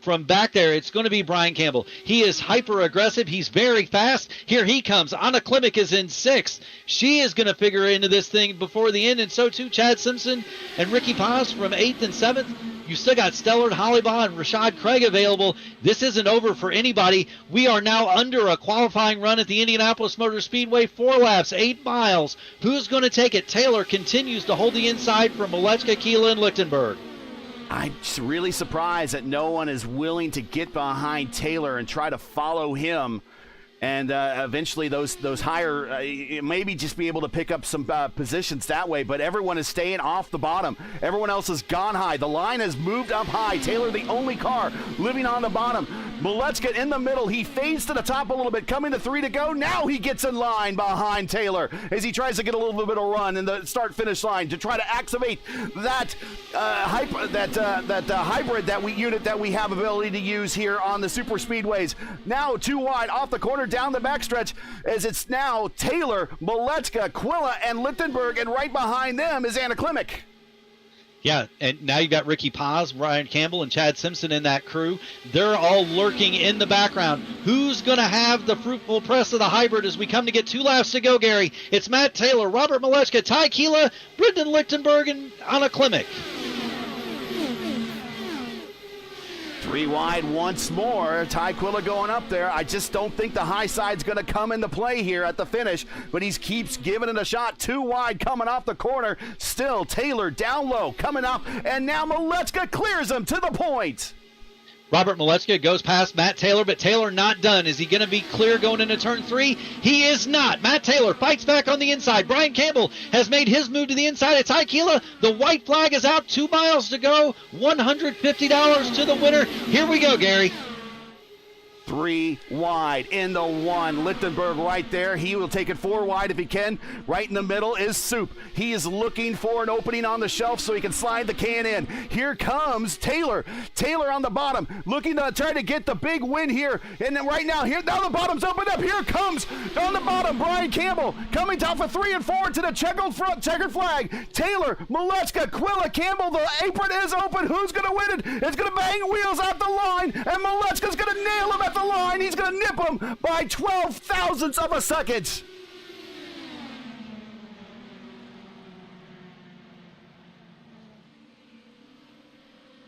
from back there, it's going to be Brian Campbell. He is hyper-aggressive. He's very fast. Here he comes. Anna Klimek is in 6th. She is going to figure into this thing before the end, and so too Chad Simpson and Ricky Paz from 8th and 7th. You still got Stellard, Hollybaugh, and Rashad Craig available. This isn't over for anybody. We are now under a qualifying run at the Indianapolis Motor Speedway. 4 laps, 8 miles. Who's going to take it? Taylor continues to hold the inside for Malechka, Keela, and Lichtenberg. I'm just really surprised that no one is willing to get behind Taylor and try to follow him. And eventually those higher, maybe just be able to pick up some positions that way. But everyone is staying off the bottom. Everyone else has gone high. The line has moved up high. Taylor, the only car living on the bottom. Malechka in the middle. He fades to the top a little bit, coming to 3 to go. Now he gets in line behind Taylor as he tries to get a little bit of run in the start-finish line to try to activate that hybrid unit that we have ability to use here on the super speedways. Now 2 wide off the corner down the backstretch as it's now Taylor, Malechka, Quilla, and Lichtenberg, and right behind them is Anna Klimek. Yeah, and now you've got Ricky Paz, Brian Campbell, and Chad Simpson in that crew. They're all lurking in the background. Who's going to have the fruitful press of the hybrid as we come to get 2 laps to go, Gary? It's Matt Taylor, Robert Malechka, Ty Keela, Brendan Lichtenberg, and Anna Klimek. 3 wide once more. Ty Quilla going up there. I just don't think the high side's going to come into play here at the finish, but he keeps giving it a shot. 2 wide coming off the corner. Still Taylor down low coming up, and now Malechka clears him to the point. Robert Malechka goes past Matt Taylor, but Taylor not done. Is he going to be clear going into turn 3? He is not. Matt Taylor fights back on the inside. Brian Campbell has made his move to the inside. It's Keela. The white flag is out. 2 miles to go. $150 to the winner. Here we go, Gary. 3 wide in the 1. Lichtenberg right there. He will take it 4 wide if he can. Right in the middle is Soup. He is looking for an opening on the shelf so he can slide the can in. Here comes Taylor. Taylor on the bottom, looking to try to get the big win here. And then right now the bottom's opened up. Here comes on the bottom Brian Campbell coming top of 3 and 4 to the checkered flag. Taylor, Malechka, Quilla, Campbell. The apron is open. Who's going to win it? It's going to bang wheels out the line, and Malechka's going to nail him at the line. He's going to nip him by 12 thousandths of a second.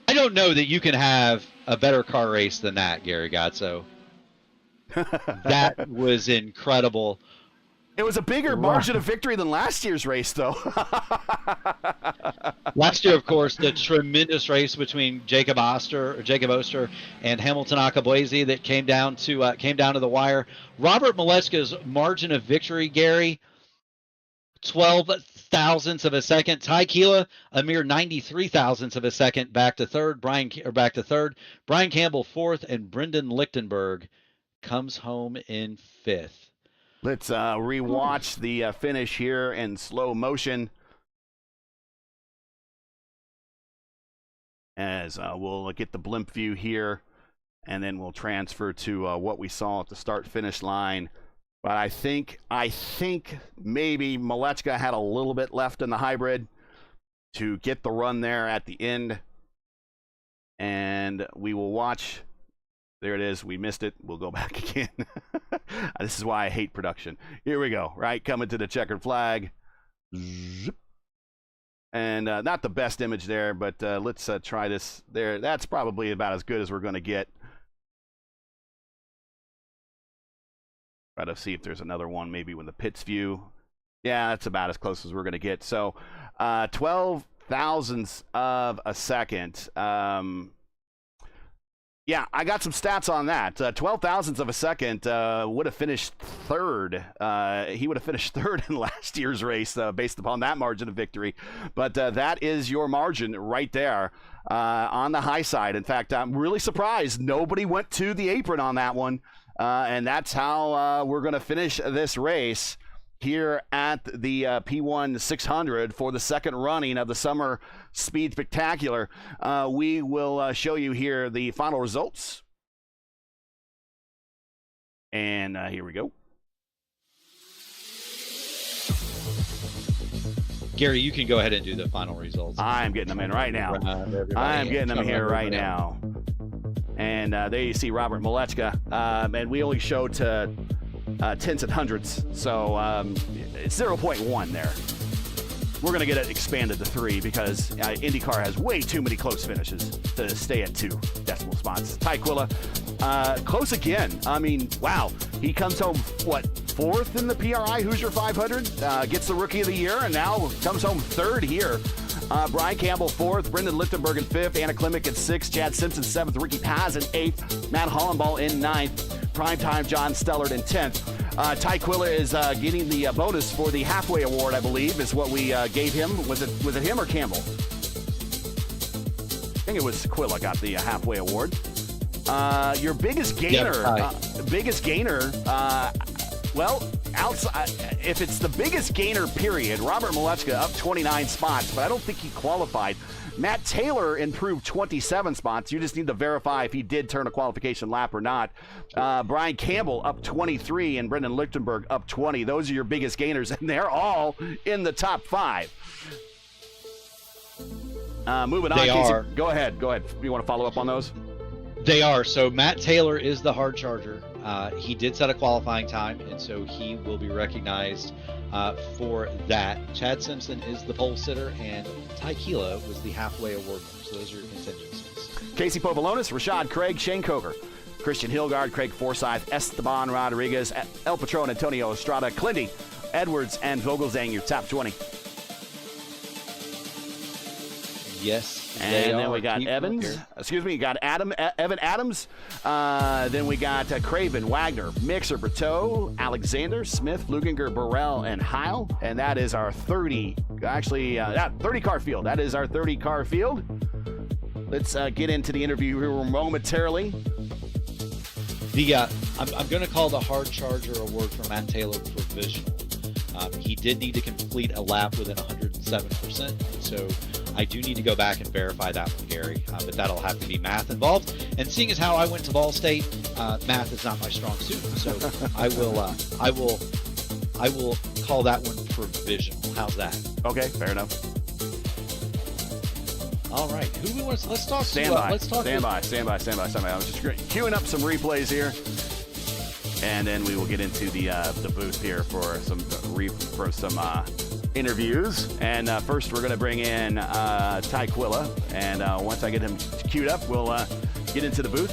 I don't know that you can have a better car race than that, Gary Gazzo. That was incredible. It was a bigger margin of victory than last year's race, though. Last year, of course, the tremendous race between Jacob Oster and Hamilton Akabuezi that came down to the wire. Robert Malechka's margin of victory, Gary, 12 thousandths of a second. Ty Keela, a mere 93 thousandths of a second, back to third. Brian Campbell 4th, and Brendan Lichtenberg comes home in 5th. Let's rewatch the finish here in slow motion. As we'll get the blimp view here, and then we'll transfer to what we saw at the start-finish line. But I think maybe Malechka had a little bit left in the hybrid to get the run there at the end. And we will watch. There it is. We missed it. We'll go back again. This is why I hate production. Here we go. Right, coming to the checkered flag. Zip. And not the best image there, but let's try this there. That's probably about as good as we're going to get. Try to see if there's another one, maybe with the pits view. Yeah, that's about as close as we're going to get. So 12 thousandths of a second. Yeah, I got some stats on that. 12 thousandths of a second would have finished third. He would have finished third in last year's race based upon that margin of victory. But that is your margin right there on the high side. In fact, I'm really surprised nobody went to the apron on that one. And that's how we're going to finish this race here at the P1 600 for the second running of the Summer Speed Spectacular. We will show you here the final results. And here we go. Gary, you can go ahead and do the final results. I'm getting them in right now. I'm getting them here right now. And there you see Robert Malechka. And we only showed to tenths and hundreds. So it's 0.1 there. We're going to get it expanded to 3 because IndyCar has way too many close finishes to stay at 2 decimal spots. Ty Quilla, close again. I mean, wow. He comes home, what, 4th in the PRI Hoosier 500, gets the Rookie of the Year, and now comes home 3rd here. Brian Campbell 4th, Brendan Lichtenberg in 5th, Anna Klimek in 6th, Chad Simpson 7th, Ricky Paz in 8th, Matt Hollenball in 9th, Primetime John Stellard in 10th. Ty Quilla is getting the bonus for the halfway award, I believe, is what we gave him. Was it him or Campbell? I think it was Quilla got the halfway award. Your biggest gainer, well, outside, if it's the biggest gainer period, Robert Malechka up 29 spots, but I don't think he qualified. Matt Taylor improved 27 spots. You just need to verify if he did turn a qualification lap or not. Brian Campbell up 23 and Brendan Lichtenberg up 20. Those are your biggest gainers, and they're all in the top 5. Moving on. They are. Go ahead. You want to follow up on those? They are. So Matt Taylor is the hard charger. He did set a qualifying time, and so he will be recognized for that. Chad Simpson is the pole sitter, and Ty Quilla was the halfway award winner. So those are your contingencies. Casey Povolonis, Rashad Craig, Shane Coker, Christian Hilgard, Craig Forsyth, Esteban Rodriguez, El Patron, Antonio Estrada, Clindy, Edwards, and Vogelzang, your top 20. Yes. And then we got Evans. You got Evan Adams. Then we got Craven, Wagner, Mixer, Berteau, Alexander, Smith, Luginger, Burrell, and Heil. And that is our 30 car field. That is our 30 car field. Let's get into the interview here momentarily. I'm going to call the hard charger award for Matt Taylor provisional. He did need to complete a lap within 107%. So I do need to go back and verify that one, Gary. But that'll have to be math involved. And seeing as how I went to Ball State, math is not my strong suit. So I will call that one provisional. How's that? Okay, fair enough. All right. Who do we want to? Let's talk. Stand by. I was just queuing up some replays here. And then we will get into the booth here for some interviews. And first, we're going to bring in Ty Quilla. And once I get him queued up, we'll get into the booth.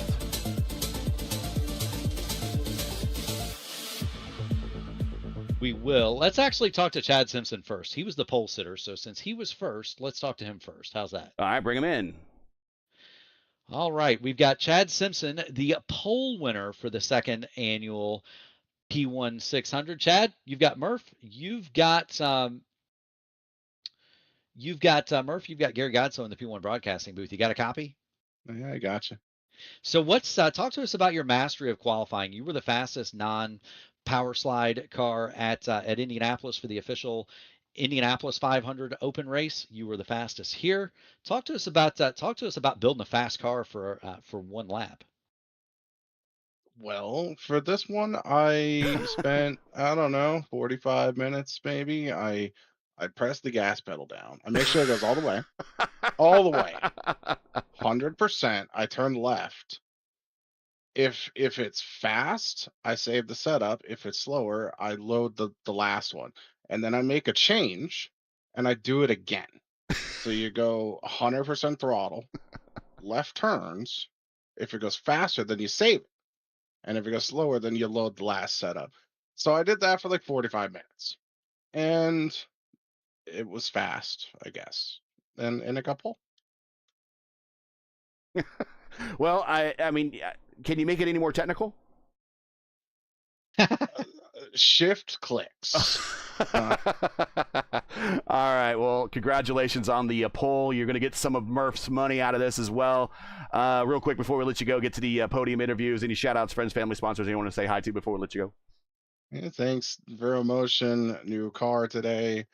We will. Let's actually talk to Chad Simpson first. He was the pole sitter. So since he was first, let's talk to him first. How's that? All right, bring him in. All right, we've got Chad Simpson, the pole winner for the second annual P1 600. Chad, you've got Murph, you've got Murph, you've got Gary Godso in the P1 broadcasting booth. You got a copy? Yeah, I gotcha. So what's talk to us about your mastery of qualifying. You were the fastest non-power slide car at Indianapolis for the official Indianapolis 500 open race. You were the fastest here. Talk to us about building a fast car for one lap. Well, for this one, I spent, I don't know, 45 minutes maybe. I pressed the gas pedal down. I make sure it goes all the way. 100%. I turn left. If it's fast, I save the setup. If it's slower, I load the last one. And then I make a change, and I do it again. So you go 100% throttle, left turns. If it goes faster, then you save it. And if it goes slower, then you load the last setup. So I did that for like 45 minutes. And it was fast, I guess. And it got pole. Well, I mean, can you make it any more technical? Shift clicks. All right. Well, congratulations on the poll. You're going to get some of Murph's money out of this as well. Real quick before we let you go, get to the podium interviews. Any shout outs, friends, family, sponsors anyone want to say hi to before we let you go? Yeah, thanks. Vero Motion, new car today.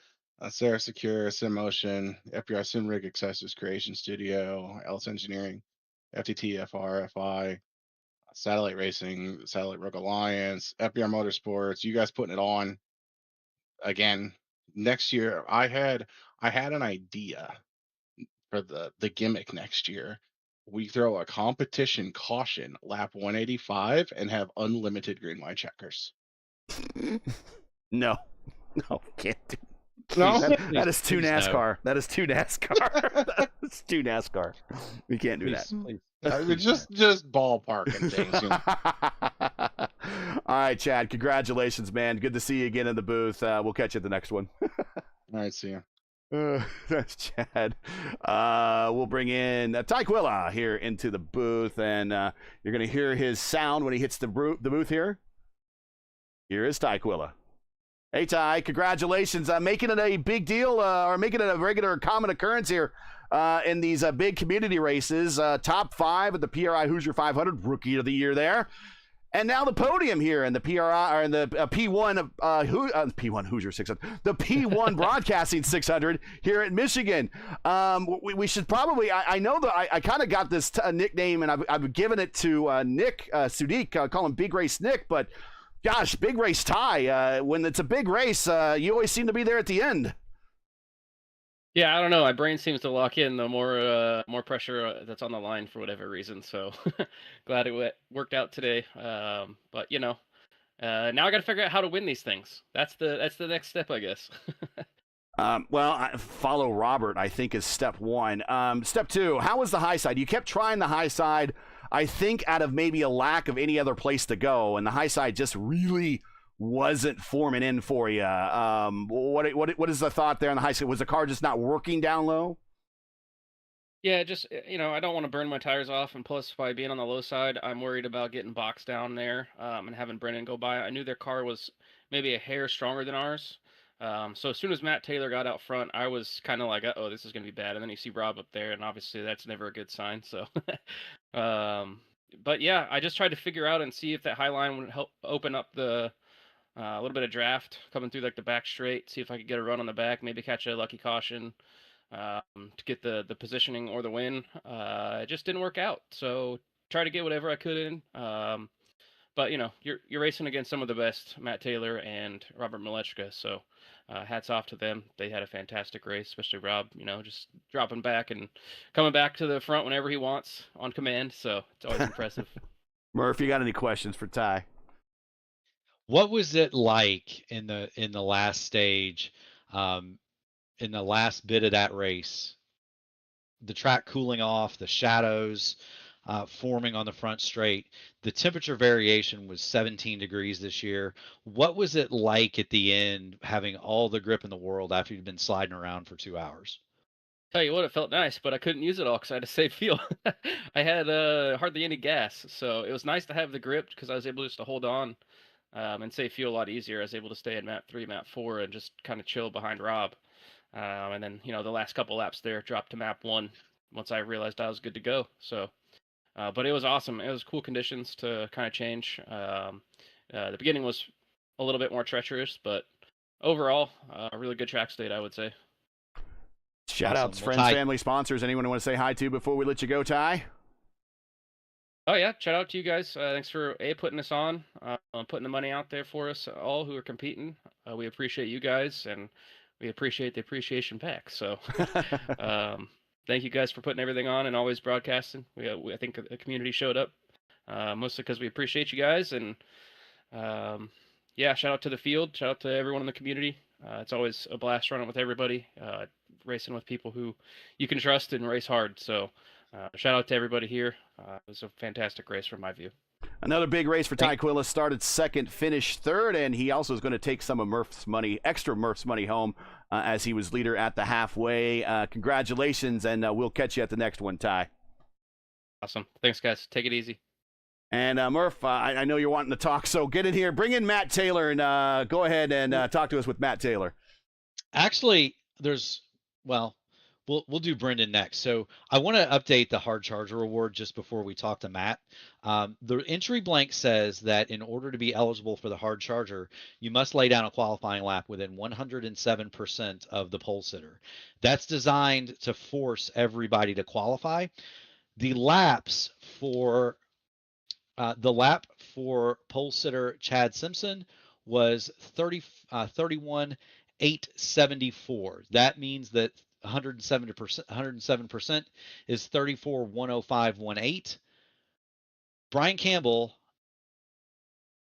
Sarah Secure, Sim Motion, FBR Sim Rig Accessories Creation Studio, Ellis Engineering, FTT, FR, FI, Satellite Racing, Satellite Rogue Alliance, FBR Motorsports. You guys putting it on again next year. I had an idea for the gimmick next year. We throw a competition caution lap 185 and have unlimited green line checkers. No, can't do. No, That is too please no. NASCAR. That is too NASCAR. That's too NASCAR. We can't do that. Please. I mean, just ballparking things. You know? All right, Chad. Congratulations, man. Good to see you again in the booth. We'll catch you at the next one. All right, see you. That's Chad. We'll bring in Tyquilla here into the booth, and you're going to hear his sound when he hits the booth here. Here is Tyquilla. Hey, Ty, congratulations. Making it a big deal, or making it a regular common occurrence here in these big community races. Top 5 at the PRI Hoosier 500, Rookie of the Year there. And now the podium here in the PRI, or in the P1 P1 Hoosier 600, the P1 Broadcasting 600 here at Michigan. We should probably, I know that I kind of got this nickname, and I've given it to Nick Sudik, call him Big Race Nick, but gosh, Big Race Ty. When it's a big race, you always seem to be there at the end. Yeah, I don't know. My brain seems to lock in the more pressure that's on the line for whatever reason. So glad it worked out today. But you know, now I got to figure out how to win these things. That's the next step, I guess. Well, follow Robert, I think, is step 1. Step 2, how was the high side? You kept trying the high side, I think, out of maybe a lack of any other place to go, and the high side just really wasn't forming in for you. What is the thought there on the high side? Was the car just not working down low? Yeah, just I don't want to burn my tires off, and plus by being on the low side, I'm worried about getting boxed down there and having Brennan go by. I knew their car was maybe a hair stronger than ours. So as soon as Matt Taylor got out front, I was kind of like, oh, this is going to be bad. And then you see Rob up there, and obviously that's never a good sign. So, but yeah, I just tried to figure out and see if that high line would help open up the a little bit of draft coming through like the back straight, see if I could get a run on the back, maybe catch a lucky caution to get the positioning or the win. It just didn't work out. So try to get whatever I could in. But you're racing against some of the best, Matt Taylor and Robert Malechka. So hats off to them. They had a fantastic race, especially Rob, just dropping back and coming back to the front whenever he wants on command. So it's always impressive. Murph, you got any questions for Ty? What was it like in the last stage, in the last bit of that race? The track cooling off, the shadows forming on the front straight. The temperature variation was 17 degrees this year. What was it like at the end, having all the grip in the world after you'd been sliding around for 2 hours? Tell you what, it felt nice, but I couldn't use it all because I had to save fuel. I had hardly any gas, so it was nice to have the grip because I was able just to hold on and save fuel a lot easier. I was able to stay at map 3, map 4, and just kind of chill behind Rob. And then, the last couple laps there dropped to map 1 once I realized I was good to go. So, but it was awesome. It was cool conditions to kind of change. The beginning was a little bit more treacherous, but overall, a really good track state, I would say. Shout outs, Well, friends, Ty, family, sponsors. Anyone want to say hi to before we let you go, Ty? Oh yeah, shout out to you guys. Thanks for putting us on, putting the money out there for us all who are competing. We appreciate you guys, and we appreciate the appreciation pack. So, thank you guys for putting everything on and always broadcasting. I think the community showed up, mostly because we appreciate you guys. And yeah, shout out to the field. Shout out to everyone in the community. It's always a blast running with everybody, racing with people who you can trust and race hard. So shout out to everybody here. It was a fantastic race from my view. Another big race for Tyquilla. Started second, finished third, and he also is going to take some of Murph's money, extra Murph's money home as he was leader at the halfway. Congratulations, and we'll catch you at the next one, Ty. Awesome. Thanks, guys. Take it easy. And Murph, I know you're wanting to talk, so get in here. Bring in Matt Taylor and go ahead and talk to us with Matt Taylor. Actually, well, we'll do Brendan next. So I want to update the hard charger award just before we talk to Matt. The entry blank says that in order to be eligible for the hard charger, you must lay down a qualifying lap within 107% of the pole sitter. That's designed to force everybody to qualify. The laps for the lap for pole sitter Chad Simpson was 31,874. That means that 107% is 34,105.18. Brian Campbell,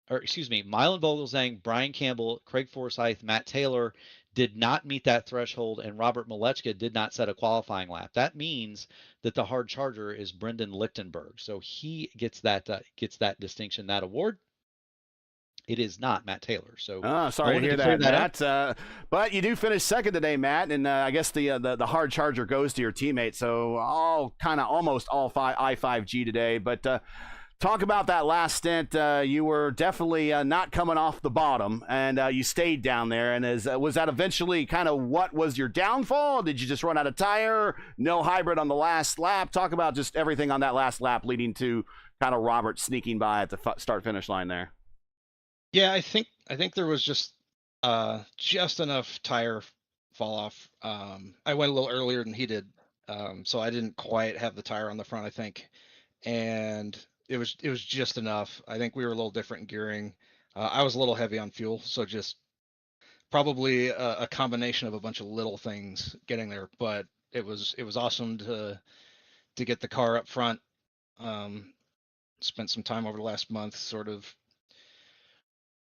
or excuse me, Mylan Vogelzang, Brian Campbell, Craig Forsyth, Matt Taylor did not meet that threshold, and Robert Malechka did not set a qualifying lap. That means that the hard charger is Brendan Lichtenberg, so he gets that distinction, that award. It is not Matt Taylor. So sorry to hear that, Matt. But you do finish second today, Matt, and I guess the hard charger goes to your teammate. So almost all I5G today. But talk about that last stint. You were definitely not coming off the bottom, and you stayed down there. And was that eventually kind of what was your downfall? Did you just run out of tire? No hybrid on the last lap? Talk about just everything on that last lap leading to kind of Robert sneaking by at the start-finish line there. Yeah, I think there was just enough tire fall off. I went a little earlier than he did, so I didn't quite have the tire on the front, I think, and it was just enough. I think we were a little different in gearing. I was a little heavy on fuel, so just probably a combination of a bunch of little things getting there. But it was awesome to get the car up front. Spent some time over the last month, sort of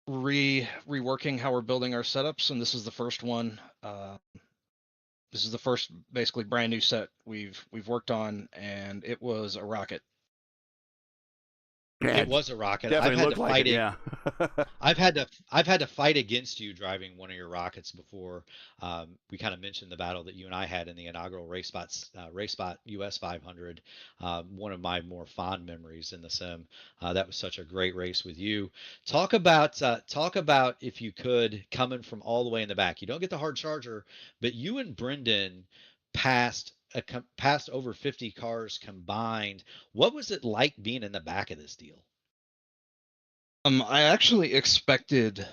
reworking how we're building our setups, and this is the first one. This is the first basically brand new set we've worked on, and it was a rocket. It was a rocket. Definitely looked like it. Yeah. I've had to fight against you driving one of your rockets before. We kind of mentioned the battle that you and I had in the inaugural RaceSpot US 500. One of my more fond memories in the sim. That was such a great race with you. Talk about if you could, coming from all the way in the back. You don't get the hard charger, but you and Brendan passed over 50 cars combined. What was it like being in the back of this deal? I actually expected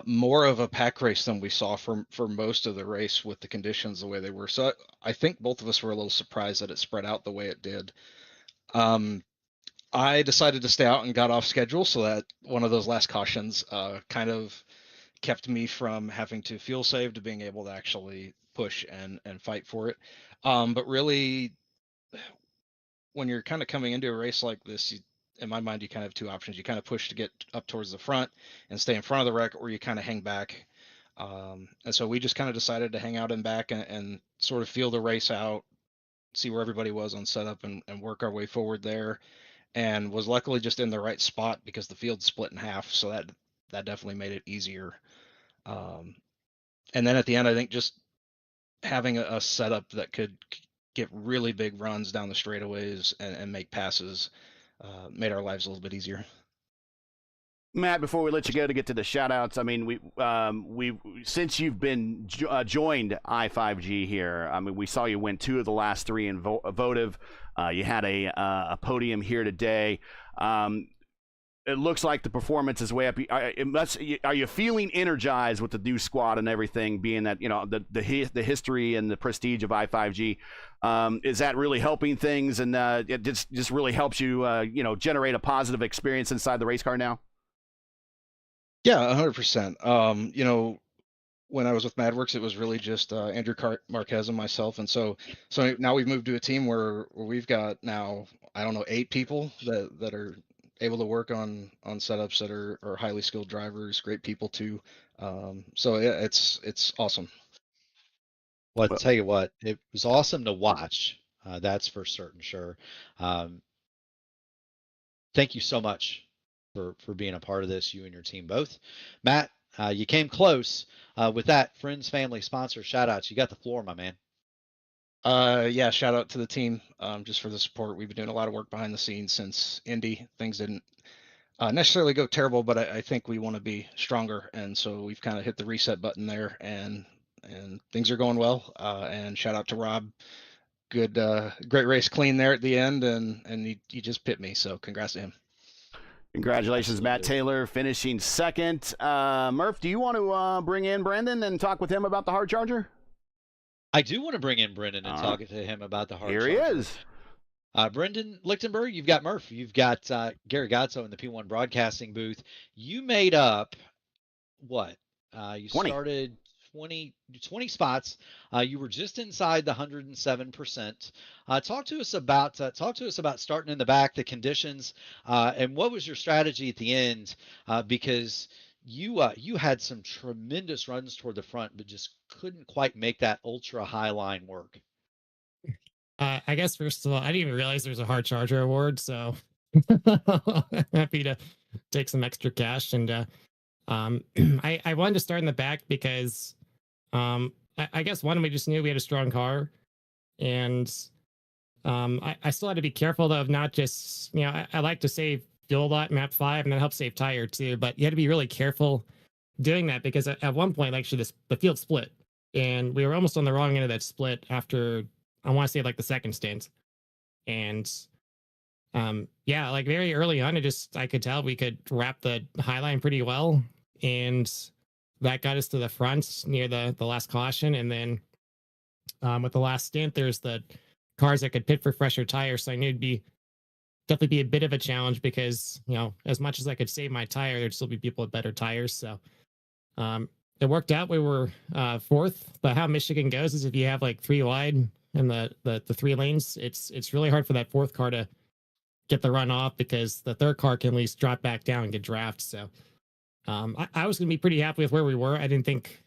more of a pack race than we saw for most of the race with the conditions the way they were. So I think both of us were a little surprised that it spread out the way it did. I decided to stay out and got off schedule, so that one of those last cautions kind of kept me from having to fuel save to being able to actually push and fight for it. But really, when you're kind of coming into a race like this, in my mind, you kind of have two options. You kind of push to get up towards the front and stay in front of the wreck, or you kind of hang back. And so we just kind of decided to hang out in back and sort of feel the race out, see where everybody was on setup, and work our way forward there. And was luckily just in the right spot because the field split in half, so that definitely made it easier. And then at the end, I think just having a setup that could get really big runs down the straightaways and make passes made our lives a little bit easier. Matt, before we let you go to get to the shout outs, I mean, we since you've been joined I5G here, I mean, we saw you win 2 of the last 3 in votive. You had a podium here today. It looks like the performance is way up. Are you feeling energized with the new squad and everything, being that, you know, the history and the prestige of I5G? Is that really helping things, and it just really helps you, generate a positive experience inside the race car now? Yeah, 100%. When I was with MadWorks, it was really just Andrew Marquez and myself, and so now we've moved to a team where we've got now, I don't know, 8 people that are able to work on setups that are highly skilled drivers, great people too. So yeah, it's awesome. Well, I'll tell you what, it was awesome to watch. That's for certain, sure. Thank you so much for being a part of this, you and your team both. Matt, you came close. With that, friends, family, sponsors, shout outs. You got the floor, my man. Yeah, shout out to the team, just for the support. We've been doing a lot of work behind the scenes since Indy. Things didn't necessarily go terrible, but I think we want to be stronger, and so we've kind of hit the reset button there, and things are going well. And shout out to Rob. Good, great race, clean there at the end, and he just pit me. So congrats to him. Congratulations, Matt Absolutely. Taylor, finishing second. Murph, do you want to bring in Brendan and talk with him about the hard charger? I do want to bring in Brendan and All talk right. to him about the hard Here he charger. is. Brendan Lichtenberg, you've got Murph, you've got Gary Gotzo in the P1 broadcasting booth. You made up what? You 20. started 20 spots. You were just inside the 107%. Talk to us about starting in the back, the conditions, and what was your strategy at the end? Because you had some tremendous runs toward the front, but just couldn't quite make that ultra high line work. I guess first of all, I didn't even realize there's a hard charger award, so I'm happy to take some extra cash. And I wanted to start in the back because I guess one, we just knew we had a strong car, and I still had to be careful though of not just, I like to save fuel a lot in map 5, and that helps save tire too. But you had to be really careful doing that because at one point, actually, the field split, and we were almost on the wrong end of that split after, I want to say, like the second stint. And yeah, like very early on, I could tell we could wrap the high line pretty well, and that got us to the front near the last caution. And then with the last stint, there's the cars that could pit for fresher tires, so I knew it'd definitely be a bit of a challenge because, as much as I could save my tire, there'd still be people with better tires. So it worked out. We were fourth, but how Michigan goes is if you have like 3 wide in the 3 lanes, it's really hard for that fourth car to get the run off because the third car can at least drop back down and get drafted. So I was going to be pretty happy with where we were. I didn't think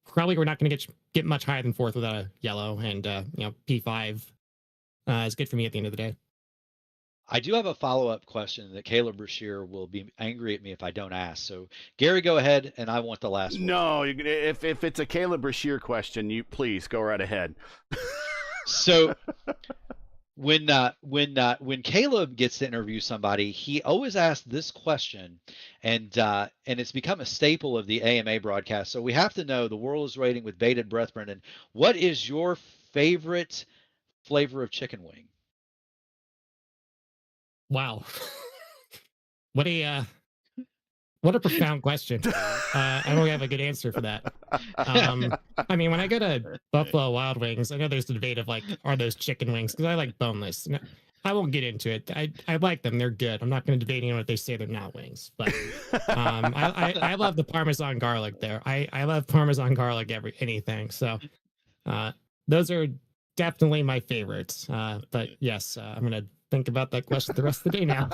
probably we're not going to get much higher than fourth without a yellow, and P5 is good for me at the end of the day. I do have a follow-up question that Caleb Brashear will be angry at me if I don't ask. So, Gary, go ahead, and I want the last word. No, if it's a Caleb Brashear question, you please go right ahead. So, when Caleb gets to interview somebody, he always asks this question, and it's become a staple of the AMA broadcast. So we have to know, the world is waiting with bated breath, Brendan. What is your favorite flavor of chicken wing? Wow. What a profound question. I don't have a good answer for that. I mean, when I go to Buffalo Wild Wings, I know there's the debate of like, are those chicken wings? Because I like boneless. I won't get into it. I like them. They're good. I'm not going to debate anyone if they say they're not wings. But I love the Parmesan garlic there. I love Parmesan garlic anything. So those are definitely my favorites. But yes, I'm going to think about that question the rest of the day now.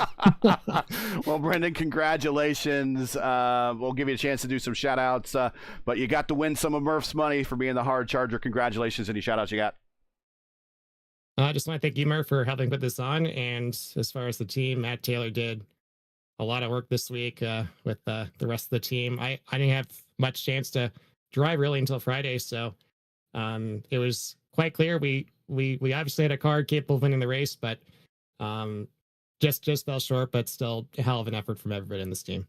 Well, Brendan, congratulations. We'll give you a chance to do some shout outs, but you got to win some of Murph's money for being the hard charger. Congratulations. Any shout outs you got? I just want to thank you, Murph, for helping put this on. And as far as the team, Matt Taylor did a lot of work this week with the rest of the team. I didn't have much chance to drive really until Friday, so it was quite clear we obviously had a car capable of winning the race, but just fell short. But still, a hell of an effort from everybody in this team.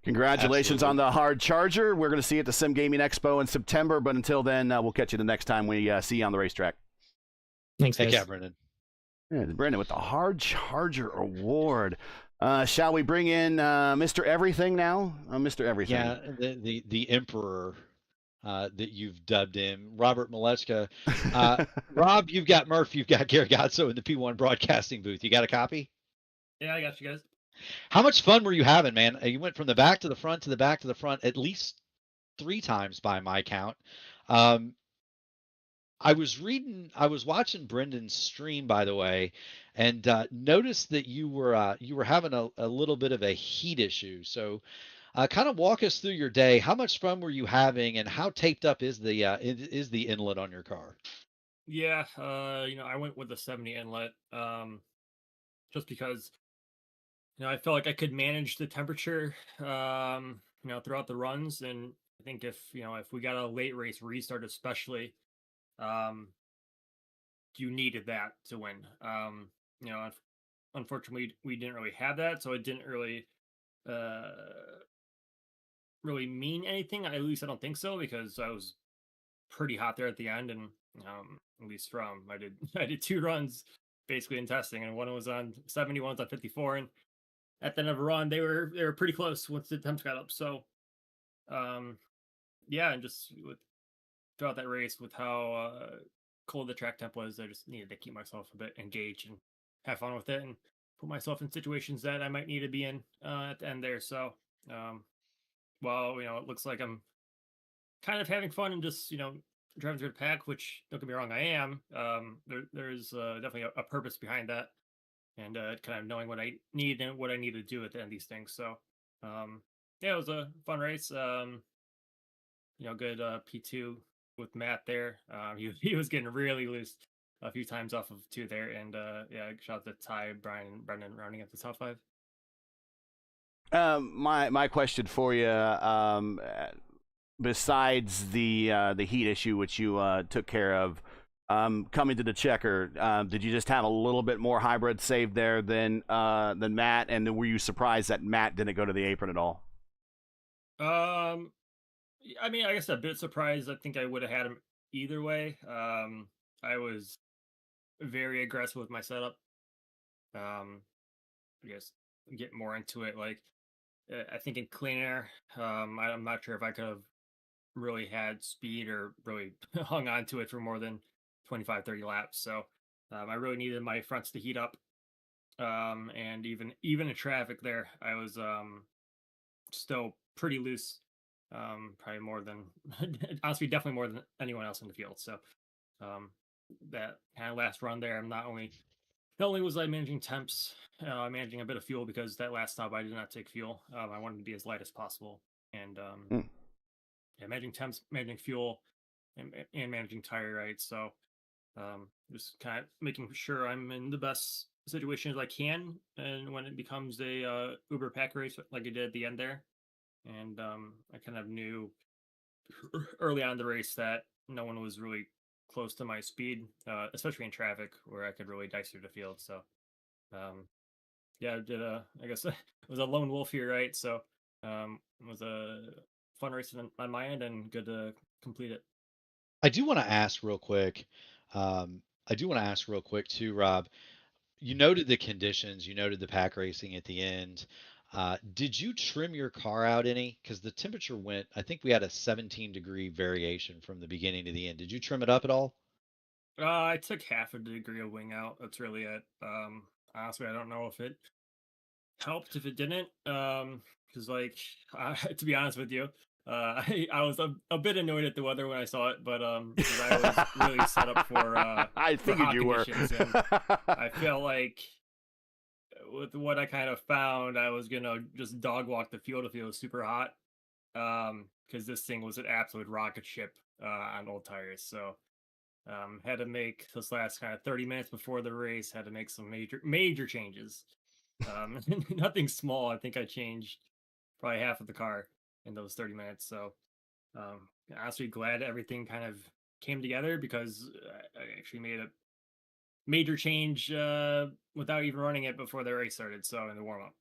Congratulations Absolutely. on the hard charger. We're going to see you at the Sim Gaming Expo in September, but until then, we'll catch you the next time we see you on the racetrack. Thanks, Heck guys. yeah, Brendan. Yeah, Brendan with the hard charger award. Shall we bring in Mr. Everything now? Mr. Everything. Yeah, the emperor that you've dubbed him, Robert Malechka. Rob, you've got Murph, you've got Gary Gotzo in the P1 broadcasting booth. You got a copy? Yeah, I got you guys. How much fun were you having, man? You went from the back to the front to the back to the front at least 3 times by my count. I was watching Brendan's stream, by the way, and noticed that you were having a little bit of a heat issue. So, kind of walk us through your day. How much fun were you having, and how taped up is the inlet on your car? Yeah, I went with the 70 inlet, just because, I felt like I could manage the temperature, throughout the runs. And I think if we got a late race restart, especially, you needed that to win. You know, unfortunately, we didn't really have that, so it didn't really uh, really mean anything. At least I don't think so, because I was pretty hot there at the end, and at least from I did I did 2 runs basically in testing, and one was on 70, one was on 54, and at the end of a run they were pretty close once the temps got up. So yeah, and just throughout that race with how cold the track temp was, I just needed to keep myself a bit engaged and have fun with it, and put myself in situations that I might need to be in at the end there. So well, you know, it looks like I'm kind of having fun and just, you know, driving through the pack, which, don't get me wrong, I am. There's definitely a purpose behind that, and kind of knowing what I need and what I need to do at the end of these things. So yeah, it was a fun race. You know, good P2 with Matt there. He was getting really loose a few times off of 2 there, and yeah, shout out to Ty, Brian, and Brendan rounding up the top 5. My question for you, besides the heat issue which you took care of, coming to the checker, did you just have a little bit more hybrid saved there than Matt, and were you surprised that Matt didn't go to the apron at all? I mean, I guess a bit surprised. I think I would have had him either way. I was very aggressive with my setup. I guess get more into it. Like, I think in clean air, I'm not sure if I could have really had speed or really hung on to it for more than 25, 30 laps. So I really needed my fronts to heat up. And even in traffic there, I was still pretty loose. Probably more than honestly, definitely more than anyone else in the field. So that kind of last run there, not only was I managing temps, managing a bit of fuel, because that last stop I did not take fuel. I wanted to be as light as possible, and yeah, managing temps, managing fuel, and managing tire rides. So just kind of making sure I'm in the best situation as I can, and when it becomes a Uber pack race like I did at the end there. And I kind of knew early on in the race that no one was really close to my speed, especially in traffic where I could really dice through the field. So yeah, I did I guess it was a lone wolf here, right? So it was a fun race on my end, and good to complete it. I do want to ask real quick. Too, Rob. You noted the conditions. You noted the pack racing at the end. Did you trim your car out any? Because the temperature went. I think we had a 17-degree variation from the beginning to the end. Did you trim it up at all? I took half a degree of wing out. That's really it. Honestly, I don't know if it helped if it didn't. Because like to be honest with you, I was a bit annoyed at the weather when I saw it, but because I was really set up for I for figured hot you were. conditions, and I felt like with what I kind of found, I was gonna just dog walk the field if it was super hot. Because this thing was an absolute rocket ship on old tires. So had to make this last kind of 30 minutes before the race, had to make some major changes. Nothing small. I think I changed probably half of the car in those 30 minutes. So honestly, glad everything kind of came together, because I actually made a major change without even running it before the race started. So in the warm up,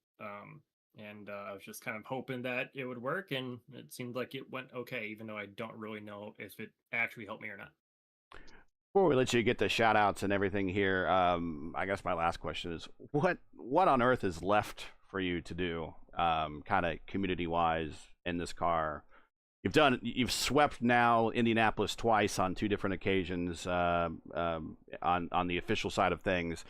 and I was just kind of hoping that it would work, and it seemed like it went okay, even though I don't really know if it actually helped me or not. Before we let you get the shout outs and everything here, I guess my last question is what on earth is left for you to do, kind of community wise, in this car? You've swept now Indianapolis twice on 2 different occasions, on the official side of things.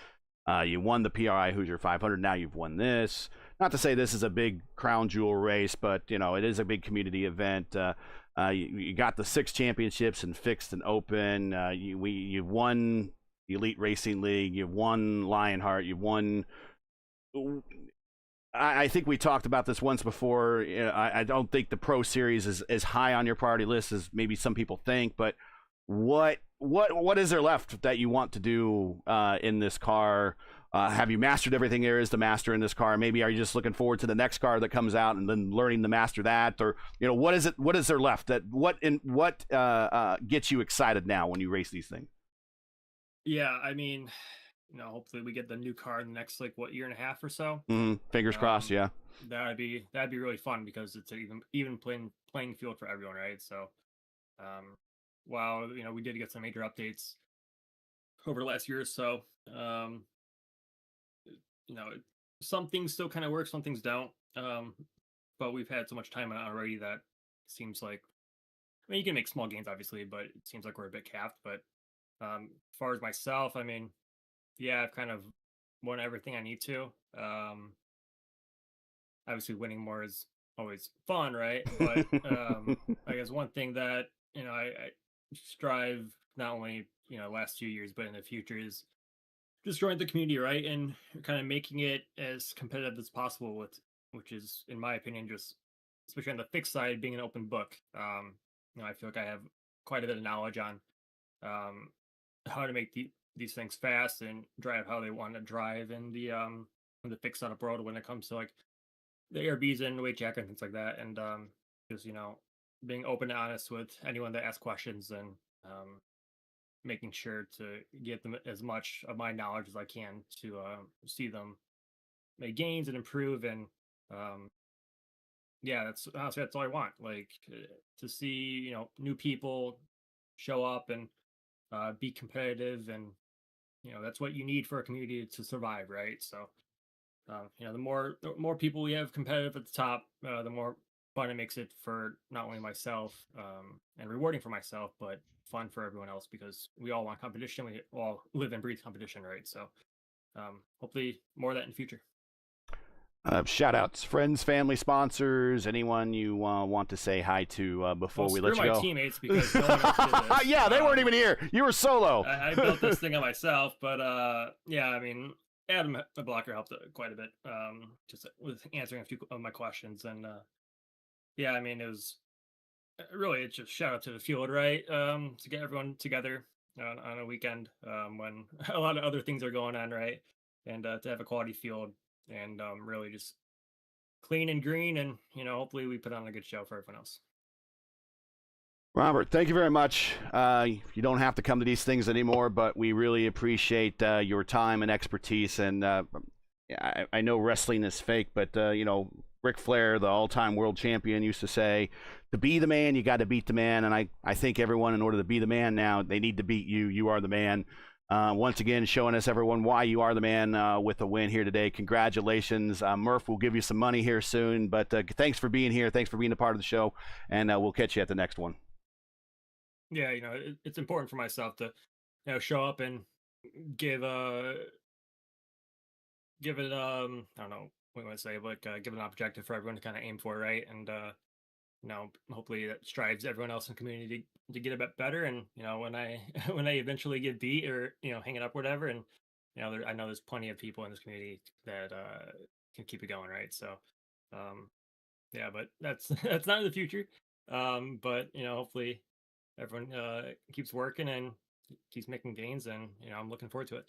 You won the PRI Hoosier 500. Now you've won this. Not to say this is a big crown jewel race, but you know it is a big community event. You got the 6 championships in fixed and open. You've won the Elite Racing League. You've won Lionheart. You've won. I think we talked about this once before. You know, I don't think the Pro Series is as high on your priority list as maybe some people think. But what is there left that you want to do in this car? Have you mastered everything there is to master in this car? Maybe are you just looking forward to the next car that comes out and then learning to master that? Or you know, what is there left? What gets you excited now when you race these things? Yeah, I mean, hopefully we get the new car in the next year and a half or so. Fingers crossed. Yeah. That'd be really fun because it's an even playing field for everyone, right? So, while we did get some major updates over the last year or so, you know, some things still kind of work, some things don't. But we've had so much time on it already that it seems like, I mean, you can make small gains, obviously, but it seems like we're a bit capped. But as far as myself, I mean, yeah, I've kind of won everything I need to. Obviously, winning more is always fun, right? But I guess one thing that I strive not only last 2 years, but in the future is just join the community, right, and kind of making it as competitive as possible with, which is, in my opinion, just especially on the fixed side, being an open book. I feel like I have quite a bit of knowledge on how to make these things fast and drive how they want to drive in the fixed setup world when it comes to like the ARBs and weight jacket and things like that, and just being open and honest with anyone that asks questions, and making sure to get them as much of my knowledge as I can to see them make gains and improve. And yeah, that's honestly that's all I want. Like to see new people show up and be competitive, and that's what you need for a community to survive, right? So the more people we have competitive at the top, the more fun it makes it for not only myself, and rewarding for myself, but fun for everyone else, because we all want competition. We all live and breathe competition, right? So hopefully more of that in the future. Shout outs, friends, family, sponsors, anyone you want to say hi to before we let you my go. teammates, because no one else did this. Yeah, they weren't even here. You were solo. I built this thing on myself, but yeah, I mean, Adam the blocker helped quite a bit, just with answering a few of my questions. And yeah, I mean, it was really, it's just shout out to the field, right? To get everyone together on a weekend, when a lot of other things are going on, right? And to have a quality field, and really just clean and green, and hopefully we put on a good show for everyone else. Robert, thank you very much. You don't have to come to these things anymore, but we really appreciate your time and expertise. And I know wrestling is fake, but Ric Flair, the all-time world champion, used to say, to be the man, you got to beat the man. And I think everyone, in order to be the man now, they need to beat you. You are the man. Once again, showing us, everyone, why you are the man with a win here today. Congratulations. Murph will give you some money here soon, but thanks for being here. Thanks for being a part of the show, and we'll catch you at the next one. Yeah, it's important for myself to show up and give it I don't know what you want to say, but give an objective for everyone to kind of aim for, right? And hopefully that strives everyone else in the community to get a bit better. And when I when I eventually get beat, or hang it up, whatever, and I know there's plenty of people in this community that can keep it going, right? So yeah, but that's that's not in the future. But hopefully everyone keeps working and keeps making gains, and I'm looking forward to it.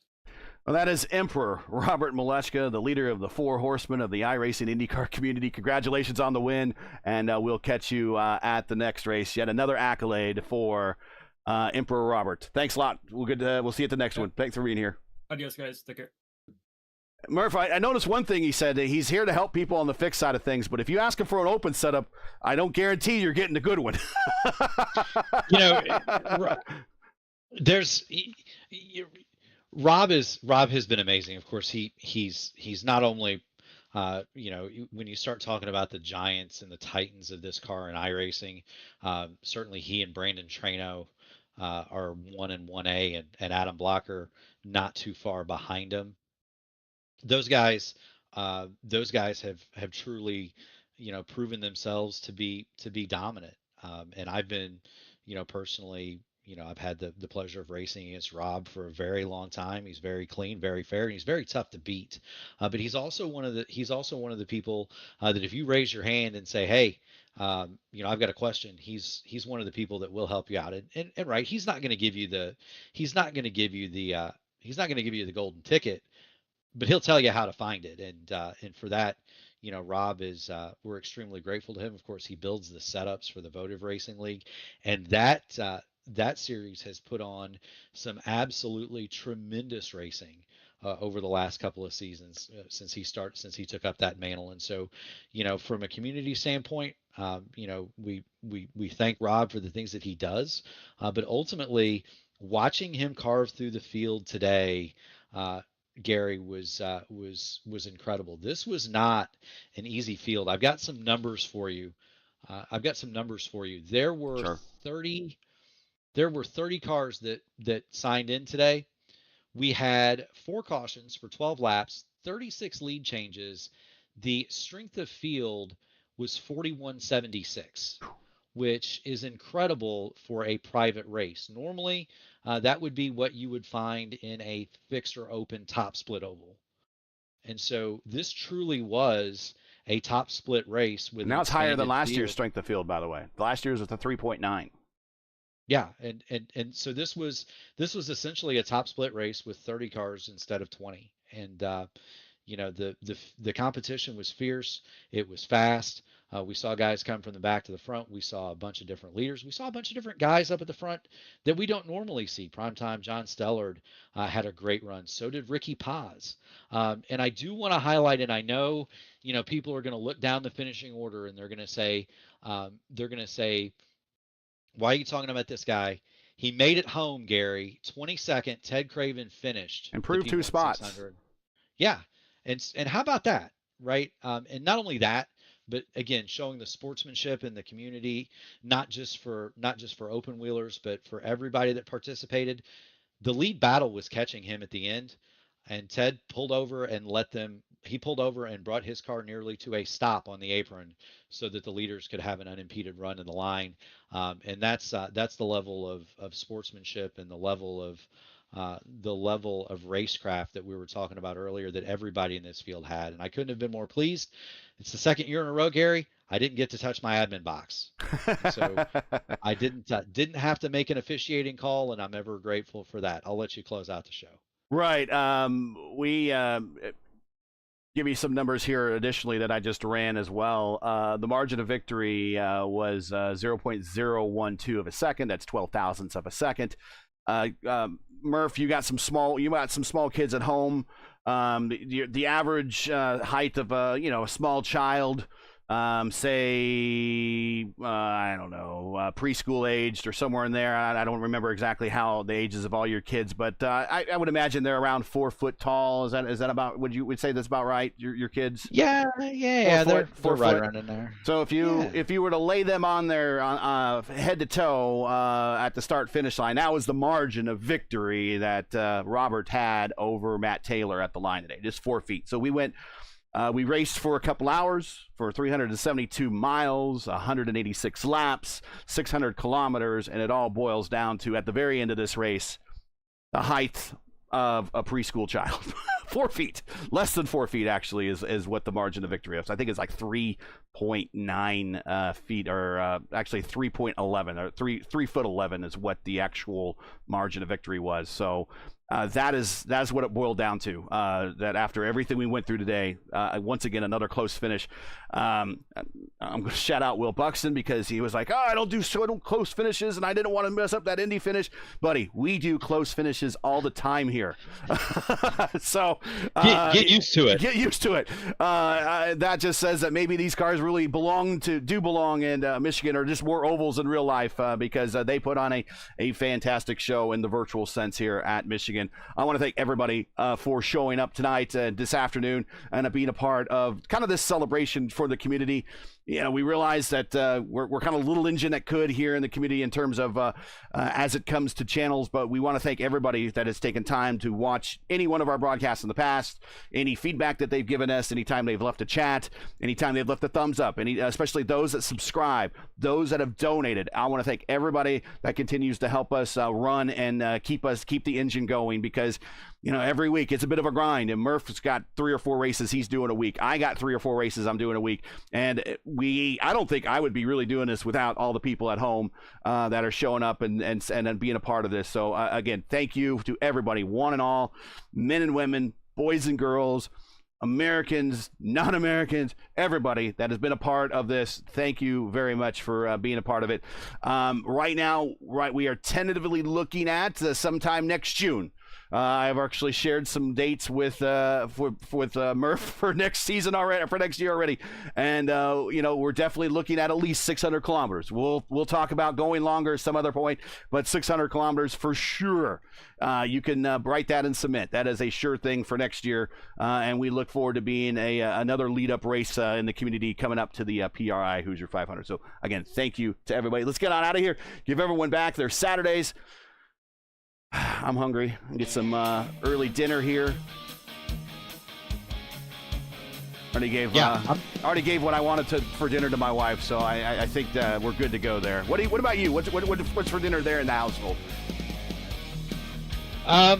Well, that is Emperor Robert Malechka, the leader of the Four Horsemen of the iRacing IndyCar community. Congratulations on the win, and we'll catch you at the next race. Yet another accolade for Emperor Robert. Thanks a lot. We'll see you at the next one. Thanks for being here. Adios, guys. Take care. Murph, I noticed one thing he said. He's here to help people on the fixed side of things, but if you ask him for an open setup, I don't guarantee you're getting a good one. Rob has been amazing. Of course, he's not only when you start talking about the giants and the titans of this car in iRacing, certainly he and Brandon Trano are 1 and 1A, and Adam Blocker not too far behind him. Those guys have truly proven themselves to be dominant, and I've been personally I've had the pleasure of racing against Rob for a very long time. He's very clean, very fair, and he's very tough to beat. But he's also one of the people that if you raise your hand and say, hey, I've got a question, he's one of the people that will help you out. And right, he's not going to give you the golden ticket, but he'll tell you how to find it. And for that, Rob is, we're extremely grateful to him. Of course, he builds the setups for the Votive Racing League, and that series has put on some absolutely tremendous racing over the last couple of seasons since he took up that mantle. And so, from a community standpoint, we thank Rob for the things that he does, but ultimately watching him carve through the field today, Gary, was incredible. This was not an easy field. I've got some numbers for you. There were Sure. 30 cars that signed in today. We had 4 cautions for 12 laps, 36 lead changes. The strength of field was 4176, which is incredible for a private race. Normally, that would be what you would find in a fixed or open top split oval. And so this truly was a top split race with Now it's higher than last year's field. strength of field, by the way. Last year's was a 3.9. Yeah, and so this was essentially a top split race with 30 cars instead of 20. And the competition was fierce. It was fast. We saw guys come from the back to the front. We saw a bunch of different leaders. We saw a bunch of different guys up at the front that we don't normally see. Primetime John Stellard had a great run. So did Ricky Paz. And I do want to highlight, and I know, people are going to look down the finishing order and they're going to say, why are you talking about this guy? He made it home, Gary. 22nd, Ted Craven finished. Improved the 2 P1 spots. 600. Yeah, and how about that, right? And not only that, but again, showing the sportsmanship in the community, not just for open wheelers, but for everybody that participated. The lead battle was catching him at the end, and Ted pulled over and brought his car nearly to a stop on the apron so that the leaders could have an unimpeded run in the line. And that's the level of sportsmanship and the level of racecraft that we were talking about earlier that everybody in this field had. And I couldn't have been more pleased. It's the second year in a row, Gary, I didn't get to touch my admin box. So I didn't have to make an officiating call, and I'm ever grateful for that. I'll let you close out the show. Right. We give you some numbers here additionally that I just ran as well. The margin of victory was 0.012 of a second. That's 12 thousandths of a second. Murph, you got some small kids at home. The average height of a small child, say I don't know, preschool aged or somewhere in there. I don't remember exactly how the ages of all your kids, but I would imagine they're around 4 foot tall. Is that about? Would say that's about right? Your kids? Yeah, they're right around in there. So if you were to lay them on their head to toe at the start finish line, that was the margin of victory that Robert had over Matt Taylor at the line today, just 4 feet. So we raced for a couple hours for 372 miles, 186 laps, 600 kilometers, and it all boils down to, at the very end of this race, the height of a preschool child. 4 feet, less than 4 feet actually is what the margin of victory is. I think it's like 3.9 feet, or actually 3.11, or 3 foot 11 is what the actual margin of victory was. So that's what it boiled down to. That after everything we went through today, once again another close finish. I'm going to shout out Will Buxton because he was like, I don't do close finishes, and I didn't want to mess up that Indy finish. Buddy, we do close finishes all the time here. So get used to it. Get used to it. That just says that maybe these cars really belong in Michigan, or just more ovals in real life, because they put on a fantastic show in the virtual sense here at Michigan. I want to thank everybody for showing up tonight, this afternoon, and being a part of kind of this celebration for the community. We realize that we're kind of a little engine that could here in the community in terms of as it comes to channels, but we want to thank everybody that has taken time to watch any one of our broadcasts in the past, any feedback that they've given us, anytime they've left a chat, anytime they've left a thumbs up, especially those that subscribe, those that have donated. I want to thank everybody that continues to help us run and keep the engine going, because every week it's a bit of a grind, and Murph's got 3 or 4 races he's doing a week. I got 3 or 4 races I'm doing a week, and I don't think I would be really doing this without all the people at home that are showing up and being a part of this. So again, thank you to everybody, one and all, men and women, boys and girls, Americans, non-Americans, everybody that has been a part of this. Thank you very much for being a part of it. Right now, we are tentatively looking at sometime next June. I've actually shared some dates with Murph for next season already, for next year already, and we're definitely looking at least 600 kilometers. We'll talk about going longer some other point, but 600 kilometers for sure. You can write that and submit. That is a sure thing for next year, and we look forward to being another lead-up race in the community coming up to the PRI Hoosier 500. So again, thank you to everybody. Let's get on out of here. Give everyone back their Saturdays. I'm hungry. I'll get some early dinner here. Already gave what I wanted for dinner to my wife, so I think we're good to go there. What about you? What's for dinner there in the household? I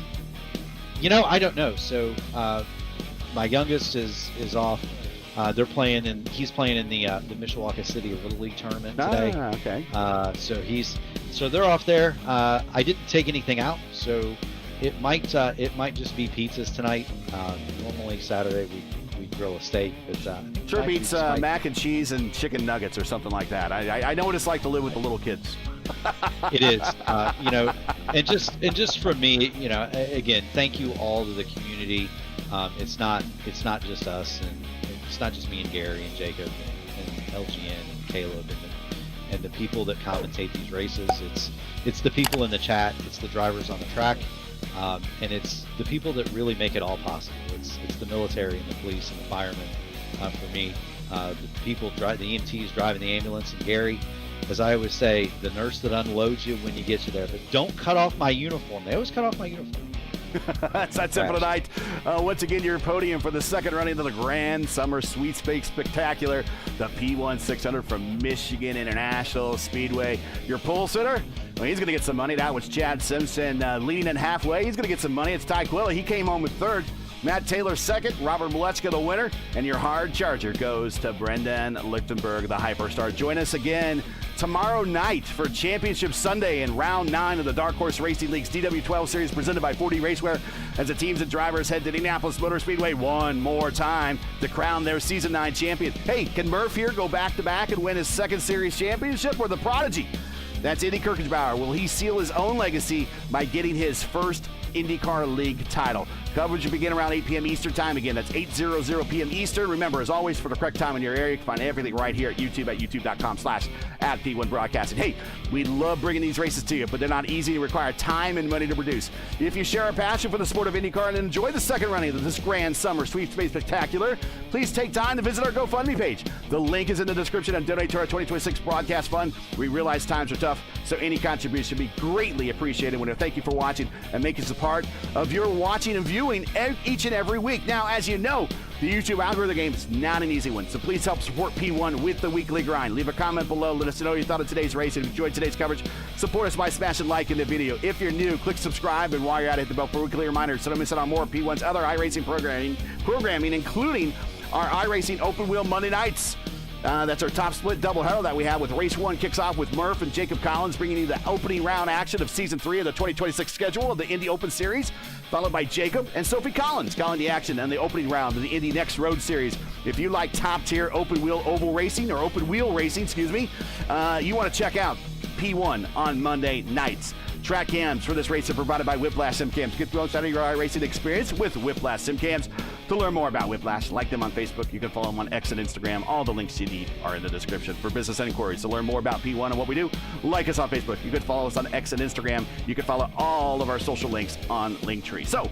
don't know. So my youngest is off. He's playing in the Mishawaka City Little League tournament today. Okay. So they're off there. I didn't take anything out, so it might just be pizzas tonight. Normally Saturday we grill a steak, but sure beats mac and cheese and chicken nuggets or something like that. I know what it's like to live with the little kids. It is, and just from me, again, thank you all to the community. It's not just us, and it's not just me and Gary and Jacob and LGN and Caleb and the people that commentate these races. It's the people in the chat. It's the drivers on the track, and it's the people that really make it all possible. It's the military and the police and the firemen. For me, the people the EMTs driving the ambulance, and Gary, as I always say, the nurse that unloads you when you get you there. But don't cut off my uniform. They always cut off my uniform. That's it for tonight. Once again, your podium for the second running of the Grand Summer Sweepstakes Spectacular, the P1 600 from Michigan International Speedway. Your pole sitter, well, he's going to get some money. That was Chad Simpson leading in halfway. He's going to get some money. It's Ty Quilla. He came home with third. Matt Taylor second, Robert Malechka the winner, and your hard charger goes to Brendan Lichtenberg, the Hyperstar. Join us again tomorrow night for Championship Sunday in round 9 of the Dark Horse Racing League's DW12 Series presented by 4D Racewear as the teams and drivers head to Indianapolis Motor Speedway one more time to crown their Season 9 champion. Hey, can Murph here go back-to-back and win his second series championship, or the Prodigy? That's Andy Kirchensbauer. Will he seal his own legacy by getting his first IndyCar League title? Coverage will begin around 8 p.m. Eastern time. Again, that's 8:00 p.m. Eastern. Remember, as always, for the correct time in your area, you can find everything right here at YouTube at youtube.com/@P1 Broadcasting. Hey, we love bringing these races to you, but they're not easy and require time and money to produce. If you share our passion for the sport of IndyCar and enjoy the second running of this Grand Summer Sweepstakes Spectacular, please take time to visit our GoFundMe page. The link is in the description, and donate to our 2026 broadcast fund. We realize times are tough, so any contribution would be greatly appreciated. We want to thank you for watching and making us a part of your watching and viewing each and every week. Now, as you know, the YouTube algorithm game is not an easy one, so please help support P1 with the weekly grind. Leave a comment below. Let us know what you thought of today's race and enjoyed today's coverage. Support us by smashing like in the video. If you're new, click subscribe, and while you're at it, hit the bell for weekly reminders so don't miss out on more of P1's other iRacing programming, including our iRacing Open Wheel Monday nights. That's our top split doubleheader that we have, with race 1 kicks off with Murph and Jacob Collins bringing you the opening round action of Season 3 of the 2026 schedule of the Indy Open Series, followed by Jacob and Sophie Collins calling the action on the opening round of the Indy Next Road Series. If you like top-tier open wheel oval racing, or open wheel racing, you want to check out P1 on Monday nights. Track cams for this race are provided by Whiplash SimCams. Get the most out of your iRacing experience with Whiplash SimCams. To learn more about Whiplash, like them on Facebook. You can follow them on X and Instagram. All the links you need are in the description. For business inquiries, to learn more about P1 and what we do, like us on Facebook. You can follow us on X and Instagram. You can follow all of our social links on Linktree. So,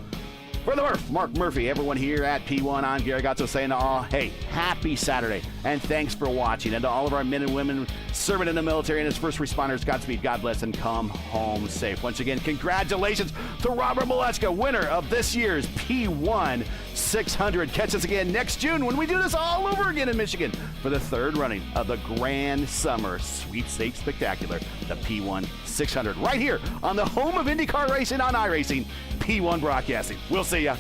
for the Murph, Mark Murphy, everyone here at P1, I'm Gary Gatto saying to all, hey, happy Saturday, and thanks for watching. And to all of our men and women serving in the military and as first responders, Godspeed, God bless, and come home safe. Once again, congratulations to Robert Malechka, winner of this year's P1 600. Catch us again next June when we do this all over again in Michigan for the third running of the Grand Summer Sweepstakes Spectacular, the P1 600, right here on the home of IndyCar racing on iRacing, P1 Broadcasting. We'll see ya.